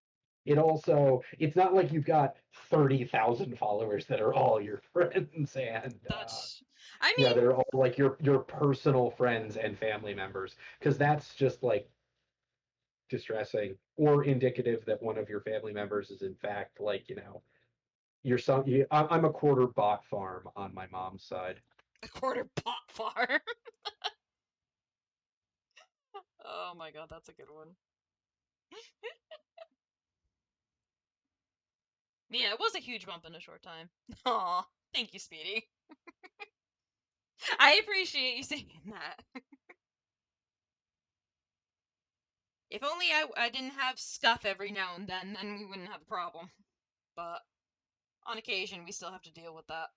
it also, it's not like you've got 30,000 followers that are all your friends and, That's, I yeah, mean, they're all like your personal friends and family members, because that's just like distressing or indicative that one of your family members is in fact like, you're some, I'm a quarter bot farm on my mom's side. a quarter pot farm. Oh my god, that's a good one. Yeah, it was a huge bump in a short time. Aw, thank you, Speedy. I appreciate you saying that. If only I didn't have scuff every now and then we wouldn't have a problem. But on occasion, we still have to deal with that.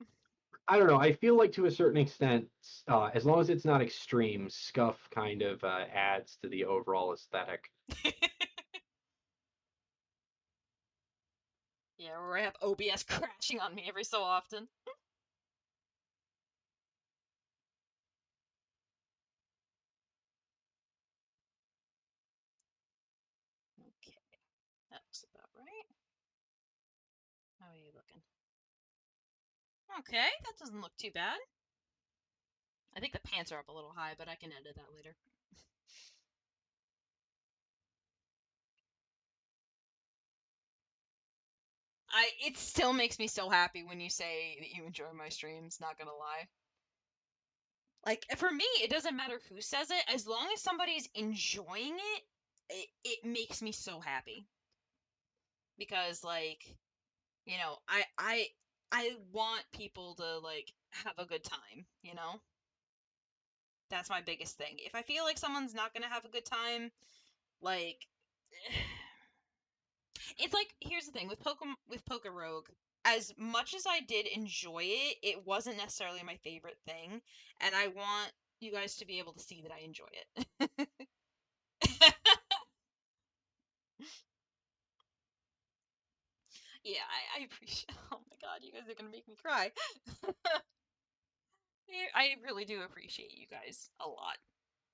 I don't know. I feel like to a certain extent, as long as it's not extreme, scuff kind of adds to the overall aesthetic. Yeah, or I have OBS crashing on me every so often. Okay, that looks about right. How are you looking? Okay, that doesn't look too bad. I think the pants are up a little high, but I can edit that later. It still makes me so happy when you say that you enjoy my streams, not gonna lie. Like for me, it doesn't matter who says it, as long as somebody's enjoying it makes me so happy. Because like, I want people to like have a good time. That's my biggest thing. If I feel like someone's not gonna have a good time, like it's like here's the thing with Poke Rogue. As much as I did enjoy it, it wasn't necessarily my favorite thing, and I want you guys to be able to see that I enjoy it. Yeah, I appreciate. Oh my god, you guys are gonna make me cry. I really do appreciate you guys a lot.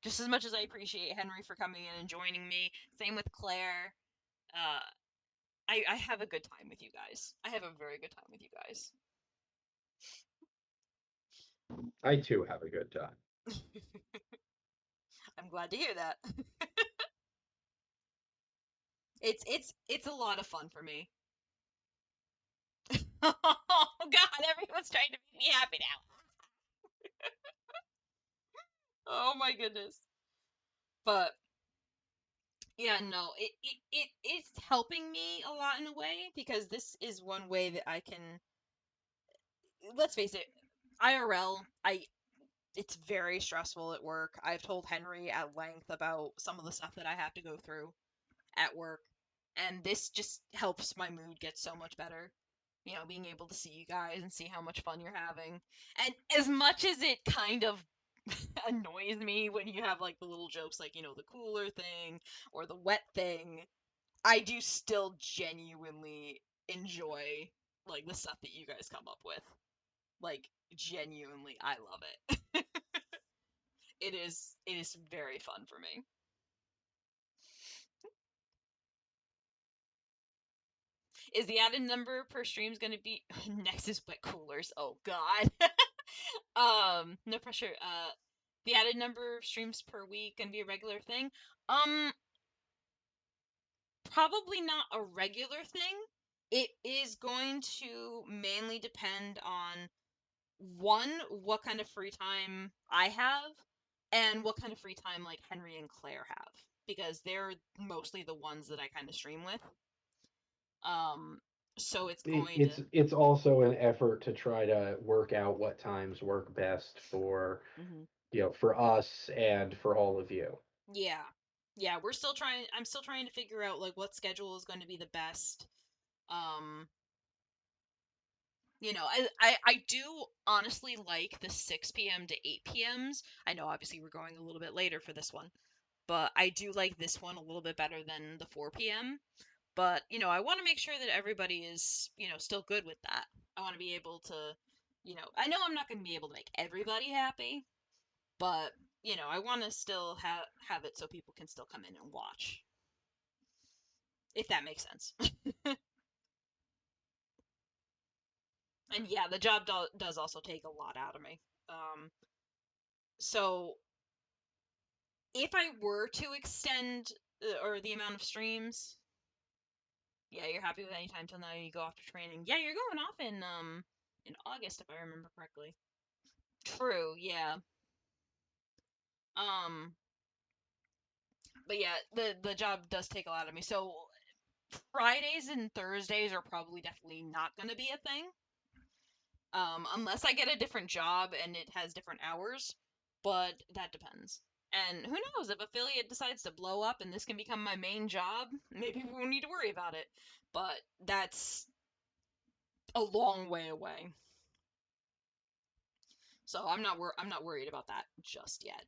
Just as much as I appreciate Henry for coming in and joining me. Same with Claire. Uh, I have a good time with you guys. I have a very good time with you guys. I too have a good time. I'm glad to hear that. It's a lot of fun for me. Oh God, everyone's trying to make me happy now. Oh my goodness. But yeah, no, it is helping me a lot in a way because this is one way that I can. Let's face it, IRL, it's very stressful at work. I've told Henry at length about some of the stuff that I have to go through at work, and this just helps my mood get so much better. Being able to see you guys and see how much fun you're having. And as much as it kind of annoys me when you have like the little jokes like, the cooler thing or the wet thing, I do still genuinely enjoy like the stuff that you guys come up with. Like genuinely, I love it. It is very fun for me. Is the added number per streams going to be Nexus wet coolers? Oh God. No pressure. The added number of streams per week going to be a regular thing? Um, Probably not a regular thing. It is going to mainly depend on one, what kind of free time I have, and what kind of free time like Henry and Claire have, because they're mostly the ones that I kind of stream with. Um, so it's going to. It's also an effort to try to work out what times work best for, Mhm. for us and for all of you. Yeah. Yeah, we're still trying I'm still trying to figure out like what schedule is going to be the best. Um I do honestly like the 6 p.m. to 8 p.m.s. I know obviously we're going a little bit later for this one, but I do like this one a little bit better than the 4 p.m. But, I want to make sure that everybody is, still good with that. I want to be able to, I know I'm not going to be able to make everybody happy, but, I want to still have it so people can still come in and watch, if that makes sense. And yeah, the job does also take a lot out of me. So if I were to extend or the amount of streams, yeah, you're happy with any time till now you go off to training. Yeah, you're going off in August if I remember correctly. True, yeah. Um, but yeah, the job does take a lot of me. So Fridays and Thursdays are probably definitely not going to be a thing. Unless I get a different job and it has different hours, but that depends. And who knows, if affiliate decides to blow up and this can become my main job, maybe we won't need to worry about it. But that's a long way away. So I'm not worried about that just yet.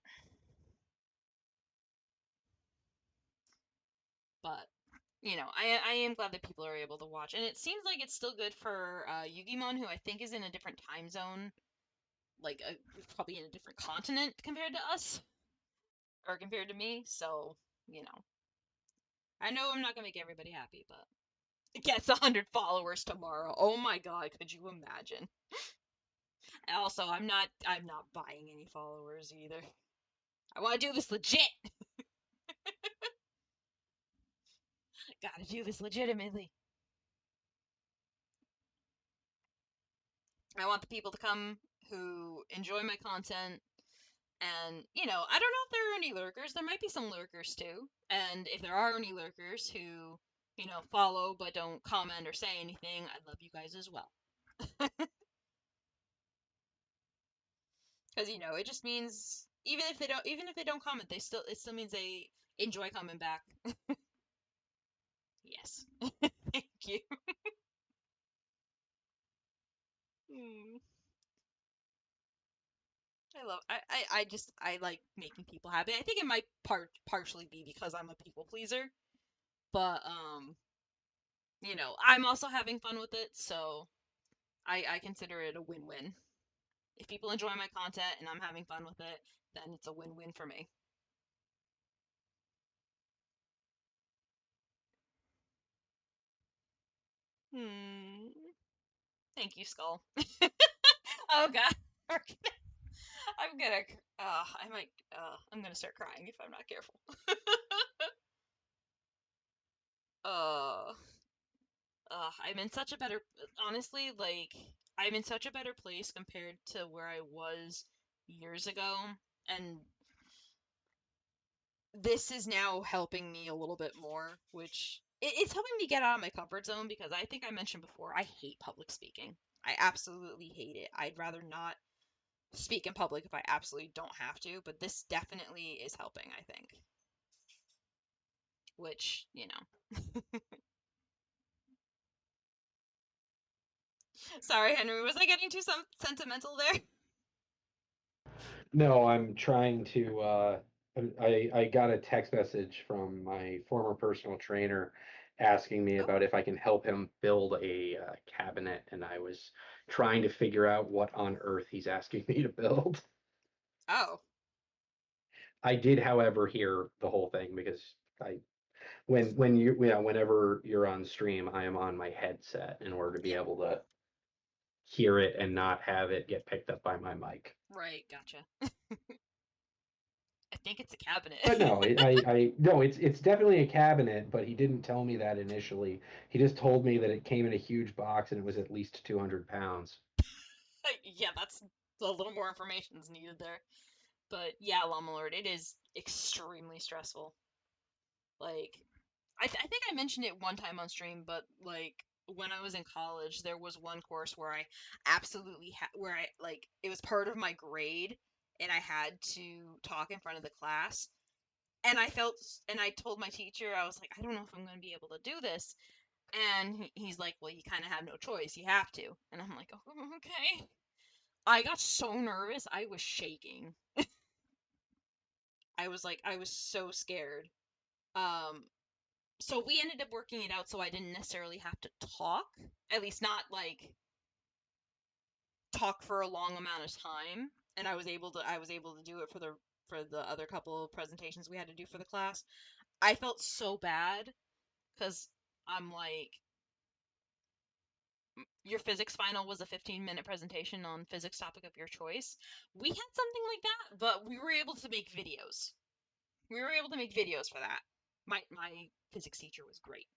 But I am glad that people are able to watch, and it seems like it's still good for Yugimon, who I think is in a different time zone, like probably in a different continent compared to us or compared to me. So you know, I know I'm not gonna make everybody happy, but it gets 100 followers tomorrow. Oh my god, could you imagine? Also, I'm not buying any followers either. I want to do this legit. Gotta do this legitimately. I want the people to come who enjoy my content. And, I don't know if there are any lurkers. There might be some lurkers too. And if there are any lurkers who, follow but don't comment or say anything, I love you guys as well. Because, it just means even if they don't comment, it still means they enjoy coming back. Yes. Thank you. Hmm. I like making people happy. I think it might partially be because I'm a people pleaser, but I'm also having fun with it, so I consider it a win-win. If people enjoy my content and I'm having fun with it, then it's a win-win for me. Hmm. Thank you, Skull. Oh god. I'm gonna I might I'm gonna start crying if I'm not careful. uh I'm in such a better honestly, like I'm in such a better place compared to where I was years ago, and this is now helping me a little bit more, which it's helping me get out of my comfort zone because I think I mentioned before I hate public speaking. I absolutely hate it. I'd rather not speak in public if I absolutely don't have to, but this definitely is helping, I think. Which, sorry, Henry, was I getting too sentimental there? No, I'm trying to. I got a text message from my former personal trainer asking me Oh, about if I can help him build a cabinet, and I was trying to figure out what on earth he's asking me to build. oh, I did, however, hear the whole thing because I when you yeah, whenever you're on stream, I am on my headset in order to be yeah, able to hear it and not have it get picked up by my mic. right, gotcha. I think it's a cabinet. But no, no, it's definitely a cabinet, but he didn't tell me that initially. He just told me that it came in a huge box and it was at least 200 pounds. Yeah, that's a little more information is needed there. But yeah, Llama Lord, it is extremely stressful. Like, I think I mentioned it one time on stream, but like when I was in college, there was one course where I absolutely where I like it was part of my grade, and I had to talk in front of the class, and I told my teacher I was like, I don't know if I'm going to be able to do this, And he's like, well, you kind of have no choice. You have to. And I'm like, oh, okay. I got so nervous. I was shaking. I was so scared. Um, so we ended up working it out so I didn't necessarily have to talk. At least not like talk for a long amount of time. And I was able to do it for the other couple of presentations we had to do for the class. I felt so bad because I'm like, your physics final was a 15-minute presentation on physics topic of your choice. We had something like that, but we were able to make videos. We were able to make videos for that. My physics teacher was great.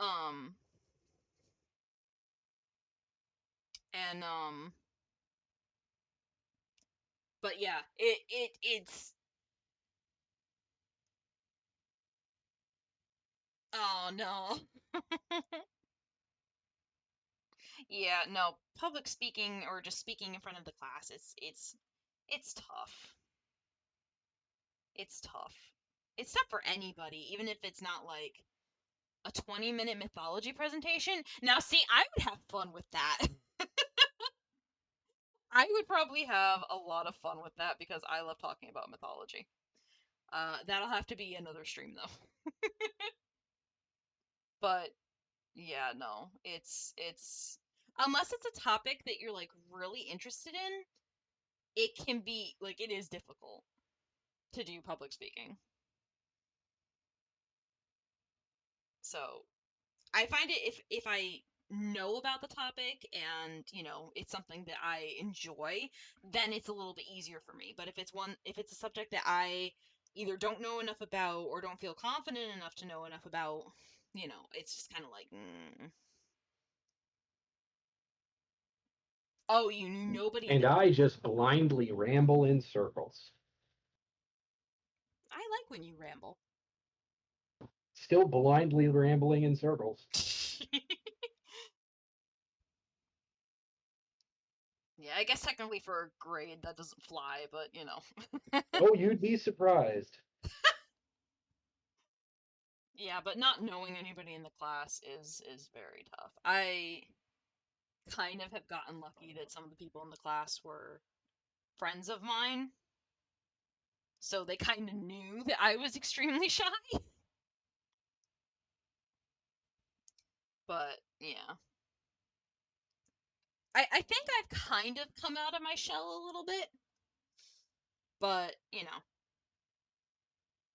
Um and but yeah, it's oh no. Yeah, no, public speaking or just speaking in front of the class, it's tough. It's tough. It's tough for anybody, even if it's not like a 20-minute mythology presentation. Now, see, I would have fun with that. I would probably have a lot of fun with that because I love talking about mythology. That'll have to be another stream though. But yeah, no, it's unless it's a topic that you're like really interested in, it can be like it is difficult to do public speaking. So I find it if I know about the topic and it's something that I enjoy, then it's a little bit easier for me. But if it's a subject that I either don't know enough about or don't feel confident enough to know enough about, it's just kind of like, oh, you knew nobody in And the. I just blindly ramble in circles. I like when you ramble. Still blindly rambling in circles. Yeah, I guess technically for a grade that doesn't fly, but you know. Oh, you'd be surprised. Yeah, but not knowing anybody in the class is very tough. I kind of have gotten lucky that some of the people in the class were friends of mine, so they kind of knew that I was extremely shy. But yeah, I think I've kind of come out of my shell a little bit, but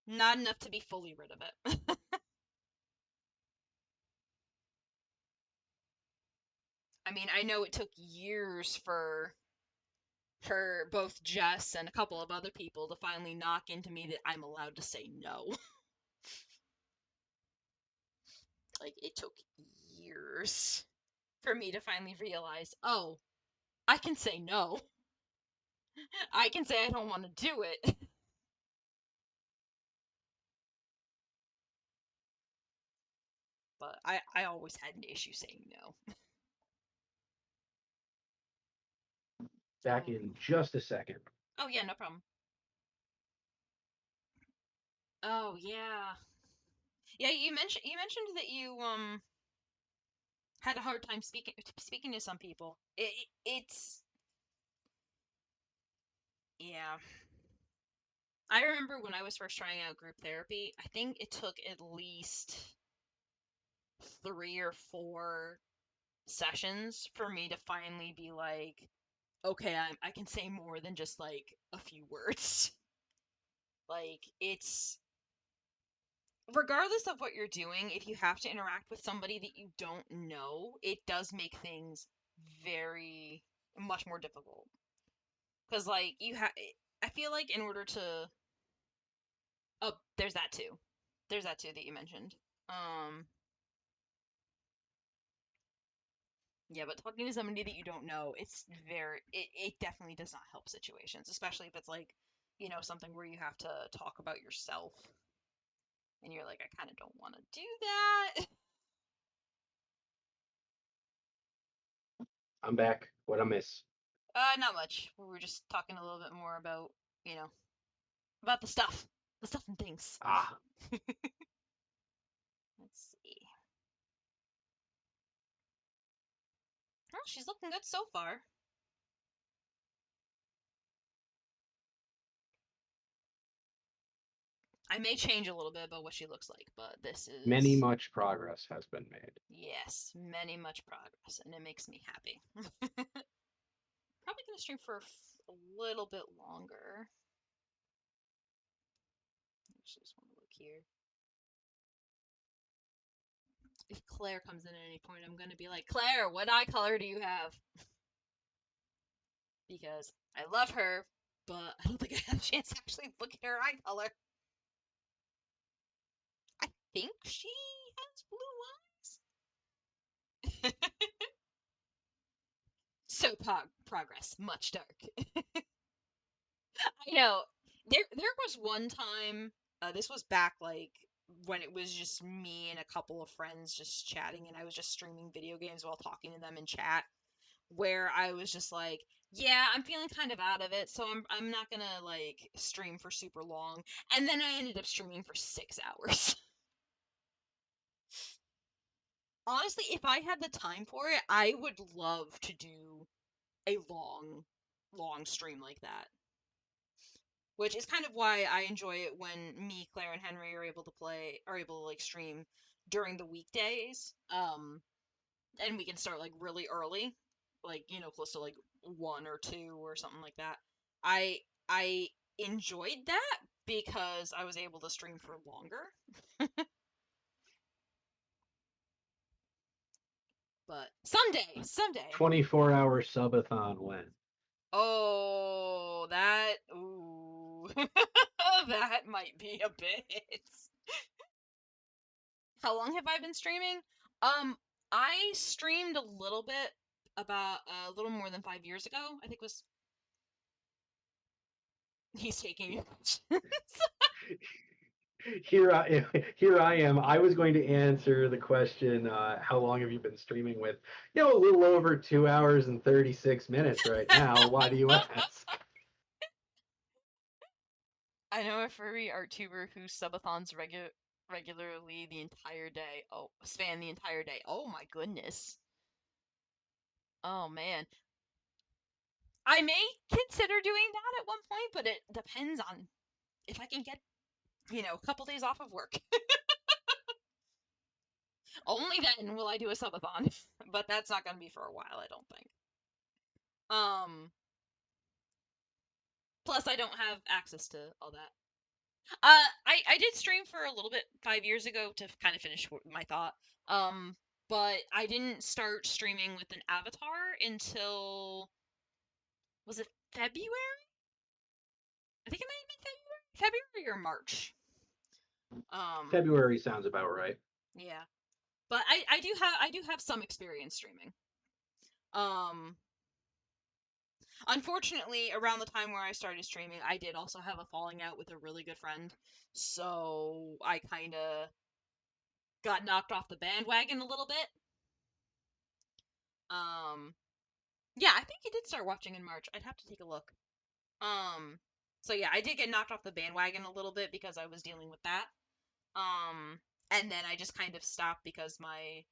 not enough to be fully rid of it. I mean, I know it took years for both Jess and a couple of other people to finally knock into me that I'm allowed to say no. Like it took years for me to finally realize, oh, I can say no. I can say I don't want to do it. But I always had an issue saying no. Back Oh, in just a second. oh yeah, no problem. Oh yeah, yeah. You mentioned that you had a hard time speaking to some people. It's yeah. I remember when I was first trying out group therapy. I think it took at least 3 or 4 sessions for me to finally be like, okay, I can say more than just like a few words. Like, it's regardless of what you're doing, if you have to interact with somebody that you don't know, it does make things very much more difficult. Because, like, I feel like in order to. Oh, there's that too. There's that too that you mentioned. Um, Yeah, but talking to somebody that you don't know, it definitely does not help situations, especially if it's like, something where you have to talk about yourself and you're like, I kind of don't want to do that. I'm back. What I miss? Not much. We were just talking a little bit more about, you know, about the stuff and things. Ah, Let's see. Oh, she's looking good so far. I may change a little bit about what she looks like, but this Many is, much progress has been made. yes, many much progress, and it makes me happy. Probably gonna stream for a little bit longer. I just want to look here. If Claire comes in at any point, I'm gonna be like, Claire, what eye color do you have? Because I love her, but I don't think I have a chance to actually look at her eye color. I think she has blue eyes. So progress, much dark. I know. There was one time, this was back like when it was just me and a couple of friends just chatting, and I was just streaming video games while talking to them in chat, where I was just like, yeah, I'm feeling kind of out of it, so I'm not gonna like stream for super long. And then I ended up streaming for 6 hours. Honestly, if I had the time for it, I would love to do a long stream like that. Which is kind of why I enjoy it when me, Claire, and Henry are able to like stream during the weekdays. And we can start like really early, like close to like 1 or 2 or something like that. I enjoyed that because I was able to stream for longer. But someday. 24-hour subathon when? Oh, ooh, that might be a bit. How long have I been streaming? I streamed a little bit about a little more than 5 years ago. I think was he's taking your question. Here I am. I was going to answer the question, how long have you been streaming with? A little over 2 hours and 36 minutes right now. Why do you ask? I know a furry art tuber who subathons regularly the entire day. Oh, span the entire day. Oh my goodness. Oh man. I may consider doing that at one point, but it depends on if I can get, a couple days off of work. Only then will I do a subathon. But that's not going to be for a while, I don't think. Um, Plus I don't have access to all that. I did stream for a little bit 5 years ago to kind of finish my thought. Um, but I didn't start streaming with an avatar until, was it February? I think it might have been February or March. Um, February sounds about right. yeah, but I do have some experience streaming. Um, Unfortunately, around the time where I started streaming, I did also have a falling out with a really good friend, so I kind of got knocked off the bandwagon a little bit. Um, yeah, I think he did start watching in March. I'd have to take a look. Um, so yeah, I did get knocked off the bandwagon a little bit because I was dealing with that. Um, and then I just kind of stopped because my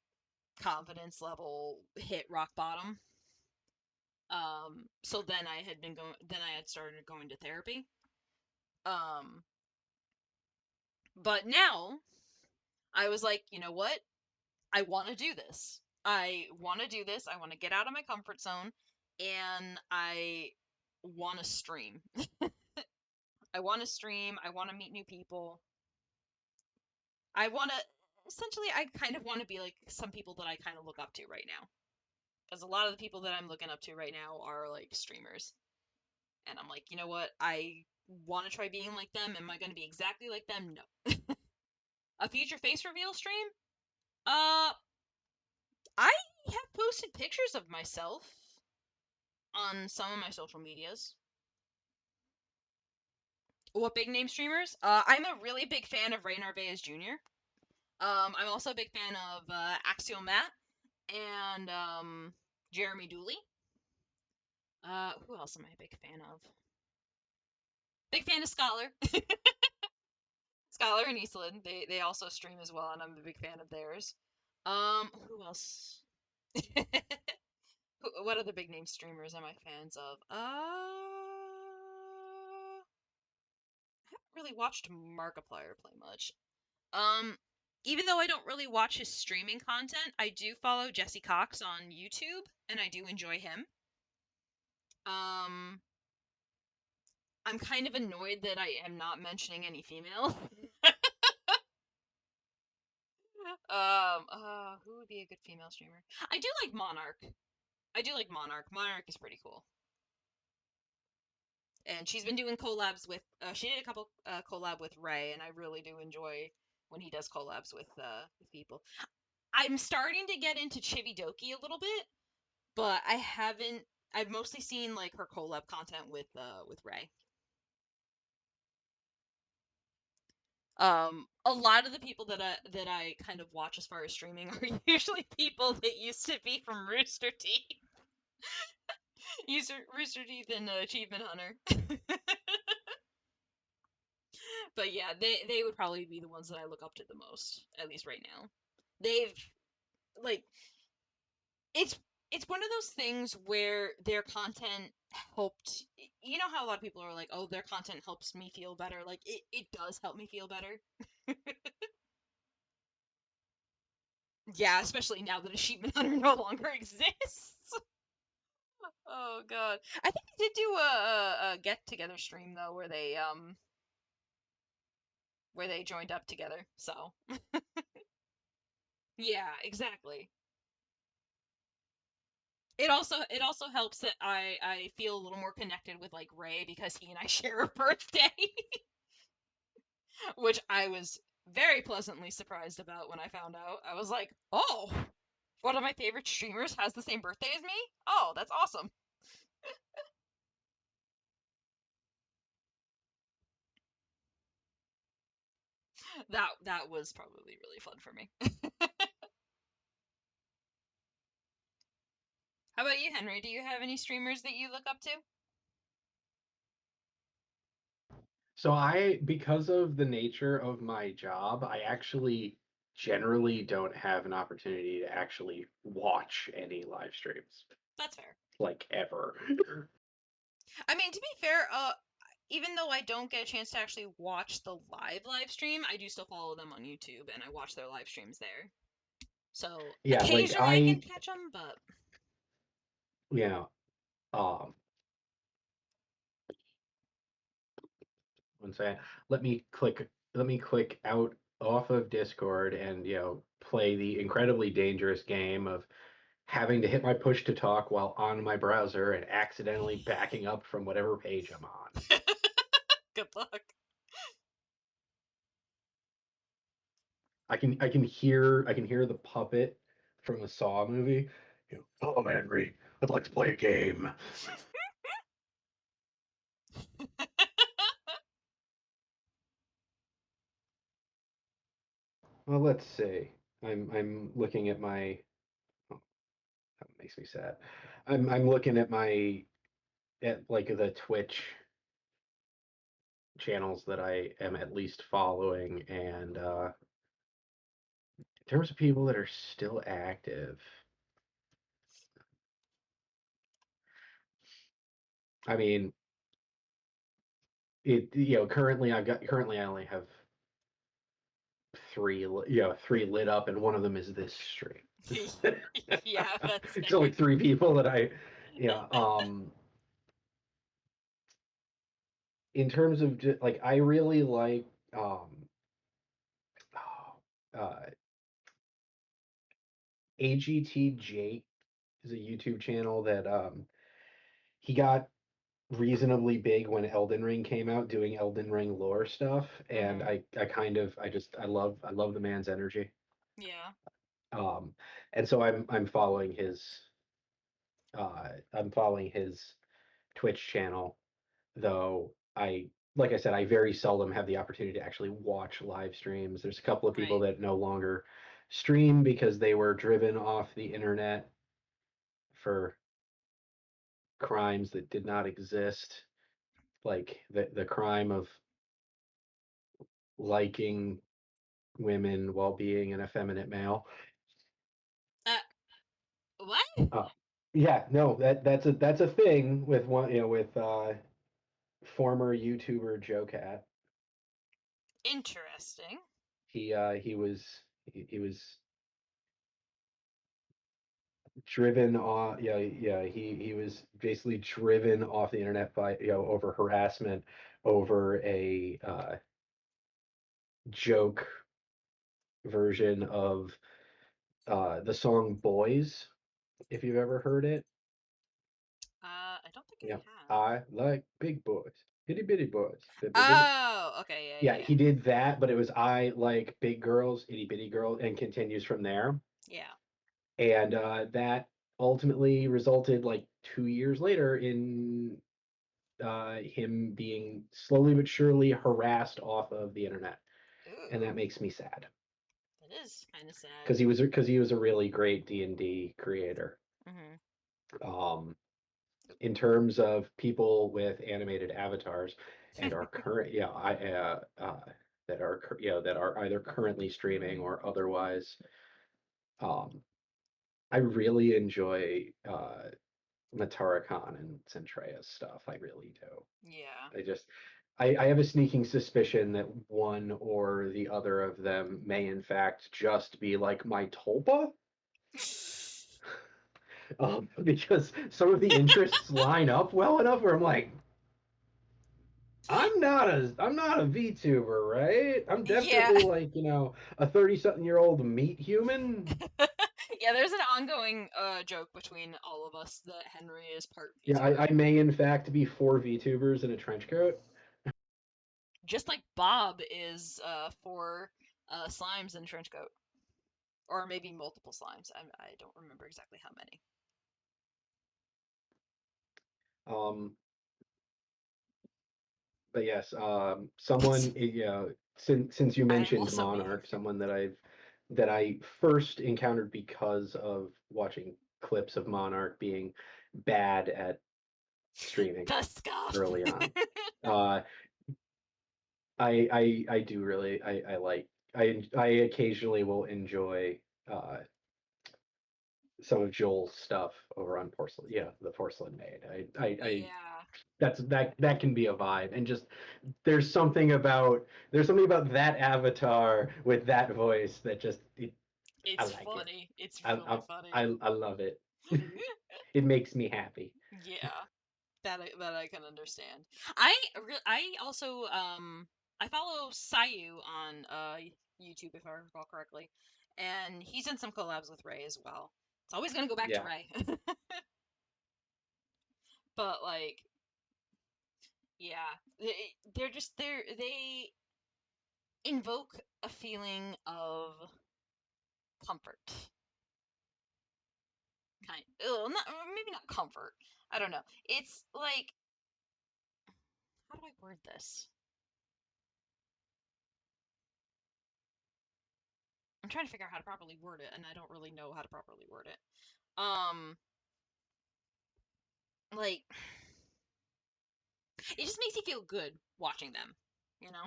confidence level hit rock bottom. So then I had started going to therapy. Um, but now I was like, you know what? I want to do this. I want to do this. I want to get out of my comfort zone and I want to stream. I want to stream. I want to meet new people. I want to essentially I kind of want to be like some people that I kind of look up to right now. Because a lot of the people that I'm looking up to right now are like streamers. And I'm like, you know what? I want to try being like them. Am I going to be exactly like them? No. A future face reveal stream? Uh, I have posted pictures of myself on some of my social medias. What big name streamers? I'm a really big fan of Ray Narvaez Jr. I'm also a big fan of Axial Matt and Jeremy Dooley. Who else am I a big fan of? Big fan of Scholar. Scholar and Eastland. They also stream as well, and I'm a big fan of theirs. Who else? What other big name streamers am I fans of? Haven't really watched Markiplier play much. Um, Even though I don't really watch his streaming content, I do follow Jesse Cox on YouTube, and I do enjoy him. Um, I'm kind of annoyed that I am not mentioning any females. Who would be a good female streamer? I do like Monarch. I do like Monarch. Monarch is pretty cool. And she's been doing collabs with she did a couple collab with Ray, and I really do enjoy when he does collabs with people. I'm starting to get into Chibidoki a little bit, but I haven't. I've mostly seen like her collab content with Ray. A lot of the people that I kind of watch as far as streaming are usually people that used to be from Rooster Teeth. Rooster Teeth and Achievement Hunter. But yeah, they would probably be the ones that I look up to the most, at least right now. They've like it's it's one of those things where their content helped. You know how a lot of people are like, oh, their content helps me feel better. Like it does help me feel better. Yeah, especially now that Achievement Hunter no longer exists. Oh god, I think they did do a get together stream though, where they joined up together. So yeah, exactly. It also helps that I feel a little more connected with like Ray because he and I share a birthday, which I was very pleasantly surprised about when I found out. I was like, "Oh, one of my favorite streamers has the same birthday as me? Oh, that's awesome." That was probably really fun for me. How about you, Henry? Do you have any streamers that you look up to? So because of the nature of my job, I actually generally don't have an opportunity to actually watch any live streams, That's fair. like ever. I mean, to be fair, even though I don't get a chance to actually watch the live stream, I do still follow them on YouTube and I watch their live streams there. So Yeah, like occasionally I can catch them, but you know, um, one second. Let me click out off of Discord and play the incredibly dangerous game of having to hit my push to talk while on my browser and accidentally backing up from whatever page I'm on. good luck. I can hear the puppet from the Saw movie. Hello, Henry. I'd like to play a game. Well, let's see. I'm looking at my. Oh, that makes me sad. I'm looking at at like the Twitch channels that I am at least following, and in terms of people that are still active, I mean, currently I only have three lit up, and one of them is this stream. Yeah, that's There's fair. only three people that yeah. In terms of like, I really like oh, AGT Jake is a YouTube channel that he got reasonably big when Elden Ring came out, doing Elden Ring lore stuff, and Hmm. I love the man's energy. Yeah. Um, and so I'm following his Twitch channel, though like I said, I very seldom have the opportunity to actually watch live streams. There's a couple of people Right. that no longer stream because they were driven off the internet for crimes that did not exist, like the crime of liking women while being an effeminate male. Uh, what? Uh, Yeah, no, that's a thing with one, with former YouTuber Joe Cat. Interesting. He was driven off, yeah, he was basically driven off the internet by, over harassment over a joke version of the song Boys, if you've ever heard it. I don't think Yeah. I have. I like big boys, itty bitty boys. Oh, okay, yeah, Yeah, yeah, he did that, but it was I like big girls, itty bitty girls, and continues from there. yeah. And that ultimately resulted, like 2 years later, in him being slowly but surely harassed off of the internet, Yeah. and that Ooh, makes me sad that is kind of sad. because he was a really great D&D creator. Hmm. Um, in terms of people with animated avatars and are current, yeah, that are either currently streaming or otherwise, um, I really enjoy Matara Khan and Centrea's stuff. I really do. Yeah. I just, I have a sneaking suspicion that one or the other of them may in fact just be like my Tulpa, because some of the interests line up well enough where I'm like, I'm not a VTuber, right? I'm Yeah. definitely like, a 30-something-year-old meat human. Yeah, there's an ongoing joke between all of us that Henry is part Yeah, I VTuber. may in fact be four VTubers in a trench coat. Just like Bob is for slimes in trench coat. Or maybe multiple slimes. I don't remember exactly how many. Um, but yes, someone, since you I am mentioned also being Monarch, very someone that I first encountered because of watching clips of Monarch being bad at streaming the scoff. early on. Uh, I do really, I like, I occasionally will enjoy some of Joel's stuff over on Porcelain, the Porcelain Maid. Yeah, That can be a vibe, and just there's something about that avatar with that voice that just I it's like it. funny. It's I really I funny. I love it. It makes me happy. Yeah, that I can understand. I also I follow Sayu on YouTube if I recall correctly, and he's in some collabs with Ray as well. It's always gonna go back to Yeah. Ray, but like yeah, they invoke a feeling of comfort. Not maybe not comfort. I don't know. It's like how do I word this? I'm trying to figure out how to properly word it, and I don't really know how to properly word it. Um, like it just makes you feel good watching them, you know.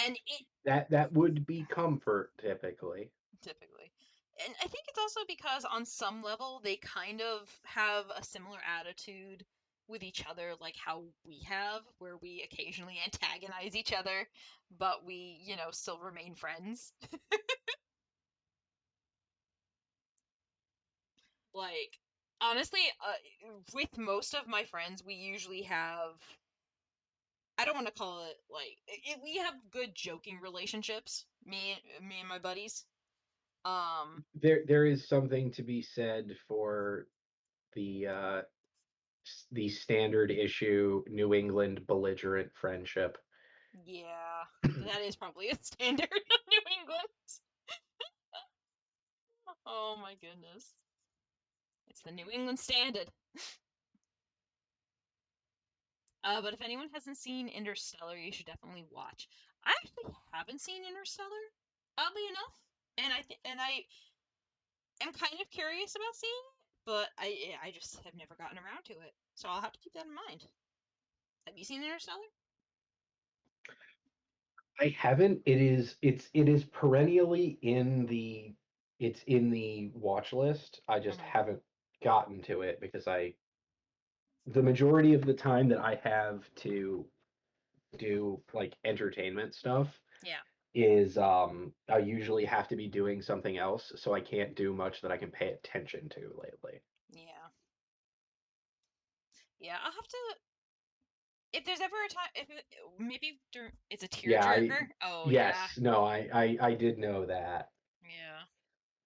And it That would be comfort typically. typically, and I think it's also because on some level they kind of have a similar attitude with each other, like how we have, where we occasionally antagonize each other, but we, still remain friends. Like, honestly, with most of my friends, we usually have. I don't want to call it like we have good joking relationships. Me and my buddies. Um, There is something to be said for the the standard issue New England belligerent friendship. yeah, that is probably a standard of New England. Oh my goodness, it's the New England standard. But if anyone hasn't seen Interstellar, you should definitely watch. I actually haven't seen Interstellar, oddly enough, and I am kind of curious about seeing it, but I just have never gotten around to it. So I'll have to keep that in mind. Have you seen Interstellar? I haven't. It is perennially in the it's in the watch list. I just Hmm. haven't gotten to it because the majority of the time that I have to do like entertainment stuff Yeah. is I usually have to be doing something else, so I can't do much that I can pay attention to lately. Yeah. Yeah. I'll have to. If there's ever a time, if it, maybe it's a Yeah, I tearjerker. Oh yeah. yes, no, I did know that. Yeah.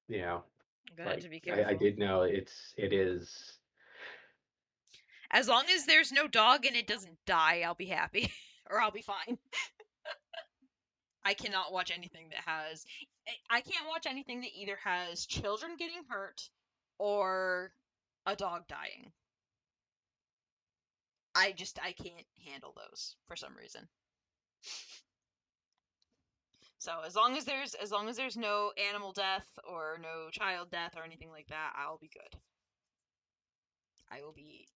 You know, I'm gonna have like to be I careful. did know it is. As long as there's no dog and it doesn't die, I'll be happy. Or I'll be fine. I cannot watch anything that has. I can't watch anything that either has children getting hurt or a dog dying. I can't handle those for some reason. So as long as there's no animal death or no child death or anything like that, I'll be good. I will be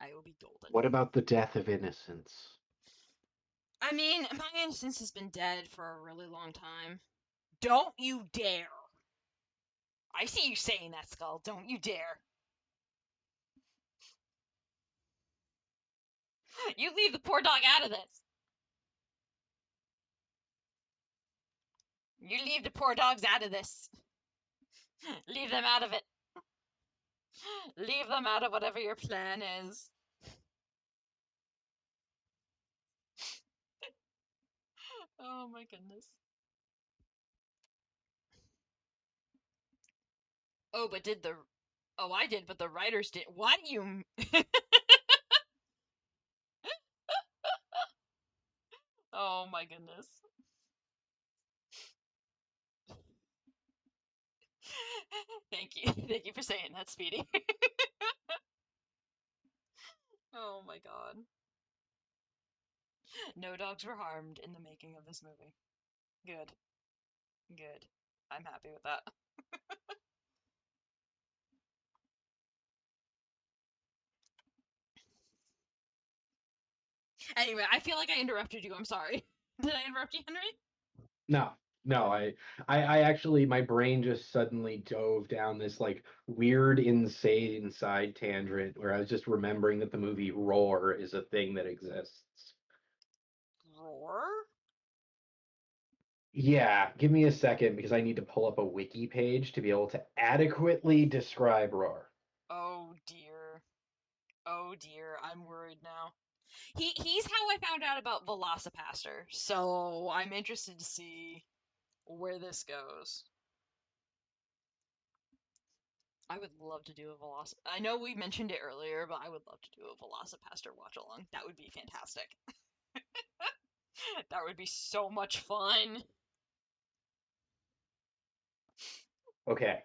golden. What about the death of innocence? I mean, my innocence has been dead for a really long time. Don't you dare. I see you saying that, Skull. Don't you dare. You leave the poor dog out of this. You leave the poor dogs out of this. Leave them out of it. Leave them out of whatever your plan is. Oh my goodness. Oh, but did the Oh, I did, but the writers did. What you Oh my goodness. Thank you. Thank you for saying that, Speedy. Oh my god. No dogs were harmed in the making of this movie. Good. Good. I'm happy with that. Anyway, I feel like I interrupted you. I'm sorry. Did I interrupt you, Henry? No, no, I actually my brain just suddenly dove down this like weird, insane side tangent where I was just remembering that the movie Roar is a thing that exists. Roar? Yeah, give me a second because I need to pull up a wiki page to be able to adequately describe Roar. Oh dear. Oh dear. I'm worried now. He's how I found out about Velocipaster, so I'm interested to see where this goes. I would love to do a Veloc. I know we mentioned it earlier, but I would love to do a Velocipaster watch along. That would be fantastic. That would be so much fun. Okay,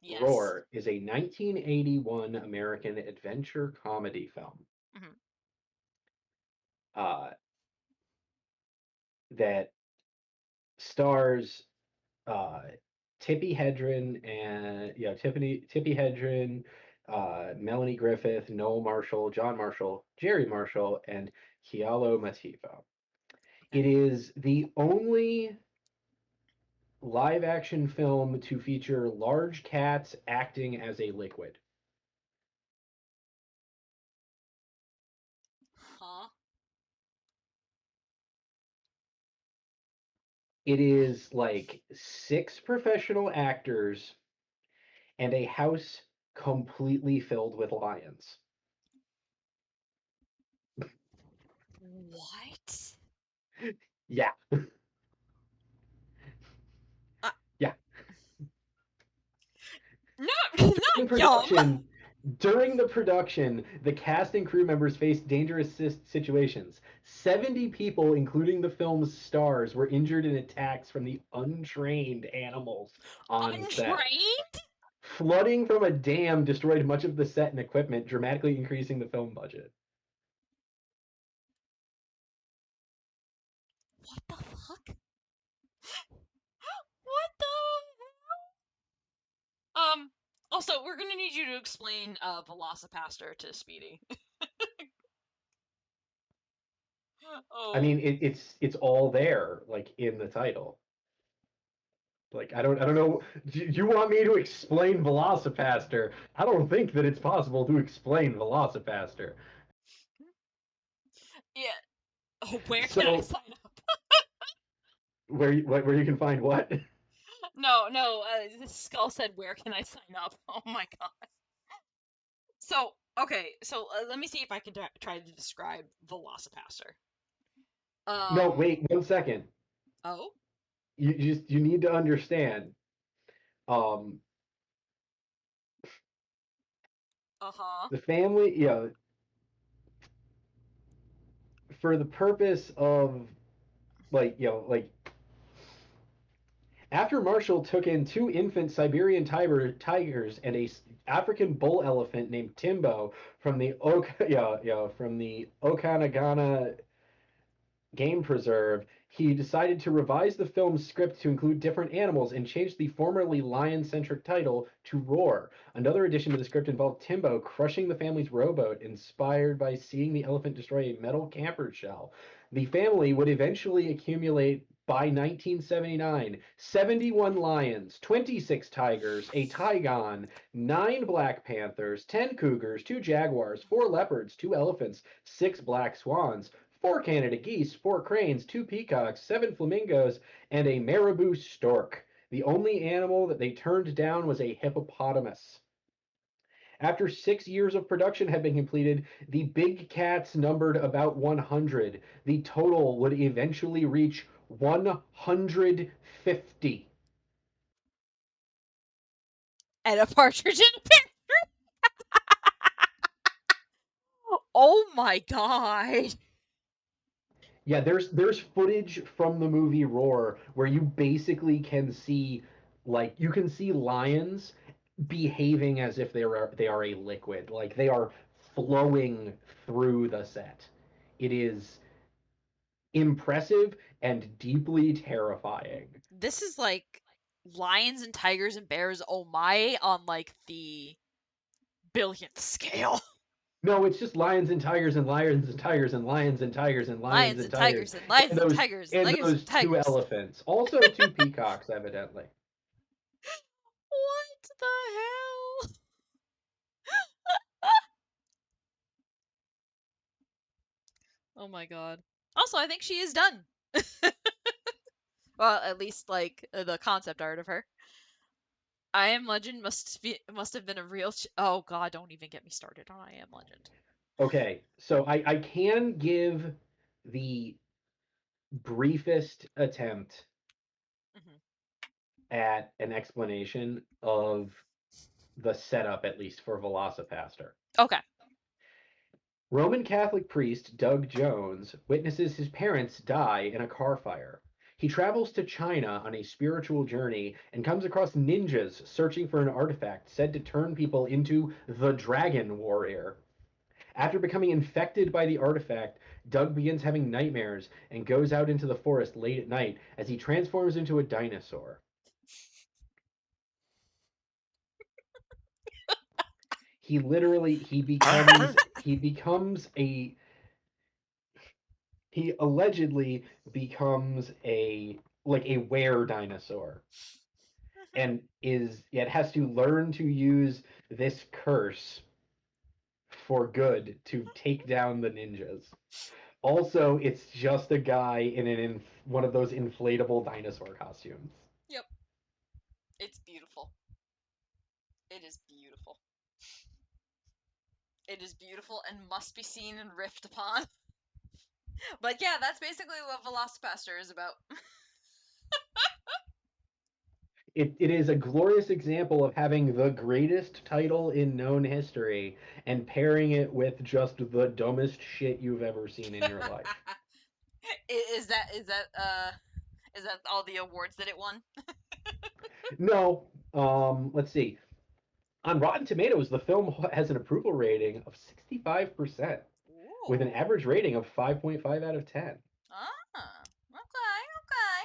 Yes. Roar is a 1981 American adventure comedy film Hmm. uh, that stars uh, Tippi Hedren and Tippi Hedren, Melanie Griffith, Noel Marshall, John Marshall, Jerry Marshall, and Kealo Mativo. Okay. It is the only live action film to feature large cats acting as a liquid. Huh? It is like six professional actors and a house completely filled with lions. What? Yeah, Uh, yeah. not During not yum. production, during the production, the cast and crew members faced dangerous situations. 70 people, including the film's stars, were injured in attacks from the untrained animals on set. Untrained? Flooding from a dam destroyed much of the set and equipment, dramatically increasing the film budget. What the fuck? What the Also, we're gonna need you to explain Velocipaster to Speedy. I mean, Oh, it's all there, like in the title. Like I don't know. You want me to explain Velocipaster? I don't think that it's possible to explain Velocipaster. Yeah. Oh, where can I So sign up? where you can find what? No, no. This skull said, "Where can I sign up?" Oh my god. So, okay. So let me see if I can try to describe Velocipaster. No, Um. wait 1 second. Oh. You need to understand. Um, Uh huh. the family, for the purpose of like after Marshall took in two infant Siberian tigers and a African bull elephant named Timbo from the from the Okanagan Game Preserve, he decided to revise the film's script to include different animals and changed the formerly lion-centric title to Roar. Another addition to the script involved Timbo crushing the family's rowboat, inspired by seeing the elephant destroy a metal camper shell. The family would eventually accumulate by 1979 71 lions, 26 tigers, a tigon, 9 black panthers, 10 cougars, 2 jaguars, 4 leopards, 2 elephants, 6 black swans, 4 Canada geese, 4 cranes, 2 peacocks, 7 flamingos, and a marabou stork. The only animal that they turned down was a hippopotamus. After 6 years of production had been completed, the big cats numbered about 100. The total would eventually reach 150. And a partridge in a pear. Oh my god. Yeah, there's footage from the movie Roar where you basically can see you can see lions behaving as if they are a liquid. Like they are flowing through the set. It is impressive and deeply terrifying. This is like lions and tigers and bears. Oh my, on like the billionth scale. No, it's just lions and tigers and lions and tigers and lions and tigers and lions Lions and and tigers tigers and lions and and those tigers and and lions those and two tigers. elephants. Also two peacocks, evidently. What the hell? Oh my god. Also, I think she is done. Well, at least like the concept art of her. I Am Legend must have been a real. Oh god, don't even get me started on I Am Legend. Okay, so I can give the briefest attempt Hmm. at an explanation of the setup, at least for Velocipaster. Okay. Roman Catholic priest Doug Jones witnesses his parents die in a car fire. He travels to China on a spiritual journey and comes across ninjas searching for an artifact said to turn people into the Dragon Warrior. After becoming infected by the artifact, Doug begins having nightmares and goes out into the forest late at night as he transforms into a dinosaur. He allegedly becomes a were dinosaur and is yet has to learn to use this curse for good to take down the ninjas. Also, it's just a guy in one of those inflatable dinosaur costumes. Yep. It's beautiful. It is beautiful. It is beautiful and must be seen and riffed upon. But yeah, that's basically what Velocipaster is about. It is a glorious example of having the greatest title in known history and pairing it with just the dumbest shit you've ever seen in your life. Is that all the awards that it won? No, let's see. On Rotten Tomatoes, the film has an approval rating of 65% with an Ooh. average rating of 5.5 out of 10. Ah. Okay. Okay.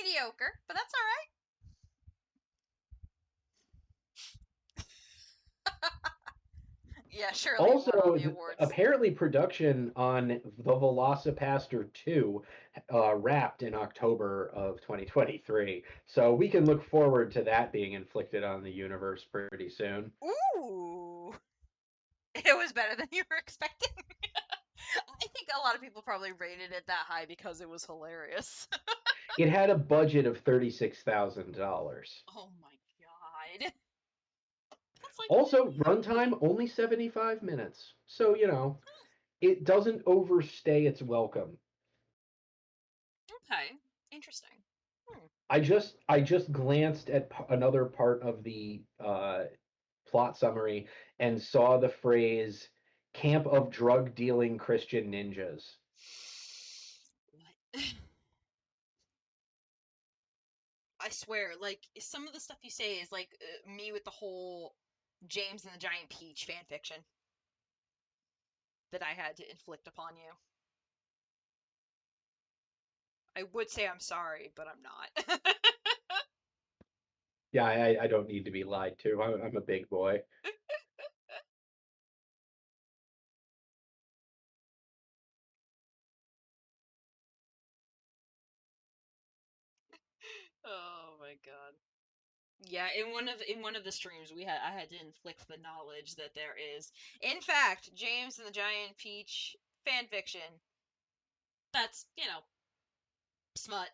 Mediocre, but that's all right. Yeah, surely it won all Also, the awards. apparently production on the Velocipaster 2 wrapped in October of 2023. So we can look forward to that being inflicted on the universe pretty soon. Ooh, it was better than you were expecting. I think a lot of people probably rated it that high because it was hilarious. It had a budget of $36,000. Oh my god. That's like Also, really. runtime only 75 minutes. So, it doesn't overstay its welcome. Okay, interesting. Hmm. I just glanced at another part of the plot summary and saw the phrase "camp of drug dealing Christian ninjas." What? I swear, like some of the stuff you say is like me with the whole James and the Giant Peach fan fiction that I had to inflict upon you. I would say I'm sorry, but I'm not. Yeah, I don't need to be lied to. I'm a big boy. Oh my god. Yeah, in one of the streams I had to inflict the knowledge that there is, in fact, James and the Giant Peach fan fiction. That's, smut.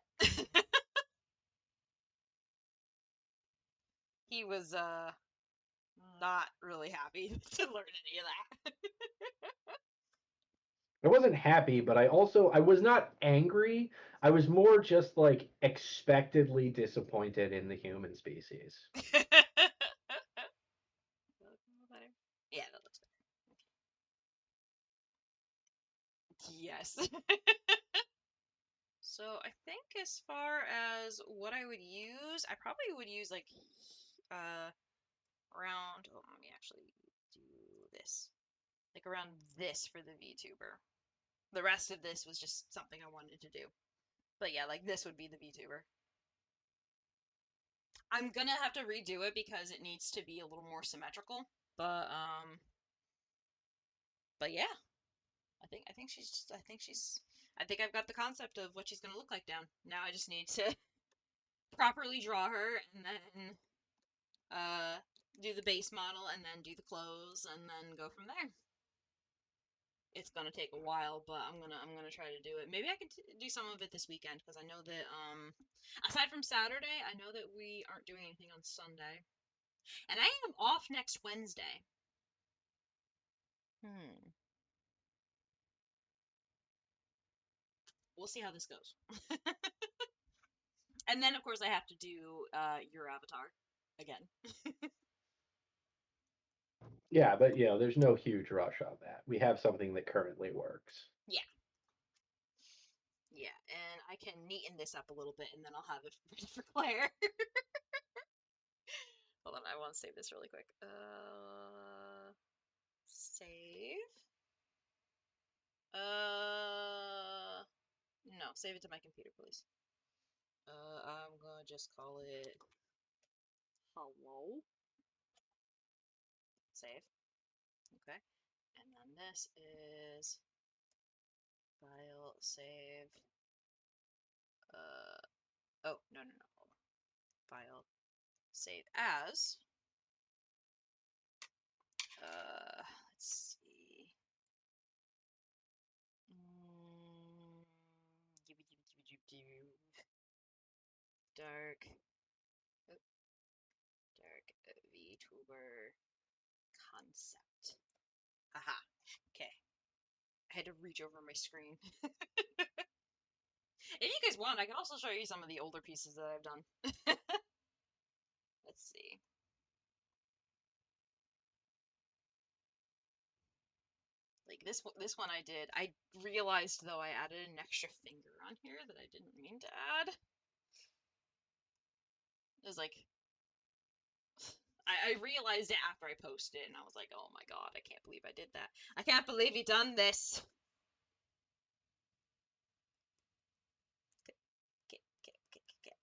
He was not really happy to learn any of that. I wasn't happy, but I was not angry. I was more just like expectedly disappointed in the human species. Yeah, that looks better. Yes. So I think as far as what I would use, I probably would use like uh around, oh, let me actually do this. Like around this for the VTuber. The rest of this was just something I wanted to do. But yeah, like this would be the VTuber. I'm gonna have to redo it because it needs to be a little more symmetrical. But but yeah, I think I've got the concept of what she's gonna look like down. Now I just need to properly draw her and then uh do the base model and then do the clothes and then go from there. It's gonna take a while, but I'm gonna try to do it. Maybe I can do some of it this weekend because I know that aside from Saturday, I know that we aren't doing anything on Sunday, and I am off next Wednesday. Hmm. We'll see how this goes. And then of course I have to do your avatar again. Yeah, but there's no huge rush on that. We have something that currently works. Yeah, yeah, and I can neaten this up a little bit, and then I'll have it ready for Claire. Hold on, I want to save this really quick. Save. No, save it to my computer, please. I'm gonna just call it hello. Save. Okay. And then this is file save. Uh, oh, no, no, no. Hold on. File save as. Let's see. Mm, dark, oh, dark VTuber concept. Haha. Okay. I had to reach over my screen. If you guys want, I can also show you some of the older pieces that I've done. Let's see. Like this one I did. I realized though I added an extra finger on here that I didn't mean to add. It was like I realized it after I posted it, and I was like, oh my god, I can't believe I did that. I can't believe you done this. Okay, okay, okay, okay.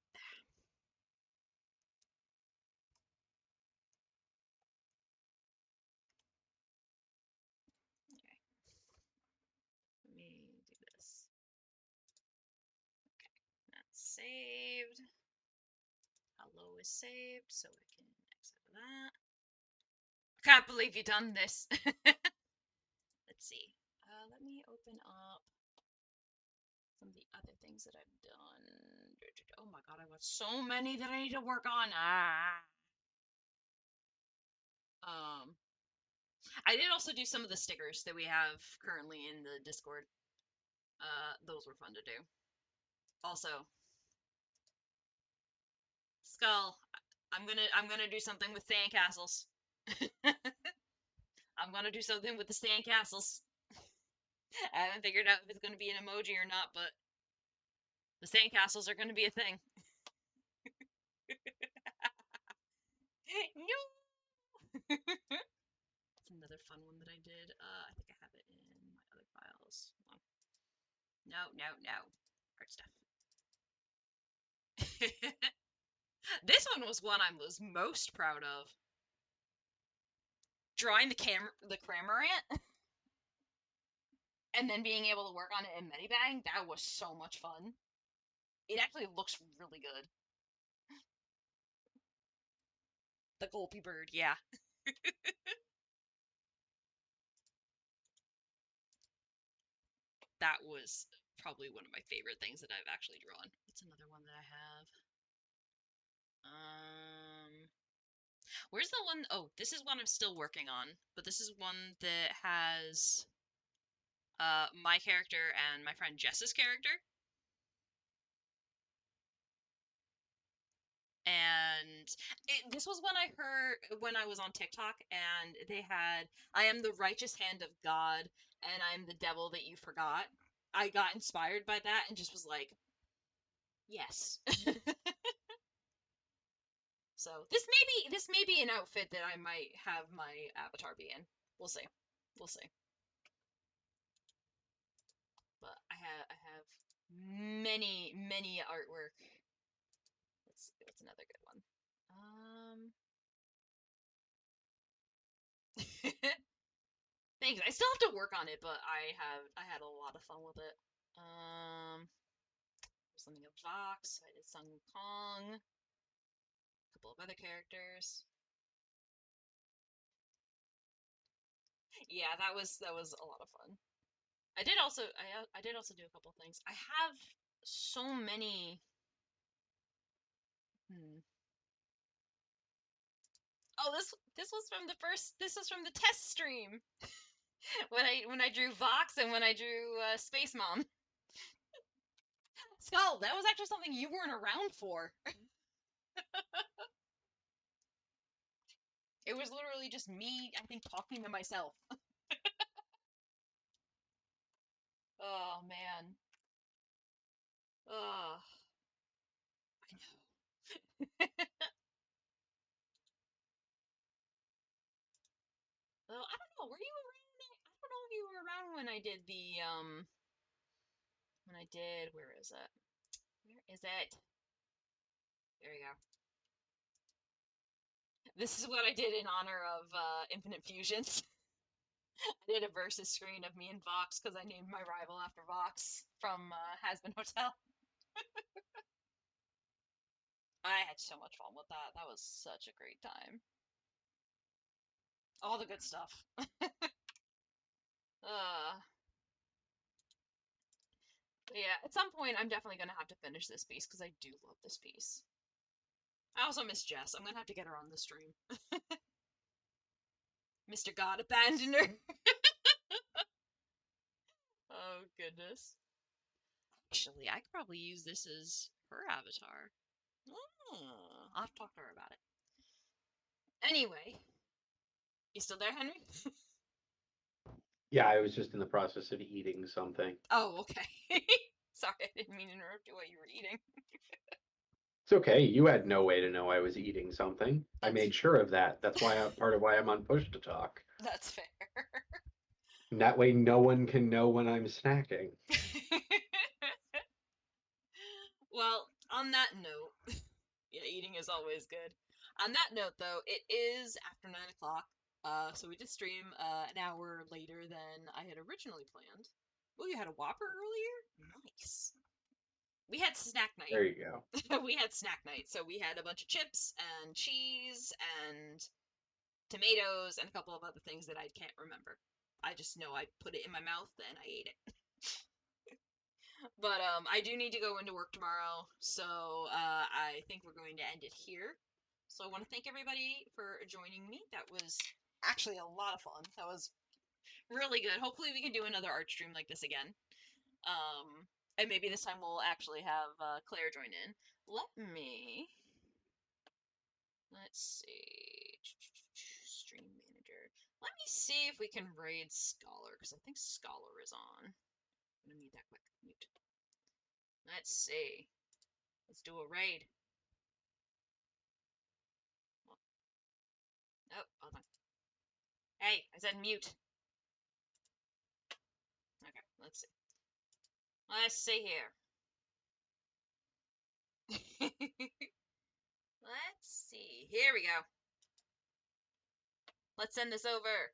saved. Hello is saved, so I can exit that. I can't believe you've done this. Let's see. Let me open up some of the other things that I've done. Oh my god, I've got so many that I need to work on. I did also do some of the stickers that we have currently in the Discord. Those were fun to do. Also, Skull, I'm gonna do something with sandcastles. I'm gonna do something with the sandcastles. I haven't figured out if it's gonna be an emoji or not, but the sandcastles are gonna be a thing. No. That's another fun one that I did. I think I have it in my other files. No, no, no. Art stuff. This one was one I was most proud of. Drawing the Cramorant and then being able to work on it in Medibang, that was so much fun. It actually looks really good. The Gulpy Bird, yeah. That was probably one of my favorite things that I've actually drawn. What's another one that I have? Where's the one? Oh, this is one I'm still working on, but this is one that has my character and my friend Jess's character. And this was when I heard when I was on TikTok, and they had I am the righteous hand of God, and I'm the devil that you forgot. I got inspired by that and just was like, yes. So this may be an outfit that I might have my avatar be in. We'll see. We'll see. But I have many artwork. Let's see what's another good one. Thanks. I still have to work on it, but I had a lot of fun with it. Something of Vox. I did Sun Kong. A couple of other characters. Yeah, that was a lot of fun. I did also do a couple things. I have so many. Oh, this was from the first. This was from the test stream when I drew Vox and when I drew Space Mom. Skull, that was actually something you weren't around for. It was literally just me, I think, talking to myself. Oh man. Oh, I know. Oh, I don't know. Were you around? I don't know if you were around when I did the when I did. Where is it? Where is it? There you go. This is what I did in honor of Infinite Fusions. I did a versus screen of me and Vox because I named my rival after Vox from Hasbin Hotel. I had so much fun with that. That was such a great time. All the good stuff. uh, yeah, at some point I'm definitely gonna have to finish this piece because I do love this piece. I also miss Jess. I'm gonna have to get her on the stream. Mr. God Abandoner. Oh goodness. Actually, I could probably use this as her avatar. I'll have to talk to her about it. Anyway, you still there, Henry? Yeah, I was just in the process of eating something. Oh, okay. Sorry, I didn't mean to interrupt you while you were eating. It's okay. You had no way to know I was eating something. I That's made sure of that. That's why part of why I'm on push to talk. that's fair. And that way no one can know when I'm snacking. Well, on that note, yeah, eating is always good. On that note, though, it is after 9 o'clock, so we did stream an hour later than I had originally planned. Oh, you had a Whopper earlier? Nice. We had snack night. There you go. We had snack night. So we had a bunch of chips and cheese and tomatoes and a couple of other things that I can't remember. I just know I put it in my mouth and I ate it. But I do need to go into work tomorrow, so I think we're going to end it here. So I want to thank everybody for joining me. That was actually a lot of fun. That was really good. Hopefully we can do another art stream like this again. And maybe this time we'll actually have Claire join in. Let's see. Stream manager. Let me see if we can raid Scholar, because I think Scholar is on. I'm gonna mute that quick. Mute. Let's see. Let's do a raid. Oh, hold on. Hey, I said mute. Okay, let's see. Let's see here. Let's see. Here we go. Let's send this over.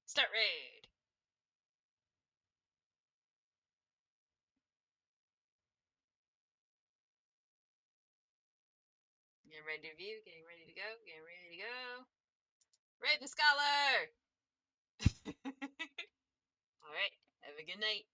Start raid. Getting ready to view, getting ready to go, getting ready to go. Raid the Scholar! Alright, have a good night.